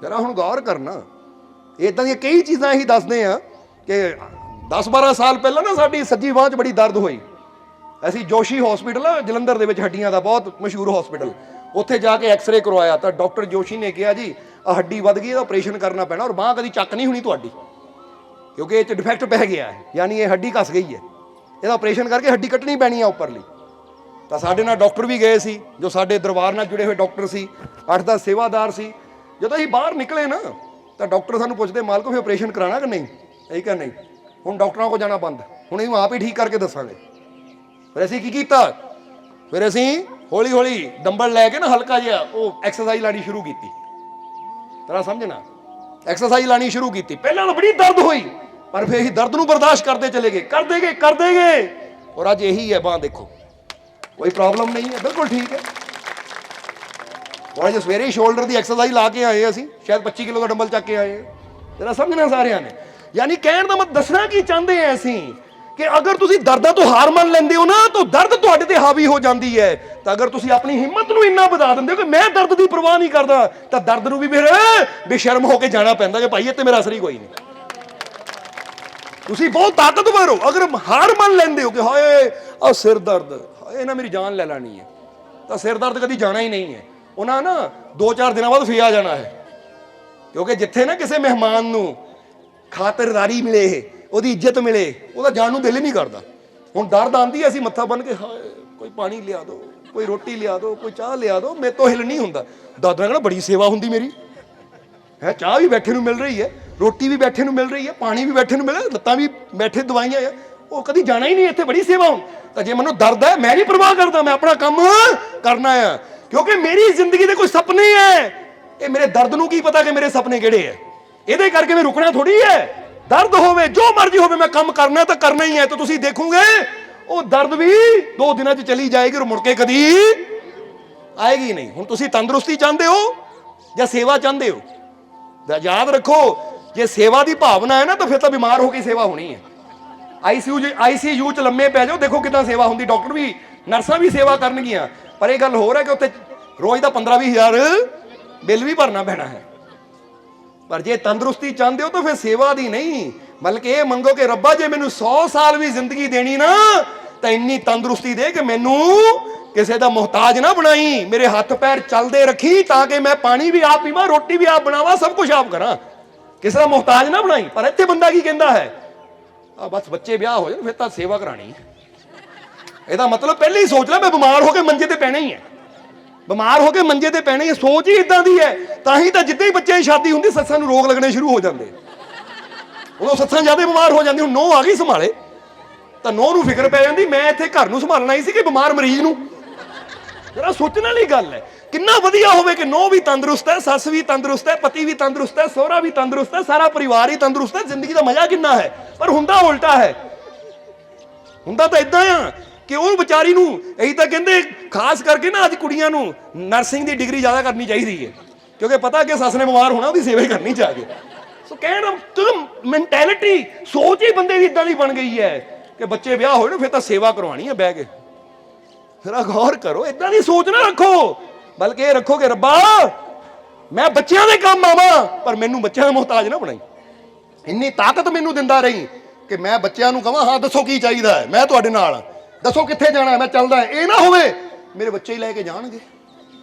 ਜਰਾ ਹੁਣ ਗੌਰ ਕਰਨਾ। ਇੱਦਾਂ ਦੀਆਂ ਕਈ ਚੀਜ਼ਾਂ ਅਸੀਂ ਦੱਸਦੇ ਹਾਂ ਕਿ 10-12 ਸਾਲ ਪਹਿਲਾਂ ਨਾ ਸਾਡੀ ਸੱਜੀ ਬਾਂਹ 'ਚ ਬੜੀ ਦਰਦ ਹੋਈ। ਅਸੀਂ ਜੋਸ਼ੀ ਹਸਪੀਟਲ ਜਲੰਧਰ ਦੇ ਵਿੱਚ ਹੱਡੀਆਂ ਦਾ ਬਹੁਤ ਮਸ਼ਹੂਰ ਹਸਪੀਟਲ, ਉੱਥੇ ਜਾ ਕੇ ਐਕਸਰੇ ਕਰਵਾਇਆ ਤਾਂ ਡਾਕਟਰ ਜੋਸ਼ੀ ਨੇ ਕਿਹਾ ਜੀ ਆ ਹੱਡੀ ਵੱਧ ਗਈ, ਇਹਦਾ ਆਪਰੇਸ਼ਨ ਕਰਨਾ ਪੈਣਾ ਔਰ ਬਾਂਹ ਕਦੀ ਚੱਕ ਨਹੀਂ ਹੋਣੀ ਤੁਹਾਡੀ, ਕਿਉਂਕਿ ਇਹ 'ਚ ਡਿਫੈਕਟ ਪੈ ਗਿਆ ਹੈ, ਯਾਨੀ ਇਹ ਹੱਡੀ ਘਸ ਗਈ ਹੈ, ਇਹਦਾ ਆਪਰੇਸ਼ਨ ਕਰਕੇ ਹੱਡੀ ਕੱਟਣੀ ਪੈਣੀ ਆ ਉੱਪਰਲੀ। ਤਾਂ ਸਾਡੇ ਨਾਲ ਡਾਕਟਰ ਵੀ ਗਏ ਸੀ, ਜੋ ਸਾਡੇ ਦਰਬਾਰ ਨਾਲ ਜੁੜੇ ਹੋਏ ਡਾਕਟਰ ਸੀ, 8-10 ਸੇਵਾਦਾਰ ਸੀ। ਜਦੋਂ ਅਸੀਂ ਬਾਹਰ ਨਿਕਲੇ ਨਾ ਤਾਂ ਡਾਕਟਰ ਸਾਨੂੰ ਪੁੱਛਦੇ, ਮਾਲਕੋ ਫਿਰ ਆਪਰੇਸ਼ਨ ਕਰਾਉਣਾ ਕਿ ਨਹੀਂ? ਅਸੀਂ ਕਿਹਾ ਨਹੀਂ, ਹੁਣ ਡਾਕਟਰਾਂ ਕੋਲ ਜਾਣਾ ਬੰਦ, ਹੁਣ ਇਹਨੂੰ ਆਪ ਹੀ ਠੀਕ ਕਰਕੇ ਦੱਸਾਂਗੇ। ਫਿਰ ਅਸੀਂ ਕੀ ਕੀਤਾ, ਫਿਰ ਅਸੀਂ ਹੌਲੀ ਹੌਲੀ ਡੰਬਲ ਲੈ ਕੇ ਨਾ ਹਲਕਾ ਜਿਹਾ ਉਹ ਐਕਸਰਸਾਈਜ਼ ਲਾਣੀ ਸ਼ੁਰੂ ਕੀਤੀ। ਤੇਰਾ ਸਮਝਣਾ, ਐਕਸਰਸਾਈਜ਼ ਲਾਣੀ ਸ਼ੁਰੂ ਕੀਤੀ। ਪਹਿਲਾਂ ਤਾਂ ਬੜੀ ਦਰਦ ਹੋਈ, ਪਰ ਫਿਰ ਅਸੀਂ ਦਰਦ ਨੂੰ ਬਰਦਾਸ਼ਤ ਕਰਦੇ ਚਲੇ ਗਏ, ਕਰਦੇ ਗਏ ਔਰ ਅੱਜ ਇਹੀ ਹੈ ਬਾਂਹ, ਦੇਖੋ ਕੋਈ ਪ੍ਰੋਬਲਮ ਨਹੀਂ ਹੈ, ਬਿਲਕੁਲ ਠੀਕ ਹੈ। ਔਰ ਅੱਜ ਸਵੇਰੇ ਹੀ ਸ਼ੋਲਡਰ ਦੀ ਐਕਸਰਸਾਈਜ਼ ਲਾ ਕੇ ਆਏ ਅਸੀਂ, ਸ਼ਾਇਦ 25 ਕਿਲੋ ਦਾ ਡੰਬਲ ਚੱਕ ਕੇ ਆਏ। ਤੇਰਾ ਸਮਝਣਾ ਸਾਰਿਆਂ ਨੇ, ਯਾਨੀ ਕਹਿਣ ਦਾ ਮਤਲਬ ਦੱਸਣਾ ਕੀ ਚਾਹੁੰਦੇ ਆ ਅਸੀਂ ਕਿ ਅਗਰ ਤੁਸੀਂ ਦਰਦਾਂ ਤੋਂ ਹਾਰ ਮੰਨ ਲੈਂਦੇ ਹੋ ਨਾ ਤਾਂ ਦਰਦ ਤੁਹਾਡੇ ਤੇ ਹਾਵੀ ਹੋ ਜਾਂਦੀ ਹੈ। ਤਾਂ ਅਗਰ ਤੁਸੀਂ ਆਪਣੀ ਹਿੰਮਤ ਨੂੰ ਇੰਨਾ ਵਧਾ ਦਿੰਦੇ ਹੋ ਕਿ ਮੈਂ ਦਰਦ ਦੀ ਪਰਵਾਹ ਨਹੀਂ ਕਰਦਾ, ਤਾਂ ਦਰਦ ਨੂੰ ਵੀ ਫਿਰ ਬੇਸ਼ਰਮ ਹੋ ਕੇ ਜਾਣਾ ਪੈਂਦਾ ਕਿ ਭਾਈ ਇੱਥੇ ਮੇਰਾ ਅਸਰ ਹੀ ਕੋਈ ਨਹੀਂ। ਤੁਸੀਂ ਬਹੁਤ ਤਾਕਤਵਰ ਹੋ, ਅਗਰ ਹਾਰ ਮੰਨ ਲੈਂਦੇ ਹੋ ਕਿ ਹਾਏ ਆ ਸਿਰ ਦਰਦ, ਹਾਏ ਨਾ ਮੇਰੀ ਜਾਨ ਲੈ ਲੈਣੀ ਹੈ, ਤਾਂ ਸਿਰ ਦਰਦ ਕਦੀ ਜਾਣਾ ਹੀ ਨਹੀਂ ਹੈ। ਉਹਨਾਂ ਨਾ 2-4 ਦਿਨਾਂ ਬਾਅਦ ਫੇਰ ਆ ਜਾਣਾ ਹੈ, ਕਿਉਂਕਿ ਜਿੱਥੇ ਨਾ ਕਿਸੇ ਮਹਿਮਾਨ ਨੂੰ ਖਾਤਰਦਾਰੀ ਮਿਲੇ, ਉਹਦੀ ਇੱਜ਼ਤ ਮਿਲੇ, ਉਹਦਾ ਜਾਣ ਨੂੰ ਦਿਲ ਹੀ ਨਹੀਂ ਕਰਦਾ। ਹੁਣ ਦਰਦ ਆਉਂਦੀ ਹੈ, ਅਸੀਂ ਮੱਥਾ ਬੰਨ ਕੇ ਹਾਏ ਕੋਈ ਪਾਣੀ ਲਿਆ ਦਿਓ, ਕੋਈ ਰੋਟੀ ਲਿਆ ਦਿਓ, ਕੋਈ ਚਾਹ ਲਿਆ ਦਿਓ, ਮੇਰੇ ਤੋਂ ਹਿਲ ਨਹੀਂ ਹੁੰਦਾ। ਦਾਦਾ ਕਹਿੰਦਾ ਬੜੀ ਸੇਵਾ ਹੁੰਦੀ ਮੇਰੀ ਹੈ, ਚਾਹ ਵੀ ਬੈਠੇ ਨੂੰ ਮਿਲ ਰਹੀ ਹੈ, ਰੋਟੀ ਵੀ ਬੈਠੇ ਨੂੰ ਮਿਲ ਰਹੀ ਹੈ, ਪਾਣੀ ਵੀ ਬੈਠੇ ਨੂੰ ਮਿਲ ਰਿਹਾ, ਲੱਤਾਂ ਵੀ ਬੈਠੇ ਦਵਾਈਆਂ ਆ, ਉਹ ਕਦੀ ਜਾਣਾ ਹੀ ਨਹੀਂ, ਇੱਥੇ ਬੜੀ ਸੇਵਾ ਹੁਣ। ਤਾਂ ਜੇ ਮੈਨੂੰ ਦਰਦ ਹੈ, ਮੈਂ ਨਹੀਂ ਪਰਵਾਹ ਕਰਦਾ, ਮੈਂ ਆਪਣਾ ਕੰਮ ਕਰਨਾ ਆ, ਕਿਉਂਕਿ ਮੇਰੀ ਜ਼ਿੰਦਗੀ ਦੇ ਕੋਈ ਸੁਪਨੇ ਹੈ। ਇਹ ਮੇਰੇ ਦਰਦ ਨੂੰ ਕੀ ਪਤਾ ਕਿ ਮੇਰੇ ਸੁਪਨੇ ਕਿਹੜੇ ਹੈ, ਇਹਦੇ ਕਰਕੇ ਮੈਂ ਰੁਕਣਾ ਥੋੜੀ ਹੈ। ਦਰਦ ਹੋਵੇ ਜੋ ਮਰਜ਼ੀ ਹੋਵੇ, ਮੈਂ ਕੰਮ ਕਰਨਾ ਤਾਂ ਕਰਨਾ ਹੀ ਹੈ। ਤਾਂ ਤੁਸੀਂ ਦੇਖੋਗੇ ਉਹ ਦਰਦ ਵੀ 2 ਦਿਨਾਂ 'ਚ ਚਲੀ ਜਾਏਗੀ ਔਰ ਮੁੜ ਕੇ ਕਦੀ ਆਏਗੀ ਨਹੀਂ। ਹੁਣ ਤੁਸੀਂ ਤੰਦਰੁਸਤੀ ਚਾਹੁੰਦੇ ਹੋ ਜਾਂ ਸੇਵਾ ਚਾਹੁੰਦੇ ਹੋ? ਤਾਂ ਯਾਦ ਰੱਖੋ, ਜੇ ਸੇਵਾ ਦੀ ਭਾਵਨਾ ਹੈ ਨਾ ਤਾਂ ਫਿਰ ਤਾਂ ਬਿਮਾਰ ਹੋ ਕੇ ਸੇਵਾ ਹੋਣੀ ਹੈ। ਆਈਸੀਯੂ 'ਚ ਲੰਮੇ ਪੈ ਜਾਓ, ਦੇਖੋ ਕਿੱਦਾਂ ਸੇਵਾ ਹੁੰਦੀ, ਡਾਕਟਰ ਵੀ ਨਰਸਾਂ ਵੀ ਸੇਵਾ ਕਰਨਗੀਆਂ। ਪਰ ਇਹ ਗੱਲ ਹੋਰ ਹੈ ਕਿ ਉੱਥੇ ਰੋਜ਼ ਦਾ 15-20 ਹਜ਼ਾਰ ਬਿੱਲ ਵੀ ਭਰਨਾ ਪੈਣਾ ਹੈ। ਪਰ ਜੇ ਤੰਦਰੁਸਤੀ ਚਾਹੁੰਦੇ ਹੋ ਤਾਂ ਫਿਰ ਸੇਵਾ ਦੀ ਨਹੀਂ, ਬਲਕਿ ਇਹ ਮੰਗੋ ਕਿ ਰੱਬਾ ਜੇ ਮੈਨੂੰ 100 ਸਾਲ ਵੀ ਜ਼ਿੰਦਗੀ ਦੇਣੀ ਨਾ ਤਾਂ ਇੰਨੀ ਤੰਦਰੁਸਤੀ ਦੇ ਕਿ ਮੈਨੂੰ ਕਿਸੇ ਦਾ ਮੁਹਤਾਜ ਨਾ ਬਣਾਈ, ਮੇਰੇ ਹੱਥ ਪੈਰ ਚੱਲਦੇ ਰੱਖੀ ਤਾਂ ਕਿ ਮੈਂ ਪਾਣੀ ਵੀ ਆਪ ਪੀਵਾਂ, ਰੋਟੀ ਵੀ ਆਪ ਬਣਾਵਾਂ, ਸਭ ਕੁਝ ਆਪ ਕਰਾਂ, ਕਿਸੇ ਦਾ ਮੁਹਤਾਜ ਨਾ ਬਣਾਈ। ਪਰ ਇੱਥੇ ਬੰਦਾ ਕੀ ਕਹਿੰਦਾ ਹੈ, ਆ ਬਸ ਬੱਚੇ ਵਿਆਹ ਹੋ ਜਾਣ ਫਿਰ ਤਾਂ ਸੇਵਾ ਕਰਾਣੀ। ਇਹਦਾ ਮਤਲਬ ਪਹਿਲੇ ਹੀ ਸੋਚ ਲੈ ਮੈਂ ਬਿਮਾਰ ਹੋ ਕੇ ਮੰਜੇ ਤੇ ਪੈਣਾ ਹੀ ਹੈ, ਬਿਮਾਰ ਹੋ ਕੇ ਮੰਜੇ ਤੇ ਪੈਣੇ, ਸੋਚ ਹੀ ਇਦਾਂ ਦੀ ਹੈ। ਤਾਂ ਹੀ ਤਾਂ ਜਿੱਦਾਂ ਹੀ ਬੱਚਿਆਂ ਦੀ ਸ਼ਾਦੀ ਹੁੰਦੀ ਸੱਸਾਂ ਨੂੰ ਰੋਗ ਲੱਗਣੇ ਸ਼ੁਰੂ ਹੋ ਜਾਂਦੇ, ਉਦੋਂ ਸੱਸਾਂ ਜ਼ਿਆਦਾ ਬਿਮਾਰ ਹੋ ਜਾਂਦੀ। ਹੁਣ ਨੂੰਹ ਆ ਗਈ ਸੰਭਾਲੇ ਤਾਂ ਨੂੰਹ ਨੂੰ ਫਿਕਰ ਪੈ ਜਾਂਦੀ, ਮੈਂ ਇੱਥੇ ਘਰ ਨੂੰ ਸੰਭਾਲਣਾ ਹੀ ਸੀ ਕਿ ਬਿਮਾਰ ਮਰੀਜ਼ ਨੂੰ। ਜਰਾ ਸੋਚਣ ਵਾਲੀ ਗੱਲ ਹੈ। ਕਿੰਨਾ ਵਧੀਆ ਹੋਵੇ ਕਿ ਨੂੰਹ ਵੀ ਤੰਦਰੁਸਤ ਹੈ, ਸੱਸ ਵੀ ਤੰਦਰੁਸਤ ਹੈ, ਪਤੀ ਵੀ ਤੰਦਰੁਸਤ ਹੈ, ਸਹੁਰਾ ਵੀ ਤੰਦਰੁਸਤ ਹੈ, ਸਾਰਾ ਪਰਿਵਾਰ ਹੀ ਤੰਦਰੁਸਤ ਹੈ। ਜ਼ਿੰਦਗੀ ਦਾ ਮਜ਼ਾ ਕਿੰਨਾ ਹੈ। ਪਰ ਹੁੰਦਾ ਉਲਟਾ ਹੈ, ਹੁੰਦਾ ਤਾਂ ਇਦਾਂ ਆ ਕਿ ਉਹ ਵਿਚਾਰੀ ਨੂੰ, ਇਹੀ ਤਾਂ ਕਹਿੰਦੇ ਖਾਸ ਕਰਕੇ ਨਾ ਅੱਜ ਕੁੜੀਆਂ ਨੂੰ ਨਰਸਿੰਗ ਦੀ ਡਿਗਰੀ ਜ਼ਿਆਦਾ ਕਰਨੀ ਚਾਹੀਦੀ ਹੈ, ਕਿਉਂਕਿ ਪਤਾ ਕਿ ਸੱਸ ਨੇ ਬਿਮਾਰ ਹੋਣਾ, ਉਹਦੀ ਸੇਵਾ ਹੀ ਕਰਨੀ ਚਾਹੀਦੀ। ਸੋ ਕਹਿਣ ਮੈਂਟੈਲਿਟੀ, ਸੋਚ ਹੀ ਬੰਦੇ ਦੀ ਇਦਾਂ ਦੀ ਬਣ ਗਈ ਹੈ ਕਿ ਬੱਚੇ ਵਿਆਹ ਹੋਏ ਨਾ ਫਿਰ ਤਾਂ ਸੇਵਾ ਕਰਵਾਉਣੀ ਹੈ ਬਹਿ ਕੇ। ਫਿਰ ਗੌਰ ਕਰੋ, ਇਦਾਂ ਦੀ ਸੋਚ ਨਾ ਰੱਖੋ, ਬਲਕਿ ਇਹ ਰੱਖੋ ਕਿ ਰੱਬਾ ਮੈਂ ਬੱਚਿਆਂ ਦੇ ਕੰਮ ਆਵਾਂ ਪਰ ਮੈਨੂੰ ਬੱਚਿਆਂ ਦਾ ਮੁਹਤਾਜ ਨਾ ਬਣਾਈ। ਇੰਨੀ ਤਾਕਤ ਮੈਨੂੰ ਦਿੰਦਾ ਰਹੀ ਕਿ ਮੈਂ ਬੱਚਿਆਂ ਨੂੰ ਕਹਾਂ ਹਾਂ ਦੱਸੋ ਕੀ ਚਾਹੀਦਾ ਹੈ, ਮੈਂ ਤੁਹਾਡੇ ਨਾਲ, ਦੱਸੋ ਕਿੱਥੇ ਜਾਣਾ, ਮੈਂ ਚੱਲਦਾ। ਇਹ ਨਾ ਹੋਵੇ ਮੇਰੇ ਬੱਚੇ ਹੀ ਲੈ ਕੇ ਜਾਣਗੇ,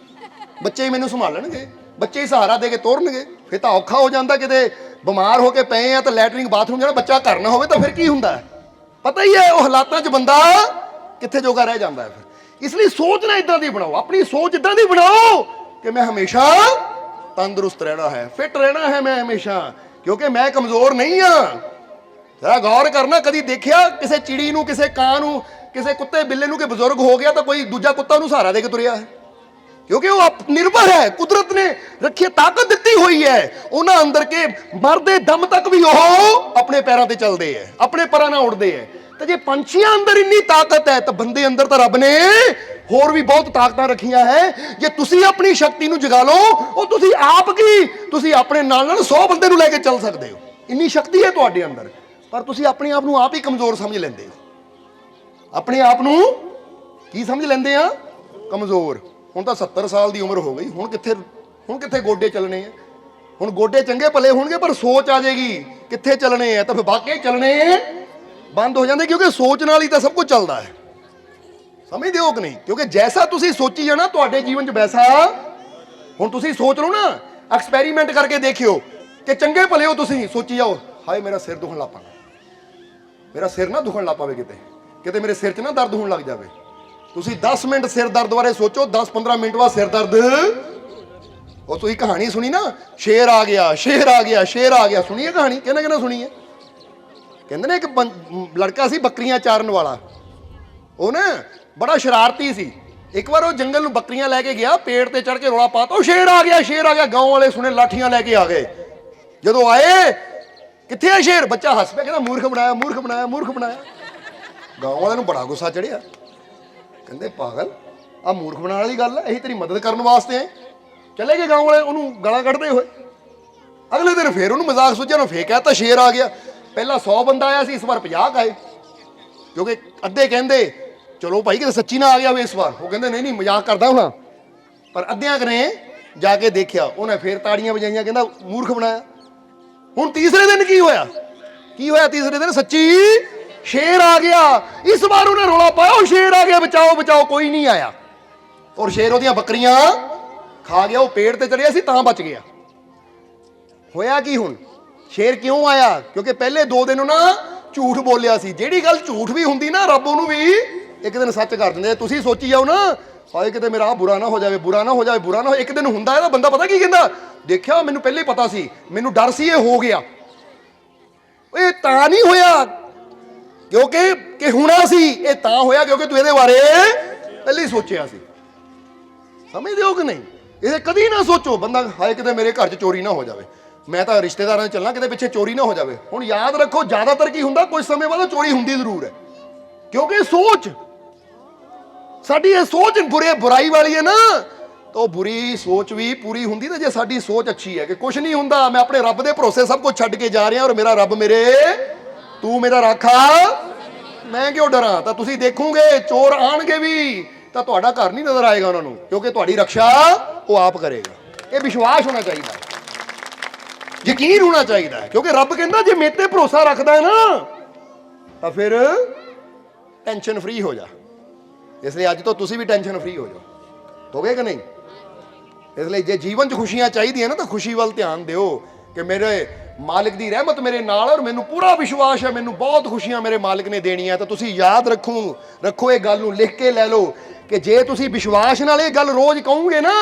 ਬੱਚੇ ਹੀ ਮੈਨੂੰ ਸੰਭਾਲਣਗੇ, ਬੱਚੇ ਹੀ ਸਹਾਰਾ ਦੇ ਕੇ ਤੋਰਨਗੇ। ਫਿਰ ਤਾਂ ਔਖਾ ਹੋ ਜਾਂਦਾ, ਕਿਤੇ ਬਿਮਾਰ ਹੋ ਕੇ ਪਏ ਆ ਤਾਂ ਲੈਟਰਿੰਗ ਬਾਥਰੂਮ ਜਾਣਾ, ਬੱਚਾ ਘਰ ਨਾ ਹੋਵੇ ਤਾਂ ਫਿਰ ਕੀ ਹੁੰਦਾ ਪਤਾ ਹੀ ਹੈ। ਉਹ ਹਾਲਾਤਾਂ 'ਚ ਬੰਦਾ ਕਿੱਥੇ ਜੋਗਾ ਰਹਿ ਜਾਂਦਾ ਹੈ। ਫਿਰ ਇਸ ਲਈ ਸੋਚ ਨਾ ਇਦਾਂ ਦੀ ਬਣਾਓ, ਆਪਣੀ ਸੋਚ ਇਦਾਂ ਦੀ ਬਣਾਓ ਕਿ ਮੈਂ ਹਮੇਸ਼ਾ ਤੰਦਰੁਸਤ ਰਹਿਣਾ ਹੈ, ਫਿੱਟ ਰਹਿਣਾ ਹੈ ਮੈਂ ਹਮੇਸ਼ਾ, ਕਿਉਂਕਿ ਮੈਂ ਕਮਜ਼ੋਰ ਨਹੀਂ ਹਾਂ। ਜ਼ਰਾ ਗੌਰ ਕਰਨਾ, ਕਦੀ ਦੇਖਿਆ ਕਿਸੇ ਚਿੜੀ ਨੂੰ, ਕਿਸੇ ਕਾਂ ਨੂੰ, ਕਿਸੇ ਕੁੱਤੇ ਬਿੱਲੇ ਨੂੰ ਕਿ ਬਜ਼ੁਰਗ ਹੋ ਗਿਆ ਤਾਂ ਕੋਈ ਦੂਜਾ ਕੁੱਤਾ ਉਹਨੂੰ ਸਹਾਰਾ ਦੇ ਕੇ ਤੁਰਿਆ ਹੈ? ਕਿਉਂਕਿ ਉਹ ਨਿਰਭਰ ਹੈ, ਕੁਦਰਤ ਨੇ ਰੱਖੀ ਤਾਕਤ ਦਿੱਤੀ ਹੋਈ ਹੈ ਉਹਨਾਂ ਅੰਦਰ ਕੇ ਮਰਦੇ ਦਮ ਤੱਕ ਵੀ ਉਹ ਆਪਣੇ ਪੈਰਾਂ ਤੇ ਚੱਲਦੇ ਹੈ, ਆਪਣੇ ਪਰਾਂ ਨਾਲ ਉੱਡਦੇ ਹੈ। ਤੇ ਜੇ ਪੰਛੀਆਂ ਅੰਦਰ ਇੰਨੀ ਤਾਕਤ ਹੈ ਤਾਂ ਬੰਦੇ ਅੰਦਰ ਤਾਂ ਰੱਬ ਨੇ ਹੋਰ ਵੀ ਬਹੁਤ ਤਾਕਤਾਂ ਰੱਖੀਆਂ ਹੈ। ਜੇ ਤੁਸੀਂ ਆਪਣੀ ਸ਼ਕਤੀ ਨੂੰ ਜਗਾ ਲਓ, ਉਹ ਤੁਸੀਂ ਆਪ ਕੀ, ਤੁਸੀਂ ਆਪਣੇ ਨਾਲ ਨਾਲ 100 ਬੰਦੇ ਨੂੰ ਲੈ ਕੇ ਚੱਲ ਸਕਦੇ ਹੋ, ਇੰਨੀ ਸ਼ਕਤੀ ਹੈ ਤੁਹਾਡੇ ਅੰਦਰ। ਪਰ ਤੁਸੀਂ ਆਪਣੇ ਆਪ ਨੂੰ ਆਪ ਹੀ ਕਮਜ਼ੋਰ ਸਮਝ ਲੈਂਦੇ ਹੋ। ਆਪਣੇ ਆਪ ਨੂੰ ਕੀ ਸਮਝ ਲੈਂਦੇ ਆ? ਕਮਜ਼ੋਰ। ਹੁਣ ਤਾਂ 70 ਸਾਲ ਦੀ ਉਮਰ ਹੋ ਗਈ, ਹੁਣ ਕਿੱਥੇ ਗੋਡੇ ਚੱਲਣੇ ਆ? ਹੁਣ ਗੋਡੇ ਚੰਗੇ ਭਲੇ ਹੋਣਗੇ ਪਰ ਸੋਚ ਆ ਜਾਏਗੀ ਕਿੱਥੇ ਚੱਲਣੇ ਆ, ਤਾਂ ਫਿਰ ਵਾਕਈ ਚੱਲਣੇ ਬੰਦ ਹੋ ਜਾਂਦੇ, ਕਿਉਂਕਿ ਸੋਚ ਨਾਲ ਹੀ ਤਾਂ ਸਭ ਕੁਝ ਚੱਲਦਾ ਹੈ। ਸਮਝਦੇ ਹੋ ਕਿ ਨਹੀਂ? ਕਿਉਂਕਿ ਜੈਸਾ ਤੁਸੀਂ ਸੋਚੀ ਜਾਣਾ ਤੁਹਾਡੇ ਜੀਵਨ 'ਚ ਵੈਸਾ। ਹੁਣ ਤੁਸੀਂ ਸੋਚ ਲਓ ਨਾ, ਐਕਸਪੈਰੀਮੈਂਟ ਕਰਕੇ ਦੇਖਿਓ ਕਿ ਚੰਗੇ ਭਲੇ ਹੋ, ਤੁਸੀਂ ਸੋਚੀ ਜਾਓ ਹਾਏ ਮੇਰਾ ਸਿਰ ਦੁਖਣ ਲੱਗ ਪੈਣਾ, ਮੇਰਾ ਸਿਰ ਨਾ ਦੁਖਣ ਲੱਗ ਪਵੇ, ਕਿਤੇ ਮੇਰੇ ਸਿਰ 'ਚ ਨਾ ਦਰਦ ਹੋਣ ਲੱਗ ਜਾਵੇ। ਤੁਸੀਂ 10 ਮਿੰਟ ਸਿਰ ਦਰਦ ਬਾਰੇ ਸੋਚੋ, 10-15 ਮਿੰਟ ਬਾਅਦ ਸਿਰ ਦਰਦ। ਉਹ ਤੁਸੀਂ ਕਹਾਣੀ ਸੁਣੀ ਨਾ, ਸ਼ੇਰ ਆ ਗਿਆ, ਸ਼ੇਰ ਆ ਗਿਆ, ਸ਼ੇਰ ਆ ਗਿਆ, ਸੁਣੀ ਹੈ ਕਹਾਣੀ? ਕਿਹਨੇ ਸੁਣੀ ਹੈ? ਕਹਿੰਦੇ ਨੇ ਇੱਕ ਲੜਕਾ ਸੀ ਬੱਕਰੀਆਂ ਚਾਰਨ ਵਾਲਾ, ਉਹ ਨਾ ਬੜਾ ਸ਼ਰਾਰਤੀ ਸੀ। ਇੱਕ ਵਾਰ ਉਹ ਜੰਗਲ ਨੂੰ ਬੱਕਰੀਆਂ ਲੈ ਕੇ ਗਿਆ, ਪੇੜ ਤੇ ਚੜ ਕੇ ਰੌਲਾ ਪਾਤਾ, ਉਹ ਸ਼ੇਰ ਆ ਗਿਆ, ਸ਼ੇਰ ਆ ਗਿਆ। ਗਾਂव ਵਾਲੇ ਸੁਣੇ, ਲਾਠੀਆਂ ਲੈ ਕੇ ਆ ਗਏ। ਜਦੋਂ ਆਏ, ਕਿੱਥੇ ਆ ਸ਼ੇਰ? ਬੱਚਾ ਹੱਸ ਪਿਆ, ਕਹਿੰਦਾ ਮੂਰਖ ਬਣਾਇਆ, ਮੂਰਖ ਬਣਾਇਆ, ਮੂਰਖ ਬਣਾਇਆ। ਗਾਂव ਵਾਲਿਆਂ ਨੂੰ ਬੜਾ ਗੁੱਸਾ ਚੜਿਆ, ਕਹਿੰਦੇ ਪਾਗਲ, ਆਹ ਮੂਰਖ ਬਣਾਉਣ ਵਾਲੀ ਗੱਲ ਹੈ, ਅਸੀਂ ਤੇਰੀ ਮਦਦ ਕਰਨ ਵਾਸਤੇ ਆਏ। ਚਲੇ ਗਏ ਗਾਂव ਵਾਲੇ ਉਹਨੂੰ ਗਾਲਾਂ ਕੱਢਦੇ ਹੋਏ। ਅਗਲੇ ਦਿਨ ਫੇਰ ਉਹਨੂੰ ਮਜ਼ਾਕ ਸੋਚਿਆ, ਉਹਨੂੰ ਫੇਰ ਕਹਿਤਾ ਸ਼ੇਰ ਆ ਗਿਆ। ਪਹਿਲਾਂ 100 ਬੰਦਾ ਆਇਆ ਸੀ, ਇਸ ਵਾਰ 50 ਆਏ, ਕਿਉਂਕਿ ਅੱਧੇ ਕਹਿੰਦੇ ਚਲੋ ਭਾਈ ਕਿਤੇ ਸੱਚੀ ਨਾ ਆ ਗਿਆ ਹੋਵੇ ਇਸ ਵਾਰ, ਉਹ ਕਹਿੰਦੇ ਨਹੀਂ ਮਜ਼ਾਕ ਕਰਦਾ ਹੋਣਾ। ਪਰ ਅੱਧਿਆਂ ਨੇ ਜਾ ਕੇ ਦੇਖਿਆ, ਉਹਨੇ ਫੇਰ ਤਾੜੀਆਂ ਵਜਾਈਆਂ, ਕਹਿੰਦਾ ਮੂਰਖ ਬਣਾਇਆ। ਹੁਣ ਤੀਸਰੇ ਦਿਨ ਕੀ ਹੋਇਆ? ਤੀਸਰੇ ਦਿਨ ਸੱਚੀ ਸ਼ੇਰ ਆ ਗਿਆ। ਇਸ ਵਾਰ ਉਹਨੇ ਰੌਲਾ ਪਾਇਆ, ਉਹ ਸ਼ੇਰ ਆ ਗਿਆ, ਬਚਾਓ ਬਚਾਓ। ਕੋਈ ਨਹੀਂ ਆਇਆ, ਔਰ ਸ਼ੇਰ ਉਹਦੀਆਂ ਬੱਕਰੀਆਂ ਖਾ ਗਿਆ। ਉਹ ਪੇੜ ਤੇ ਚੜਿਆ ਸੀ ਤਾਂ ਬਚ ਗਿਆ। ਹੋਇਆ ਕੀ ਹੁਣ? ਸ਼ੇਰ ਕਿਉਂ ਆਇਆ? ਕਿਉਂਕਿ ਪਹਿਲੇ 2 ਦਿਨ ਉਹਨਾਂ ਝੂਠ ਬੋਲਿਆ ਸੀ। ਜਿਹੜੀ ਗੱਲ ਝੂਠ ਵੀ ਹੁੰਦੀ ਨਾ, ਰੱਬ ਉਹਨੂੰ ਵੀ ਇੱਕ ਦਿਨ ਸੱਚ ਕਰ ਦਿੰਦੇ। ਤੁਸੀਂ ਸੋਚੀ ਜਾਓ ਨਾ, ਹਾਏ ਕਿਤੇ ਮੇਰਾ ਆਹ ਬੁਰਾ ਨਾ ਹੋ ਜਾਵੇ, ਬੁਰਾ ਨਾ ਹੋ ਜਾਵੇ, ਬੁਰਾ ਨਾ ਹੋ। ਇੱਕ ਦਿਨ ਹੁੰਦਾ ਇਹਦਾ ਬੰਦਾ ਪਤਾ ਕੀ ਕਹਿੰਦਾ? ਦੇਖਿਆ, ਮੈਨੂੰ ਪਹਿਲੇ ਹੀ ਪਤਾ ਸੀ, ਮੈਨੂੰ ਡਰ ਸੀ, ਇਹ ਹੋ ਗਿਆ। ਇਹ ਤਾਂ ਨਹੀਂ ਹੋਇਆ ਕਿਉਂਕਿ ਹੋਣਾ ਸੀ, ਇਹ ਤਾਂ ਹੋਇਆ ਕਿਉਂਕਿ ਤੂੰ ਇਹਦੇ ਬਾਰੇ ਪਹਿਲੇ ਹੀ ਸੋਚਿਆ ਸੀ। ਸਮਝਦੇ ਹੋ ਕਿ ਨਹੀਂ? ਇਹ ਕਦੀ ਨਾ ਸੋਚੋ ਬੰਦਾ, ਹਾਏ ਕਿਤੇ ਮੇਰੇ ਘਰ 'ਚ ਚੋਰੀ ਨਾ ਹੋ ਜਾਵੇ, ਮੈਂ ਤਾਂ ਰਿਸ਼ਤੇਦਾਰਾਂ 'ਚ ਚੱਲਣਾ, ਕਿਤੇ ਪਿੱਛੇ ਚੋਰੀ ਨਾ ਹੋ ਜਾਵੇ। ਹੁਣ ਯਾਦ ਰੱਖੋ, ਜ਼ਿਆਦਾਤਰ ਕੀ ਹੁੰਦਾ, ਕੁਝ ਸਮੇਂ ਬਾਅਦ ਚੋਰੀ ਹੁੰਦੀ ਜ਼ਰੂਰ ਹੈ, ਕਿਉਂਕਿ ਸੋਚ ਸਾਡੀ, ਇਹ ਸੋਚ ਬੁਰਾਈ ਵਾਲੀ ਹੈ ਨਾ, ਤਾਂ ਉਹ ਬੁਰੀ ਸੋਚ ਵੀ ਪੂਰੀ ਹੁੰਦੀ ਨਾ ਜੇ ਸਾਡੀ ਸੋਚ ਅੱਛੀ ਹੈ ਕਿ ਕੁਝ ਨਹੀਂ ਹੁੰਦਾ, ਮੈਂ ਆਪਣੇ ਰੱਬ ਦੇ ਭਰੋਸੇ ਸਭ ਕੁਝ ਛੱਡ ਕੇ ਜਾ ਰਿਹਾ, ਔਰ ਮੇਰਾ ਰੱਬ ਤੂੰ ਮੇਰਾ ਰਾਖਾ, ਮੈਂ ਕਿਉਂ ਡਰਾਂ। ਤਾਂ ਤੁਸੀਂ ਦੇਖੋਗੇ ਚੋਰ ਆਣਗੇ ਵੀ ਤਾਂ ਤੁਹਾਡਾ ਘਰ ਨਹੀਂ ਨਜ਼ਰ ਆਏਗਾ ਉਹਨਾਂ ਨੂੰ, ਕਿਉਂਕਿ ਤੁਹਾਡੀ ਰੱਖਿਆ ਉਹ ਆਪ ਕਰੇਗਾ। ਇਹ ਵਿਸ਼ਵਾਸ ਹੋਣਾ ਚਾਹੀਦਾ, ਯਕੀਨ ਹੋਣਾ ਚਾਹੀਦਾ, ਕਿਉਂਕਿ ਰੱਬ ਕਹਿੰਦਾ ਜੇ ਮੇਰੇ ਤੇ ਭਰੋਸਾ ਰੱਖਦਾ ਹੈ ਨਾ ਤਾਂ ਫਿਰ ਟੈਨਸ਼ਨ ਫ੍ਰੀ ਹੋ ਜਾ। ਇਸ ਲਈ ਅੱਜ ਤੋਂ ਤੁਸੀਂ ਵੀ ਟੈਨਸ਼ਨ ਫ੍ਰੀ ਹੋ ਜਾਓ, ਹੋਗੇ ਕਿ ਨਹੀਂ? ਇਸ ਲਈ ਜੇ ਜੀਵਨ 'ਚ ਖੁਸ਼ੀਆਂ ਚਾਹੀਦੀਆਂ ਨਾ ਤਾਂ ਖੁਸ਼ੀ ਵੱਲ ਧਿਆਨ ਦਿਓ ਕਿ ਮੇਰੇ ਮਾਲਿਕ ਦੀ ਰਹਿਮਤ ਮੇਰੇ ਨਾਲ, ਔਰ ਮੈਨੂੰ ਪੂਰਾ ਵਿਸ਼ਵਾਸ ਹੈ ਮੈਨੂੰ ਬਹੁਤ ਖੁਸ਼ੀਆਂ ਮੇਰੇ ਮਾਲਿਕ ਨੇ ਦੇਣੀਆਂ। ਤਾਂ ਤੁਸੀਂ ਯਾਦ ਰੱਖੋ ਇਹ ਗੱਲ ਨੂੰ, ਲਿਖ ਕੇ ਲੈ ਲਓ ਕਿ ਜੇ ਤੁਸੀਂ ਵਿਸ਼ਵਾਸ ਨਾਲ ਇਹ ਗੱਲ ਰੋਜ਼ ਕਹੋਗੇ ਨਾ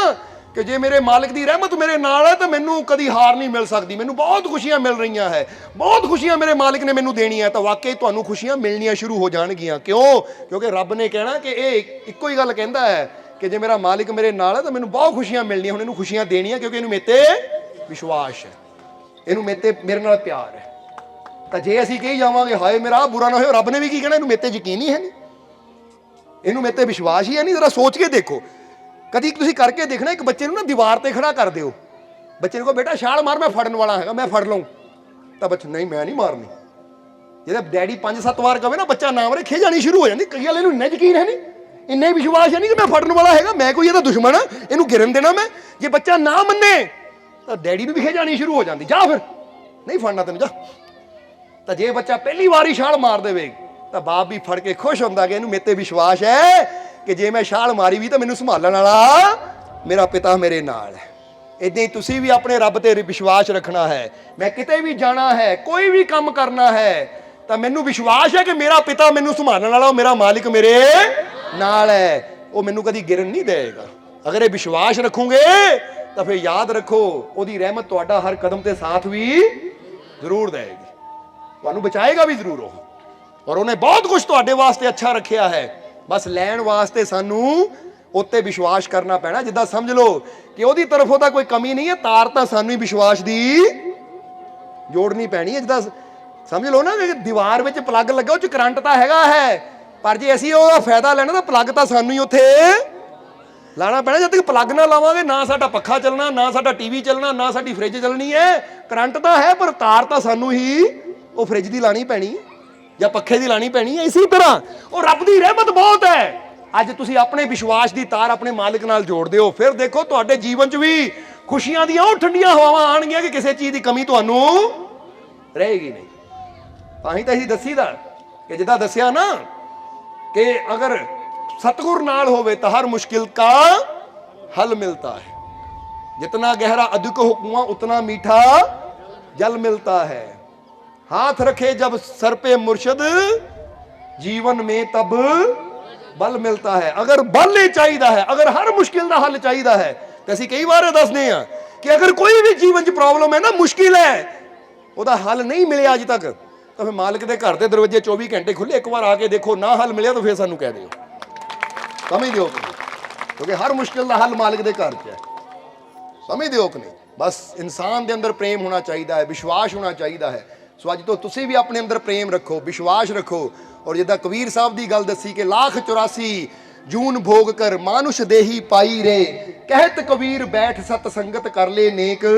ਕਿ ਜੇ ਮੇਰੇ ਮਾਲਿਕ ਦੀ ਰਹਿਮਤ ਮੇਰੇ ਨਾਲ ਹੈ ਤਾਂ ਮੈਨੂੰ ਕਦੀ ਹਾਰ ਨਹੀਂ ਮਿਲ ਸਕਦੀ, ਮੈਨੂੰ ਬਹੁਤ ਖੁਸ਼ੀਆਂ ਮਿਲ ਰਹੀਆਂ ਹੈ, ਬਹੁਤ ਖੁਸ਼ੀਆਂ ਮੇਰੇ ਮਾਲਿਕ ਨੇ ਮੈਨੂੰ ਦੇਣੀਆਂ, ਤਾਂ ਵਾਕਈ ਤੁਹਾਨੂੰ ਖੁਸ਼ੀਆਂ ਮਿਲਣੀਆਂ ਸ਼ੁਰੂ ਹੋ ਜਾਣਗੀਆਂ। ਕਿਉਂ? ਕਿਉਂਕਿ ਰੱਬ ਨੇ ਕਹਿਣਾ ਕਿ ਇਹ ਇੱਕੋ ਹੀ ਗੱਲ ਕਹਿੰਦਾ ਹੈ ਕਿ ਜੇ ਮੇਰਾ ਮਾਲਿਕ ਮੇਰੇ ਨਾਲ ਹੈ ਤਾਂ ਮੈਨੂੰ ਬਹੁਤ ਖੁਸ਼ੀਆਂ ਮਿਲਣੀਆਂ। ਹੁਣ ਇਹਨੂੰ ਖੁਸ਼ੀਆਂ ਦੇਣੀਆਂ ਕਿਉਂਕਿ ਇਹਨੂੰ ਮੇਰੇ ਤੇ ਵਿਸ਼ਵਾਸ ਹੈ, ਇਹਨੂੰ ਮੇਰੇ ਨਾਲ ਪਿਆਰ ਹੈ। ਤਾਂ ਜੇ ਅਸੀਂ ਕਹੀ ਜਾਵਾਂਗੇ ਹਾਏ ਮੇਰਾ ਬੁਰਾ ਨਾ ਹੋਏ, ਰੱਬ ਨੇ ਵੀ ਕੀ ਕਹਿਣਾ? ਇਹਨੂੰ ਮੇਰੇ ਤੇ ਯਕੀਨ ਹੀ ਹੈ ਨਹੀਂ, ਇਹਨੂੰ ਮੇਰੇ ਤੇ ਵਿਸ਼ਵਾਸ ਹੀ ਹੈ ਨਹੀਂ। ਜ਼ਰਾ ਸੋਚ ਕੇ ਦੇਖੋ, ਕਦੀ ਤੁਸੀਂ ਕਰਕੇ ਦੇਖਣਾ, ਇੱਕ ਬੱਚੇ ਨੂੰ ਨਾ ਦੀਵਾਰ ਤੇ ਖੜਾ ਕਰ ਦਿਓ, ਬੱਚੇ ਨੂੰ ਕਹੋ ਬੇਟਾ ਛਾਲ ਮਾਰ, ਮੈਂ ਫੜਨ ਵਾਲਾ ਹੈਗਾ, ਮੈਂ ਫੜ ਲਊਂ, ਤਾਂ ਬੱਚਾ ਨਹੀਂ ਮੈਂ ਨਹੀਂ ਮਾਰਨੀ। ਜਿਹਦਾ ਡੈਡੀ 5-7 ਵਾਰ ਕਹੇ ਨਾ ਬੱਚਾ ਨਾ ਮਾਰੇ, ਖਿਜਾਣੀ ਸ਼ੁਰੂ ਹੋ ਜਾਂਦੀ। ਕਈ ਵਾਲੇ ਨੂੰ ਇੰਨਾ ਯਕੀਨ ਹੈ ਨਹੀਂ, ਇੰਨਾ ਹੀ ਵਿਸ਼ਵਾਸ ਹੈ ਨਹੀਂ ਕਿ ਮੈਂ ਫੜਨ ਵਾਲਾ ਹੈਗਾ, ਮੈਂ ਕੋਈ ਇਹਦਾ ਦੁਸ਼ਮਣ ਆ, ਇਹਨੂੰ ਗਿਰਨ ਦੇਣਾ ਮੈਂ। ਜੇ ਬੱਚਾ ਨਾ ਮੰਨੇ ਤਾਂ ਡੈਡੀ ਨੂੰ ਵੀ ਖਿਜਾਣੀ ਸ਼ੁਰੂ ਹੋ ਜਾਂਦੀ, ਜਾ ਫਿਰ ਨਹੀਂ ਫੜਨਾ ਤੈਨੂੰ, ਜਾ। ਤਾਂ ਜੇ ਬੱਚਾ ਪਹਿਲੀ ਵਾਰੀ ਛਾਲ ਮਾਰ ਦੇਵੇ ਤਾਂ ਬਾਪ ਵੀ ਫੜ ਕੇ ਖੁਸ਼ ਹੁੰਦਾ ਕਿ ਇਹਨੂੰ ਮੇਰੇ ਤੇ ਵਿਸ਼ਵਾਸ ਹੈ ਕਿ ਜੇ ਮੈਂ ਛਾਲ ਮਾਰੀ ਵੀ ਤਾਂ ਮੈਨੂੰ ਸੰਭਾਲਣ ਵਾਲਾ ਮੇਰਾ ਪਿਤਾ ਮੇਰੇ ਨਾਲ ਹੈ। ਇਦਾਂ ਹੀ ਤੁਸੀਂ ਵੀ ਆਪਣੇ ਰੱਬ ਤੇ ਵਿਸ਼ਵਾਸ ਰੱਖਣਾ ਹੈ। ਮੈਂ ਕਿਤੇ ਵੀ ਜਾਣਾ ਹੈ, ਕੋਈ ਵੀ ਕੰਮ ਕਰਨਾ ਹੈ, ਤਾਂ ਮੈਨੂੰ ਵਿਸ਼ਵਾਸ ਹੈ ਕਿ ਮੇਰਾ ਪਿਤਾ ਮੈਨੂੰ ਸੰਭਾਲਣ ਵਾਲਾ, ਉਹ ਮੇਰਾ ਮਾਲਿਕ ਮੇਰੇ ਨਾਲ ਹੈ, ਉਹ ਮੈਨੂੰ ਕਦੀ ਗਿਰਨ ਨਹੀਂ ਦੇਗਾ। ਅਗਰ ਇਹ ਵਿਸ਼ਵਾਸ ਰੱਖੋਗੇ ਤਾਂ ਫਿਰ ਯਾਦ ਰੱਖੋ ਉਹਦੀ ਰਹਿਮਤ ਤੁਹਾਡਾ ਹਰ ਕਦਮ ਤੇ ਸਾਥ ਵੀ ਜ਼ਰੂਰ ਦੇਗੀ, ਤੁਹਾਨੂੰ ਬਚਾਏਗਾ ਵੀ ਜ਼ਰੂਰ ਉਹ, ਔਰ ਉਹਨੇ ਬਹੁਤ ਕੁਝ ਤੁਹਾਡੇ ਵਾਸਤੇ ਅੱਛਾ ਰੱਖਿਆ ਹੈ। ਬਸ ਲੈਣ ਵਾਸਤੇ ਸਾਨੂੰ ਉੱਤੇ ਵਿਸ਼ਵਾਸ ਕਰਨਾ ਪੈਣਾ। ਜਿੱਦਾਂ ਸਮਝ ਲਓ ਕਿ ਉਹਦੀ ਤਰਫੋਂ ਤਾਂ ਕੋਈ ਕਮੀ ਨਹੀਂ ਹੈ, ਤਾਰ ਤਾਂ ਸਾਨੂੰ ਹੀ ਵਿਸ਼ਵਾਸ ਦੀ ਜੋੜਨੀ ਪੈਣੀ ਹੈ। ਜਿੱਦਾਂ ਸਮਝ ਲਓ ਨਾ ਕਿ ਦੀਵਾਰ ਵਿੱਚ ਪਲੱਗ ਲੱਗਾ, ਉਹ 'ਚ ਕਰੰਟ ਤਾਂ ਹੈਗਾ ਹੈ, ਪਰ ਜੇ ਅਸੀਂ ਉਹਦਾ ਫਾਇਦਾ ਲੈਣਾ ਤਾਂ ਪਲੱਗ ਤਾਂ ਸਾਨੂੰ ਹੀ ਉੱਥੇ ਲਾਣਾ ਪੈਣਾ। ਜਦ ਤੱਕ ਪਲੱਗ ਨਾ ਲਾਵਾਂਗੇ ਨਾ ਸਾਡਾ ਪੱਖਾ ਚੱਲਣਾ, ਨਾ ਸਾਡਾ ਟੀਵੀ ਚੱਲਣਾ, ਨਾ ਸਾਡੀ ਫ੍ਰਿਜ ਚੱਲਣੀ ਹੈ। ਕਰੰਟ ਤਾਂ ਹੈ ਪਰ ਤਾਰ ਤਾਂ ਸਾਨੂੰ ਹੀ ਉਹ ਫ੍ਰਿਜ ਦੀ ਲਾਣੀ ਪੈਣੀ। ਜਾਂ ਪੱਖੇ ਦੀ ਲਾਣੀ ਪੈਣੀ ਹੈ। ਇਸੇ ਤਰ੍ਹਾਂ ਉਹ ਰੱਬ ਦੀ ਰਹਿਮਤ ਬਹੁਤ ਹੈ। ਅੱਜ ਤੁਸੀਂ ਆਪਣੇ ਵਿਸ਼ਵਾਸ ਦੀ ਤਾਰ ਆਪਣੇ ਮਾਲਿਕ ਨਾਲ ਜੋੜਦੇ ਹੋ, ਫਿਰ ਦੇਖੋ ਤੁਹਾਡੇ ਜੀਵਨ 'ਚ ਵੀ ਖੁਸ਼ੀਆਂ ਦੀਆਂ ਉਹ ਠੰਡੀਆਂ ਹਵਾਵਾਂ ਆਣਗੀਆਂ ਕਿ ਕਿਸੇ ਚੀਜ਼ ਦੀ ਕਮੀ ਤੁਹਾਨੂੰ ਰਹੇਗੀ ਨਹੀਂ। ਤਾਂ ਹੀ ਤਾਂ ਅਸੀਂ ਦੱਸੀਦਾ ਕਿ ਜਿੱਦਾਂ ਦੱਸਿਆ ਨਾ ਕਿ ਅਗਰ सतगुर नाल होवे तो हर मुश्किल का हल मिलता है। जितना गहरा अधिक हो कुआं उतना मीठा जल मिलता है। हाथ रखे जब सर पे मुर्शद जीवन में तब बल मिलता है। अगर बल ही चाहिए है, अगर हर मुश्किल का हल चाहिए है तो असीं कई बार दसदे हां कि अगर कोई भी जीवन च प्रॉब्लम है ना, मुश्किल है, ਉਹਦਾ हल नहीं मिले अज तक, तो फिर मालिक के घर के दरवाजे 24 घंटे खुले, एक बार आके देखो, ना हल मिले तो फिर सानू कह दिओ, समझ दिओ कि नहीं, क्योंकि हर मुश्किल का हल मालिक के घर च है। समझ दिओ कि नहीं। बस इंसान के अंदर प्रेम होना चाहिए है, विश्वास होना चाहिए है। सो अज तो तुसीं भी अपने अंदर प्रेम रखो, विश्वास रखो। और जिद्दां कबीर साहब की गल दसी कि लाख 84 जून भोग कर मानुष देही पाई रे, कहत कबीर बैठ सत संगत कर ले नेक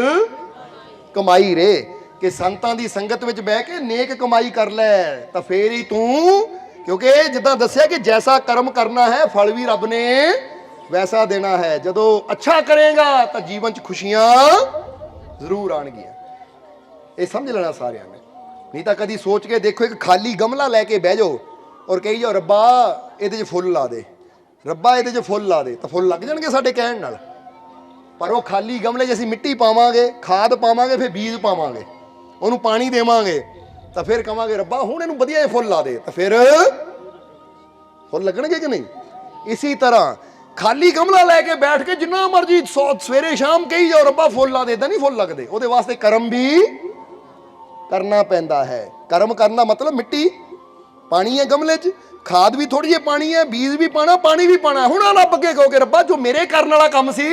कमाई रे। कि संतां दी संगत विच बह के नेक कमाई कर लै तो फिर ही तू, क्योंकि जिद्दां दस्सिया कि जैसा कर्म करना है फल भी रब ने वैसा देना है। जदों अच्छा करेगा तो जीवन च खुशियां जरूर आणगियां। ये समझ लेना सारिਆਂ ने। नहीं तो कभी सोच के देखो, एक खाली गमला लैके बह जाओ और कही जाओ रब्बा ये फुल ला दे, रब्बा ये फुल ला दे, तो फुल लग जाएंगे साडे कहण नाल। पर वो खाली गमले 'च असीं मिट्टी पावांगे, खाद पावांगे, फिर बीज पावांगे, ਉਹਨੂੰ ਪਾਣੀ ਦੇਵਾਂਗੇ, ਤਾਂ ਫਿਰ ਕਹਾਂਗੇ ਰੱਬਾ ਹੁਣ ਇਹਨੂੰ ਵਧੀਆ ਜਿਹੇ ਫੁੱਲ ਲਾ ਦੇ, ਤਾਂ ਫਿਰ ਫੁੱਲ ਲੱਗਣਗੇ ਕਿ ਨਹੀਂ। ਇਸੇ ਤਰ੍ਹਾਂ ਖਾਲੀ ਗਮਲਾ ਲੈ ਕੇ ਬੈਠ ਕੇ ਜਿੰਨਾ ਮਰਜੀ ਸਵੇਰੇ ਸ਼ਾਮ ਕਹੀ ਜਾਓ ਰੱਬਾ ਫੁੱਲ ਲਾ ਦੇ, ਤਾਂ ਨਹੀਂ ਫੁੱਲ ਲੱਗਦੇ। ਉਹਦੇ ਵਾਸਤੇ ਕਰਮ ਵੀ ਕਰਨਾ ਪੈਂਦਾ ਹੈ। ਕਰਮ ਕਰਨ ਦਾ ਮਤਲਬ ਮਿੱਟੀ ਪਾਣੀ ਹੈ ਗਮਲੇ 'ਚ, ਖਾਦ ਵੀ ਥੋੜੀ ਜਿਹੀ ਪਾਣੀ ਹੈ, ਬੀਜ ਵੀ ਪਾਣਾ, ਪਾਣੀ ਵੀ ਪਾਣਾ। ਹੁਣ ਰੱਬ ਅੱਗੇ ਕਹੋਗੇ ਰੱਬਾ ਜੋ ਮੇਰੇ ਕਰਨ ਵਾਲਾ ਕੰਮ ਸੀ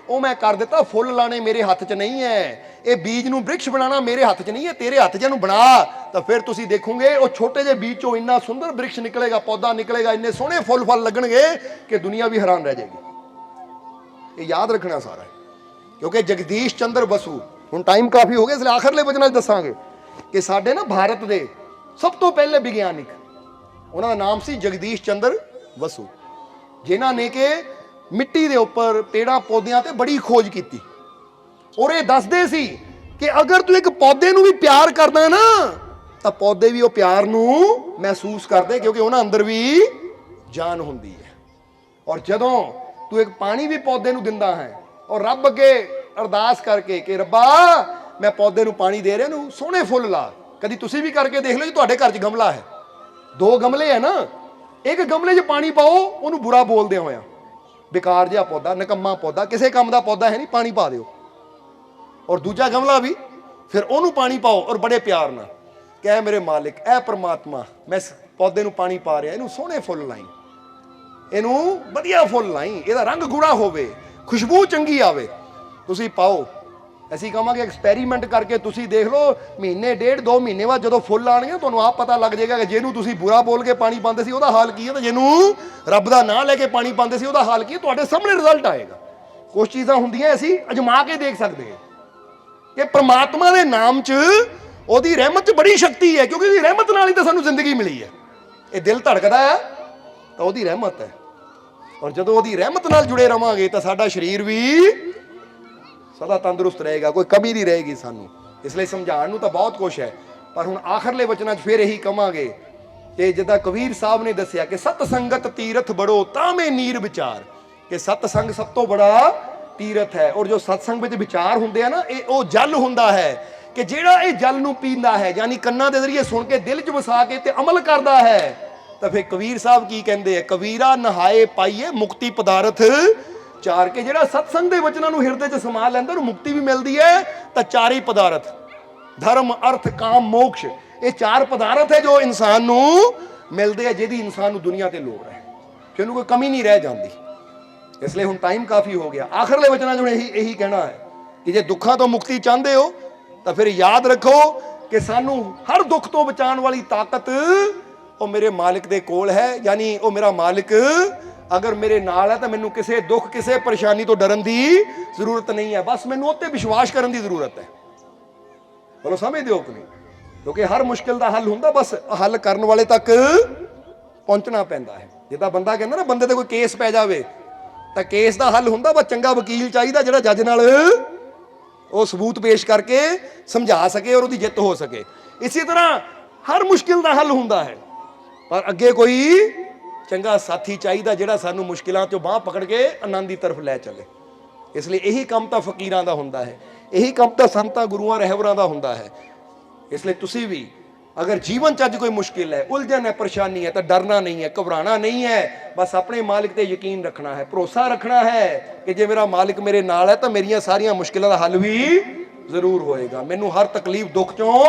ਉਹ ਮੈਂ ਕਰ ਦਿੱਤਾ, ਫੁੱਲ ਲਾਣੇ ਮੇਰੇ ਹੱਥ 'ਚ ਨਹੀਂ ਹੈ, ਇਹ ਬੀਜ ਨੂੰ ਬ੍ਰਿਕਸ਼ ਬਣਾਉਣਾ ਮੇਰੇ ਹੱਥ 'ਚ ਨਹੀਂ ਹੈ, ਤੇਰੇ ਹੱਥ 'ਚ ਇਹਨੂੰ ਬਣਾ। ਤਾਂ ਫਿਰ ਤੁਸੀਂ ਦੇਖੋਗੇ ਉਹ ਛੋਟੇ ਜਿਹੇ ਬੀਜ 'ਚੋਂ ਇੰਨਾ ਸੁੰਦਰ ਬ੍ਰਿਕਸ਼ ਨਿਕਲੇਗਾ, ਪੌਦਾ ਨਿਕਲੇਗਾ, ਇੰਨੇ ਸੋਹਣੇ ਫੁੱਲ ਫਲ ਲੱਗਣਗੇ ਕਿ ਦੁਨੀਆ ਵੀ ਹੈਰਾਨ ਰਹਿ ਜਾਏਗੀ। ਇਹ ਯਾਦ ਰੱਖਣਾ ਸਾਰਾ, ਕਿਉਂਕਿ ਜਗਦੀਸ਼ ਚੰਦਰ ਬਸੂ, ਹੁਣ ਟਾਈਮ ਕਾਫੀ ਹੋ ਗਿਆ ਇਸ ਲਈ ਆਖਰਲੇ ਵਚਨਾਂ 'ਚ ਦੱਸਾਂਗੇ ਕਿ ਸਾਡੇ ਨਾ ਭਾਰਤ ਦੇ ਸਭ ਤੋਂ ਪਹਿਲੇ ਵਿਗਿਆਨਿਕ, ਉਹਨਾਂ ਦਾ ਨਾਮ ਸੀ ਜਗਦੀਸ਼ ਚੰਦਰ ਬਸੂ, ਜਿਨ੍ਹਾਂ ਨੇ ਕਿ ਮਿੱਟੀ ਦੇ ਉੱਪਰ ਪੇੜਾਂ ਪੌਦਿਆਂ ਤੇ ਬੜੀ ਖੋਜ ਕੀਤੀ। ਔਰ ਇਹ ਦੱਸਦੇ ਸੀ ਕਿ ਅਗਰ ਤੂੰ ਇੱਕ ਪੌਦੇ ਨੂੰ ਵੀ ਪਿਆਰ ਕਰਦਾ ਨਾ ਤਾਂ ਪੌਦੇ ਵੀ ਉਹ ਪਿਆਰ ਨੂੰ ਮਹਿਸੂਸ ਕਰਦੇ, ਕਿਉਂਕਿ ਉਹਨਾਂ ਅੰਦਰ ਵੀ ਜਾਨ ਹੁੰਦੀ ਹੈ। ਔਰ ਜਦੋਂ ਤੂੰ ਇੱਕ ਪਾਣੀ ਵੀ ਪੌਦੇ ਨੂੰ ਦਿੰਦਾ ਹੈ ਔਰ ਰੱਬ ਅੱਗੇ ਅਰਦਾਸ ਕਰਕੇ ਕਿ ਰੱਬਾ ਮੈਂ ਪੌਦੇ ਨੂੰ ਪਾਣੀ ਦੇ ਰਿਹਾ, ਨੂੰ ਸੋਹਣੇ ਫੁੱਲ ਲਾ। ਕਦੀ ਤੁਸੀਂ ਵੀ ਕਰਕੇ ਦੇਖ ਲਓ, ਜੀ ਤੁਹਾਡੇ ਘਰ 'ਚ ਗਮਲਾ ਹੈ, 2 ਗਮਲੇ ਹੈ ਨਾ, ਇੱਕ ਗਮਲੇ 'ਚ ਪਾਣੀ ਪਾਓ ਉਹਨੂੰ ਬੁਰਾ ਬੋਲਦੇ ਹੋਇਆ, बेकार जिहा पौधा, निकम्मा पौधा, किसी काम का पौधा है नहीं, पानी पा दिओ। और दूजा गमला भी फिर ओनू पानी पाओ और बड़े प्यार ना कह मेरे मालिक ऐ परमात्मा मैं इस पौधे नू पानी पा रहा, इनू सोहने फुल लाई, इनू वधिया फुल लाई, इहदा रंग गूड़ा होवे, खुशबू चंगी आवे, तुसी पाओ। ਅਸੀਂ ਕਹਾਂਗੇ ਐਕਸਪੈਰੀਮੈਂਟ ਕਰਕੇ ਤੁਸੀਂ ਦੇਖ ਲਓ, ਮਹੀਨੇ 1.5-2 ਮਹੀਨੇ ਬਾਅਦ ਜਦੋਂ ਫੁੱਲ ਆਣਗੇ ਤੁਹਾਨੂੰ ਆਪ ਪਤਾ ਲੱਗ ਜਾਏਗਾ ਕਿ ਜਿਹਨੂੰ ਤੁਸੀਂ ਬੁਰਾ ਬੋਲ ਕੇ ਪਾਣੀ ਪਾਉਂਦੇ ਸੀ ਉਹਦਾ ਹਾਲ ਕੀ ਹੈ, ਤੇ ਜਿਹਨੂੰ ਰੱਬ ਦਾ ਨਾਂ ਲੈ ਕੇ ਪਾਣੀ ਪਾਉਂਦੇ ਸੀ ਉਹਦਾ ਹਾਲ ਕੀ ਹੈ। ਤੁਹਾਡੇ ਸਾਹਮਣੇ ਰਿਜ਼ਲਟ ਆਏਗਾ। ਕੁਝ ਚੀਜ਼ਾਂ ਹੁੰਦੀਆਂ ਅਸੀਂ ਅਜਮਾ ਕੇ ਦੇਖ ਸਕਦੇ ਹਾਂ ਕਿ ਪ੍ਰਮਾਤਮਾ ਦੇ ਨਾਮ 'ਚ ਉਹਦੀ ਰਹਿਮਤ 'ਚ ਬੜੀ ਸ਼ਕਤੀ ਹੈ, ਕਿਉਂਕਿ ਉਹਦੀ ਰਹਿਮਤ ਨਾਲ ਹੀ ਤਾਂ ਸਾਨੂੰ ਜ਼ਿੰਦਗੀ ਮਿਲੀ ਹੈ। ਇਹ ਦਿਲ ਧੜਕਦਾ ਹੈ ਤਾਂ ਉਹਦੀ ਰਹਿਮਤ ਹੈ, ਔਰ ਜਦੋਂ ਉਹਦੀ ਰਹਿਮਤ ਨਾਲ ਜੁੜੇ ਰਵਾਂਗੇ ਤਾਂ ਸਾਡਾ ਸਰੀਰ ਵੀ सदा तंदुरुस्त रहेगा, कोई कमी नहीं रहेगी सानू। इसलिए समझाने ਨੂੰ ਤਾਂ बहुत कुछ है, पर हुण आखिरले वचनां 'ਚ फिर यही कहांगे कि जिद्दां कबीर साहब ने दस्सिया कि सत संगत तीरथ बड़ो तामे नीर विचार, कि सतसंग सब तो बड़ा तीरथ है। और जो सतसंग ਵਿੱਚ ਵਿਚਾਰ ਹੁੰਦੇ ਆ ਨਾ, ਇਹ ਉਹ ਜਲ ਹੁੰਦਾ ਹੈ ਕਿ ਜਿਹੜਾ ਇਹ ਜਲ ਨੂੰ ਪੀਂਦਾ ਹੈ, ਯਾਨੀ ਕੰਨਾਂ ਦੇ ਜ਼ਰੀਏ ਸੁਣ ਕੇ ਦਿਲ 'ਚ ਵਸਾ ਕੇ ਤੇ ਅਮਲ ਕਰਦਾ ਹੈ, ਤਾਂ ਫਿਰ ਕਬੀਰ ਸਾਹਿਬ ਕੀ ਕਹਿੰਦੇ ਆ, ਕਬੀਰਾ ਨਹਾਏ ਪਾਈਏ ਮੁਕਤੀ ਪਦਾਰਥ ਚਾਰ, ਕੇ ਜਿਹੜਾ ਸਤਸੰਗ ਦੇ ਵਚਨਾਂ ਨੂੰ ਹਿਰਦੇ 'ਚ ਸਮਾ ਲੈਂਦਾ ਉਹਨੂੰ ਮੁਕਤੀ ਵੀ ਮਿਲਦੀ ਹੈ। ਤਾਂ ਚਾਰੇ ਪਦਾਰਥ ਧਰਮ ਅਰਥ ਕਾਮ ਮੋਕਸ਼, ਇਹ 4 ਪਦਾਰਥ ਹੈ ਜੋ ਇਨਸਾਨ ਨੂੰ ਮਿਲਦੇ ਆ, ਜਿਹਦੀ ਇਨਸਾਨ ਨੂੰ ਦੁਨੀਆ ਤੇ ਲੋੜ ਹੈ, ਕਿ ਉਹਨੂੰ ਕੋਈ ਕਮੀ ਨਹੀਂ ਰਹਿ ਜਾਂਦੀ। ਇਸ ਲਈ ਹੁਣ ਟਾਈਮ ਕਾਫੀ ਹੋ ਗਿਆ, ਆਖਰਲੇ ਵਚਨਾਂ 'ਚ ਇਹੀ ਕਹਿਣਾ ਹੈ ਕਿ ਜੇ ਦੁੱਖਾਂ ਤੋਂ ਮੁਕਤੀ ਚਾਹੁੰਦੇ ਹੋ ਤਾਂ ਫਿਰ ਯਾਦ ਰੱਖੋ ਕਿ ਸਾਨੂੰ ਹਰ ਦੁੱਖ ਤੋਂ ਬਚਾਉਣ ਵਾਲੀ ਤਾਕਤ ਉਹ ਮੇਰੇ ਮਾਲਿਕ ਦੇ ਕੋਲ ਹੈ। ਯਾਨੀ ਉਹ ਮੇਰਾ ਮਾਲਿਕ अगर मेरे नाल है तो मैनू किसी दुख किसी परेशानी तो डरन की जरूरत नहीं है, बस मैनू उत्ते विश्वास करने की जरूरत है। बोलो समझ दो कि नहीं। ਕਿਉਂਕਿ ਹਰ ਮੁਸ਼ਕਿਲ ਦਾ ਹੱਲ ਹੁੰਦਾ, ਬਸ ਹੱਲ ਕਰਨ ਵਾਲੇ ਤੱਕ ਪਹੁੰਚਣਾ ਪੈਂਦਾ ਹੈ। ਜਿੱਦਾਂ ਬੰਦਾ ਕਹਿੰਦਾ ਨਾ, ਬੰਦੇ ਤੇ ਕੋਈ ਕੇਸ ਪੈ ਜਾਵੇ ਤਾਂ ਕੇਸ ਦਾ ਹੱਲ ਹੁੰਦਾ, ਬਸ ਚੰਗਾ ਵਕੀਲ ਚਾਹੀਦਾ ਜਿਹੜਾ ਜੱਜ ਨਾਲ ਉਹ ਸਬੂਤ ਪੇਸ਼ ਕਰਕੇ ਸਮਝਾ ਸਕੇ ਔਰ ਉਹਦੀ ਜਿੱਤ ਹੋ ਸਕੇ। ਇਸੇ ਤਰ੍ਹਾਂ ਹਰ ਮੁਸ਼ਕਿਲ ਦਾ ਹੱਲ ਹੁੰਦਾ ਹੈ, ਪਰ ਅੱਗੇ ਕੋਈ ਚੰਗਾ ਸਾਥੀ ਚਾਹੀਦਾ ਜਿਹੜਾ ਸਾਨੂੰ ਮੁਸ਼ਕਿਲਾਂ ਤੋਂ ਬਾਂਹ ਪਕੜ ਕੇ ਆਨੰਦ ਦੀ ਤਰਫ ਲੈ ਚੱਲੇ। ਇਸ ਲਈ ਇਹੀ ਕੰਮ ਤਾਂ ਫਕੀਰਾਂ ਦਾ ਹੁੰਦਾ ਹੈ, ਇਹੀ ਕੰਮ ਤਾਂ ਸੰਤਾਂ ਗੁਰੂਆਂ ਰਹਿਬਰਾਂ ਦਾ ਹੁੰਦਾ ਹੈ। ਇਸ ਲਈ ਤੁਸੀਂ ਵੀ अगर जीवन च अज कोई मुश्किल है, उलझन है, परेशानी है, तो डरना नहीं है, घबराना नहीं है, बस अपने मालिक ते यकीन रखना है, भरोसा रखना है कि जे मेरा मालिक मेरे नाल है तो मेरिया सारिया मुश्किलों का हल भी जरूर होएगा, मैनू हर तकलीफ दुख चों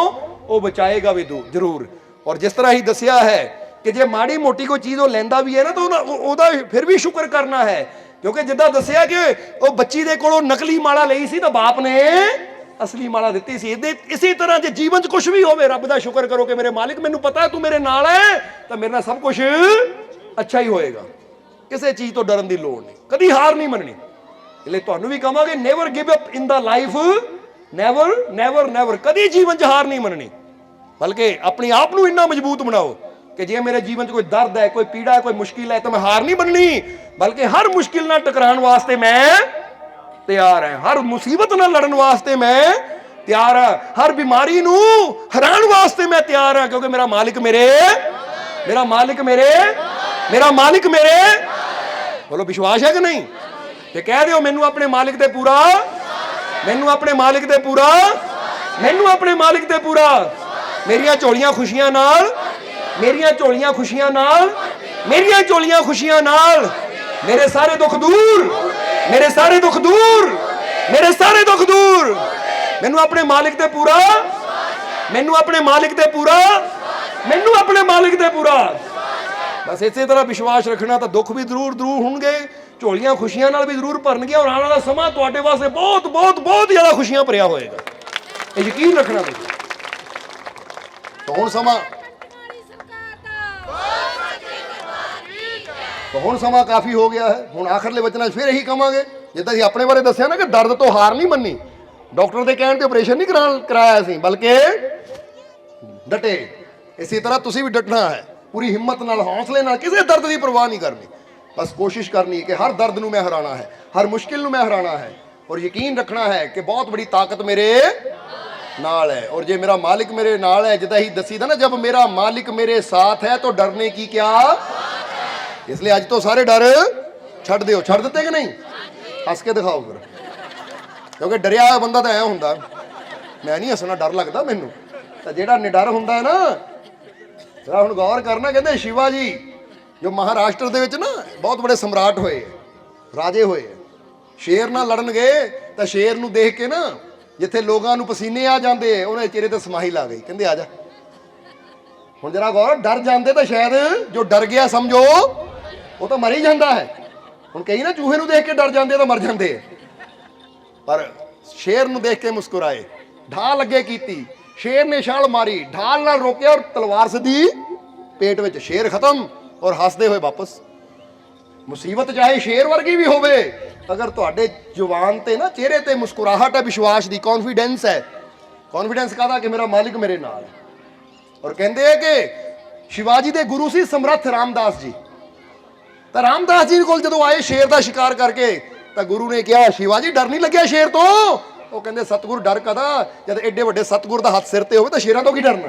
वो बचाएगा भी जरूर। और जिस तरह ही दसिया है कि जे माड़ी मोटी कोई चीज़ वो लैंदा भी है ना तो ਉਹਦਾ फिर भी शुक्र करना है, क्योंकि जिद्दां दसिया कि वो बच्ची दे कोलों नकली माला लई सी तो बाप ने असली माला दी सी। इसी तरह जे जीवन च कुछ भी होवे, रब दा शुक्र करो कि मेरे मालिक मैनू पता है तू मेरे नाल है तो मेरे नाल सब कुछ अच्छा ही होएगा। किसी चीज़ तो डरन की लोड़ नहीं, कभी हार नहीं मननी। इसलिए तुहानू भी कहांगे never give up in the life, never never never, कभी जीवन च हार नहीं मननी, बल्कि अपने आप नू इन्ना मजबूत बनाओ कि जे मेरे जीवन च कोई दर्द है, कोई पीड़ा है, कोई मुश्किल है तो मैं हार नहीं बननी, बल्कि हर मुश्किल नाल टकराने वास्ते मैं तैयार है, हर मुसीबत नाल लड़न वास्ते मैं तैयार हाँ, हर बीमारी नू हराने वास्ते मैं तैयार हाँ, क्योंकि मेरा मालिक मेरे बोलो विश्वास है कि नहीं? ते कह दियो मैनू अपने मालिक दे पूरा, मैनू अपने मालिक दे पूरा, मैनू अपने मालिक दे पूरा, मेरियां झोलियां खुशियां नाल, मेरियां झोलियां खुशियां नाल, मेरियां झोलियां खुशियां नाल, मेरे सारे दुख दूर, मेरे सारे दुख दूर, मेरे सारे दुख दूर, मैनू अपने मालिक दे पूरा, मैनू अपने मालिक दे पूरा, मैनू अपने मालिक दे पूरा। बस इसी तरह विश्वास रखना तो दुख भी जरूर जरूर होंगे, झोलियां खुशियां नाल भी जरूर भरनगियां, और आने वाला समा तुहाडे वास्ते बहुत बहुत बहुत ज्यादा खुशियां भरिया होएगा, ये यकीन रखना तुसीं। तो हुण समा, तो हुण समा काफ़ी हो गया है, हुण आखिरले वचनां फिर यही कहांगे जिद्दां असीं अपने बारे दस्सिया ना कि दर्द तो हार नहीं मननी, डॉक्टर के कहण ते ऑपरेशन नहीं कराया असीं, बल्कि डटे। इसी तरह तुसीं भी डटना है, पूरी हिम्मत नाल, हौसले नाल, किसी दर्द की परवाह नहीं करनी, बस कोशिश करनी है कि हर दर्द नूं मैं हराना है, हर मुश्किल नूं मैं हराना है, और यकीन रखना है कि बहुत बड़ी ताकत मेरे नाल है। और जे मेरा मालिक मेरे नाल है, जिद्दां ही दसी दा ना, जब मेरा मालिक मेरे साथ है तो डरने की क्या। इसलिए अज तो सारे डर छड़ दिओ, छड़ दिते कि नहीं? हस के दिखाओ फिर, क्योंकि डरिया हुआ बंदा तो ऐ हुंदा, मैं नहीं हसना, डर लगता मैनू, तो जिहड़ा निडर हुंदा है ना, जरा हुण गौर करना, कहते शिवा जी जो महाराष्ट्र दे विच ना बहुत बड़े सम्राट होए, राजे होए, शेर नाल लड़न गए तो शेर नूं देख के ना जिथे लोगों नूं पसीने आ जाते उन्हें चेहरे ते समाइल आ गई, कहते आ जा। हुण जरा गौर, डर जाते तो शायद जो डर गया समझो वो तो मर ही जाता है। हुण कई ना चूहे नूं देख के डर जाते तो मर जाते, पर शेर नूं देख के मुस्कुराए, ढाल अगे कीती, शेर ने छाल मारी, ढाल नाल रोकिया और तलवार सीधी पेट विच, शेर खत्म और हसदे हुए वापस। मुसीबत चाहे शेर वर्गी भी होवे, अगर तुहाडे जुबान ते ना चेहरे ते मुस्कुराहट है, विश्वास दी, कॉन्फिडेंस है, कॉन्फिडेंस काहदा कि मेरा मालिक मेरे नाल है। और कहते हैं कि शिवाजी दे गुरु सी समर्थ रामदास जी, तो रामदास जी कोल जदों आए शेर का शिकार करके, तो गुरु ने कहा शिवाजी डर नहीं लग्या शेर तो? वो कहते सतगुर डर कदा, जब एडे वड्डे सतगुर का हाथ सिर ते होवे तो शेरां तो की डरना।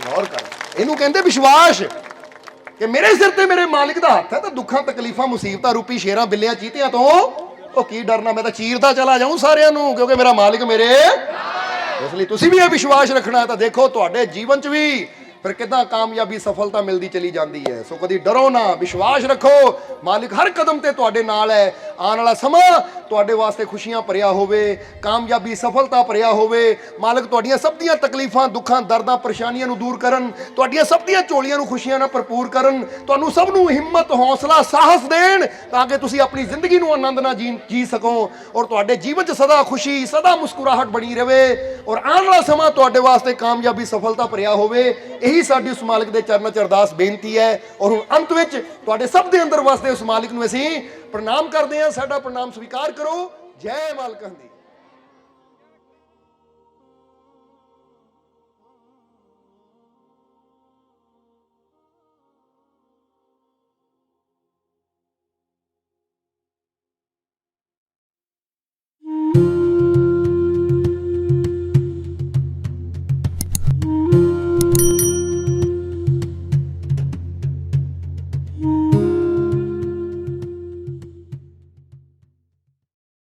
गौर कर, इनू कहते विश्वास कि मेरे सिर ते मेरे मालिक का हाथ है, तो दुखा तकलीफा मुसीबत रूपी शेरां बिल्लियां चीतियां तो की डरना, मैं तो चीरता चला जाऊं सारियां नूं, क्योंकि मेरा मालिक मेरे। इसलिए तुसीं भी ये विश्वास रखना है, तो देखो तुहाडे जीवन च भी फिर कितना कामयाबी सफलता मिलती चली जाती है। सो कभी डरो ना, विश्वास रखो, मालिक हर कदम ते तुहाडे नाल है। आने वाला समा तुहाडे वास्ते खुशियां भरिया होवे, कामयाबी सफलता भरिया होवे, मालिक तुहाडीआं सब दीआं तकलीफां दुखां दर्दां परेशानियां नूं दूर करन, तुहाडीआं सब दीआं झोलियां नूं खुशियां नाल भरपूर करन, तुहानूं सब नूं हिम्मत हौसला साहस देण, ताकि तुसीं अपनी जिंदगी नूं आनंद नाल जी सको, और तुहाडे जीवन च सदा खुशी सदा मुस्कुराहट बनी रहे, और आने वाला समा तुहाडे वास्ते कामयाबी सफलता भरिया होवे। यही साडी उस मालिक दे चरणों च अरदास बेनती है। और हुण अंत विच तुहाडे सब दे अंदर वास्ते उस मालिक नूं असीं प्रणाम करदे हां। साडा प्रणाम स्वीकार करो। जय मालकां दी।